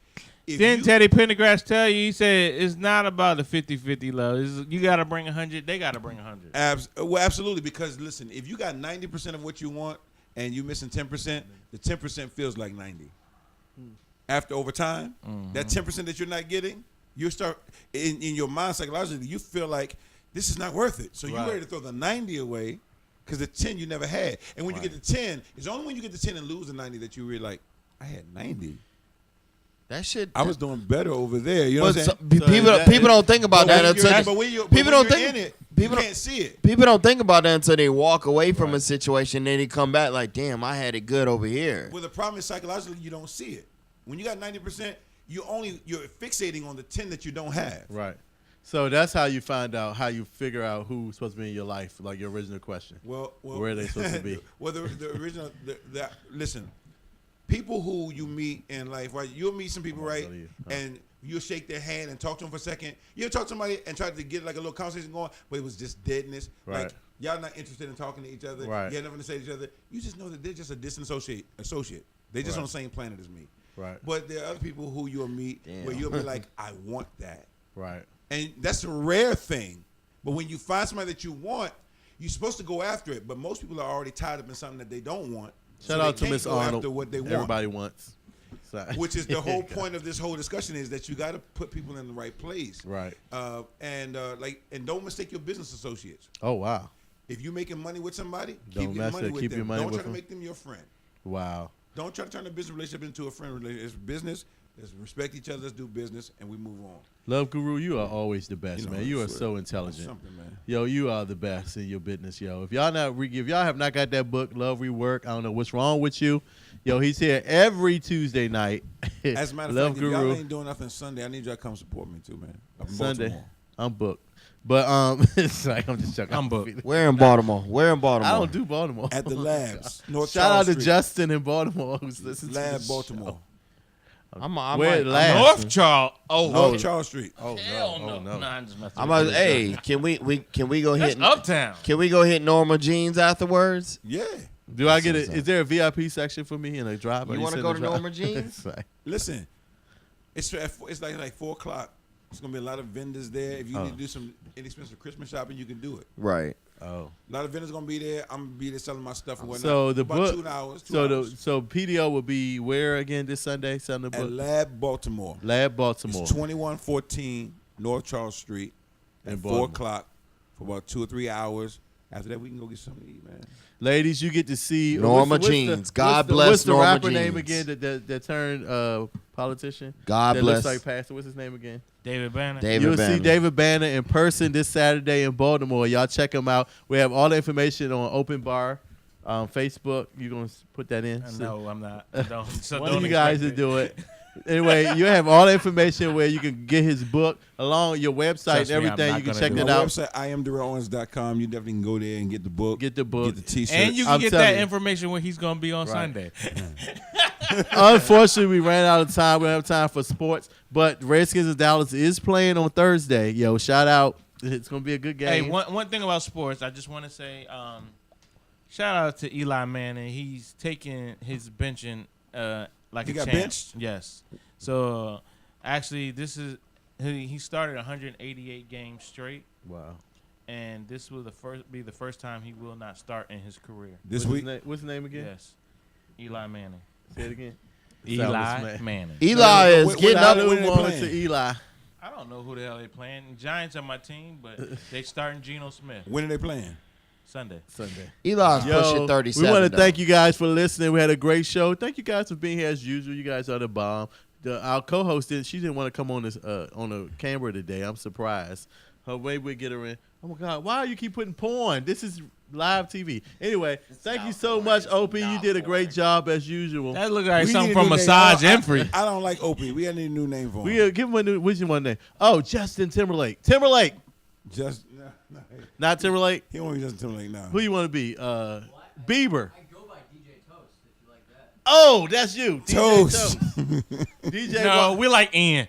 Didn't Teddy Pendergrass tell you? He said it's not about the 50-50 love. You got to bring 100. They got to bring 100. Well, absolutely. Because listen, if you got 90% of what you want and you missing 10%, the 10% feels like 90. After over time, that 10% that you're not getting, you start in your mind psychologically. You feel like this is not worth it. So you're ready to throw the 90 away because the 10 you never had. And when you get the 10, it's only when you get the 10 and lose the 90 that you really like, I had 90. That shit. I was doing better over there. You know what I'm saying? People don't think about that until people don't think in it. People can't see it. People don't think about that until they walk away from a situation. Then they come back like, damn, I had it good over here. Well, the problem is psychologically you don't see it. When you got 90%, you're fixating on the 10 that you don't have. Right. So that's how you find out, how you figure out who's supposed to be in your life, like your original question. Well where are they supposed to be? Well, the original, listen. People who you meet in life, right? You'll meet some people, right? And you'll shake their hand and talk to them for a second. You'll talk to somebody and try to get like a little conversation going, but it was just deadness. Right. Like, y'all not interested in talking to each other. Right. You have nothing to say to each other. You just know that they're just a distant associate. They're just on the same planet as me. Right. But there are other people who you'll meet where you'll be like, I want that. Right. And that's a rare thing. But when you find somebody that you want, you're supposed to go after it. But most people are already tied up in something that they don't want. Shout out to Miss Arnold. What they want. Everybody wants. Which is the whole point of this whole discussion, is that you got to put people in the right place. Right. And don't mistake your business associates. Oh, wow. If you're making money with somebody, Don't keep your money with them. Don't try to them. make them your friend. Wow. Don't try to turn a business relationship into a friend relationship. It's business. Let's respect each other. Let's do business, and we move on. Love Guru, you are always the best, man. You are so That's intelligent. something, man. Yo, you are the best in your business, yo. If y'all have not got that book, Love Rework, I don't know what's wrong with you. Yo, he's here every Tuesday night. As a matter of Love fact, Guru. if y'all ain't doing nothing Sunday, I need y'all to come support me too, man. I'm in Sunday, Baltimore. I'm booked. But it's like I'm just joking. I'm booked. Where in Baltimore? Where in Baltimore? I don't do Baltimore. At the labs. North Shout out Charles to Street. Justin in Baltimore who's listening to Lab the Baltimore. Where last? North Charles. Oh, North Charles Street. Oh hell no! no. Oh no! Nah, I'm just messing I'm with about, hey, can we go That's hit uptown. Can we go hit Norma Jeans afterwards? Yeah. Do I get it? Is there a VIP section for me in a drive? You want to go to Norma Jeans? Listen, it's like 4 o'clock. There's gonna be a lot of vendors there. If you need to do some inexpensive Christmas shopping, you can do it. Right. Oh. A lot of vendors gonna be there. I'm gonna be there selling my stuff and whatnot. So the about book. 2 hours. So PDO will be where again this Sunday? Sunday book. At Lab Baltimore. Lab Baltimore. It's 2114 North Charles Street at 4 o'clock for about 2 or 3 hours. After that, we can go get something to eat, man. Ladies, you get to see Norma Jeans. God bless What's the Norma rapper name Jeans. again that turned politician? God that bless. looks like pastor. What's his name again? David Banner. You'll see David Banner in person this Saturday in Baltimore. Y'all check him out. We have all the information on Open Bar, Facebook. You gonna put that in? No, I'm not. Don't. So One don't of you guys to expect it. do it. Anyway, you have all the information where you can get his book along with your website Trust and me, I'm everything. not You can gonna check do it My out. website, iamdarrellowens.com. You definitely can go there and get the book. Get the book. Get the T-shirt. And you can I'm get telling that you. information where he's gonna be on Right. Sunday. Unfortunately, we ran out of time. We don't have time for sports. But Redskins of Dallas is playing on Thursday. Yo, shout out. It's going to be a good game. Hey, one thing about sports, I just want to say, shout out to Eli Manning. He's taking his benching like He a got champ. benched? Yes. So actually, this is he started 188 games straight, Wow. and this will be the first time he will not start in his career. This What's week. his name, what's his name again? Yes, Eli Manning. Say it again. Eli Manning. Eli is When- getting when up. I- when they on playing? to Eli. I don't know who the hell they playing. Giants are my team, but they starting Geno Smith When are they playing? Sunday. Sunday. Eli's pushing 37. we want to though. thank you guys for listening. We had a great show. Thank you guys for being here as usual. You guys are the bomb. Our co-host she didn't want to come on this on the camera today. I'm surprised. Maybe we'll get her in. Oh my God, why you keep putting porn? This is live TV. Anyway, thank you so much, Opie. You did a great job as usual. That look like We something need a from new name. Massage I- Infree. I don't like Opie. We need a new name for him. We give him a new. What's your one name? Oh, Justin Timberlake. Timberlake, Just not Timberlake. he won't be Justin Timberlake now. Who you want to be? Bieber. I go by DJ Toast if you like that. Oh, that's you. DJ Toast. DJ. No, we like Ian.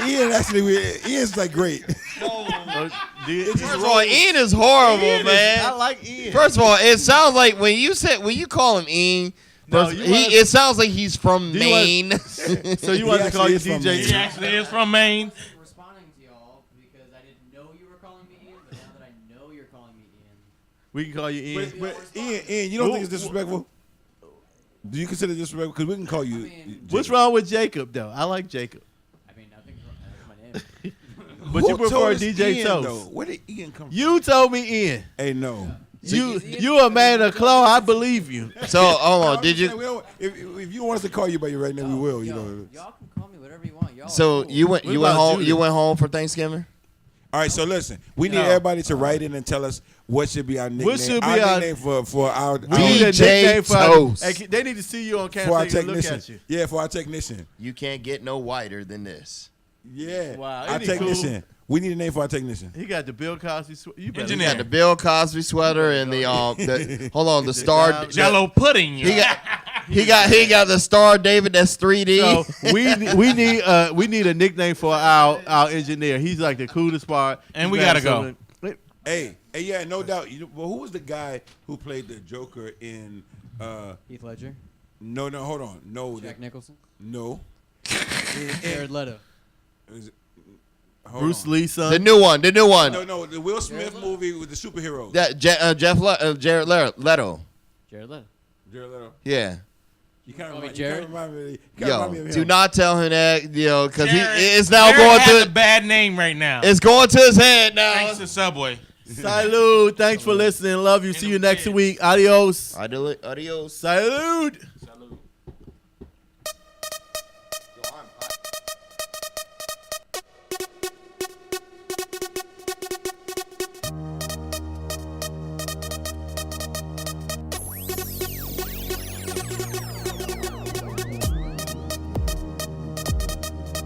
Ian Ian's like great. First of all, Ian is horrible, man. I like Ian. First of all, it sounds like when you call him Ian, No, first- you he wanna- it sounds like he's from Do you wanna- Maine. So you want He to call you actually is from DJ? He Maine. actually is from Maine. Responding to y'all because I didn't know you were calling me Ian, but now that I know you're calling me Ian, We can call you Ian. But Ian, you don't think it's disrespectful? Do you consider it disrespectful? Because we can call you. What's wrong with Jacob though? I like Jacob, I mean nothing's wrong. That's my name. but Who you prefer told us DJ Ian, Toast. though? Where did Ian come from? You told me Ian. Hey, no. You a man of claw. I believe you. So hold on, I'm did just saying, you? we don't- if you want us to call you by your right name, we will. You know. Y'all can call me whatever you want. Y'all. So are cool. you went What you went about home Judy? you went home for Thanksgiving? All right. So listen, we need No. everybody to write in and tell us what should be our nickname. What should be our our- nickname for our We need a DJ nickname for our, Toast. Hey, they need to see you on for camera our so they can look technician. at you. Yeah, for our technician. You can't get no whiter than this. Yeah. Wow, Our isn't he technician. cool? We need a name for our technician. He got the Bill Cosby. You better Engineer. Got the Bill Cosby sweater and the hold on the star. Jello pudding. He got the Star David that's 3D. So we need a nickname for our engineer. He's like the coolest part. And He's we gotta got go. Hey, yeah, no doubt. Well, who was the guy who played the Joker in? Heath Ledger, No, hold on. No, Jack Nicholson, no. Jared Leto. Is it- hold Bruce on. Lee son. the new one. No, the Will Smith movie with the superheroes. That Jared Leto. Jared Leto. Jared Leto. Yeah. You kind Call me of Jared? remind me. You kinda remind me Yo, of do him. not tell him that, because Jared- it's now Jared going has a to bad name right now. it's going to his head now. Thanks to Subway. Salute. Thanks for listening. Love you. See you next week. Adios. Adios. Salute.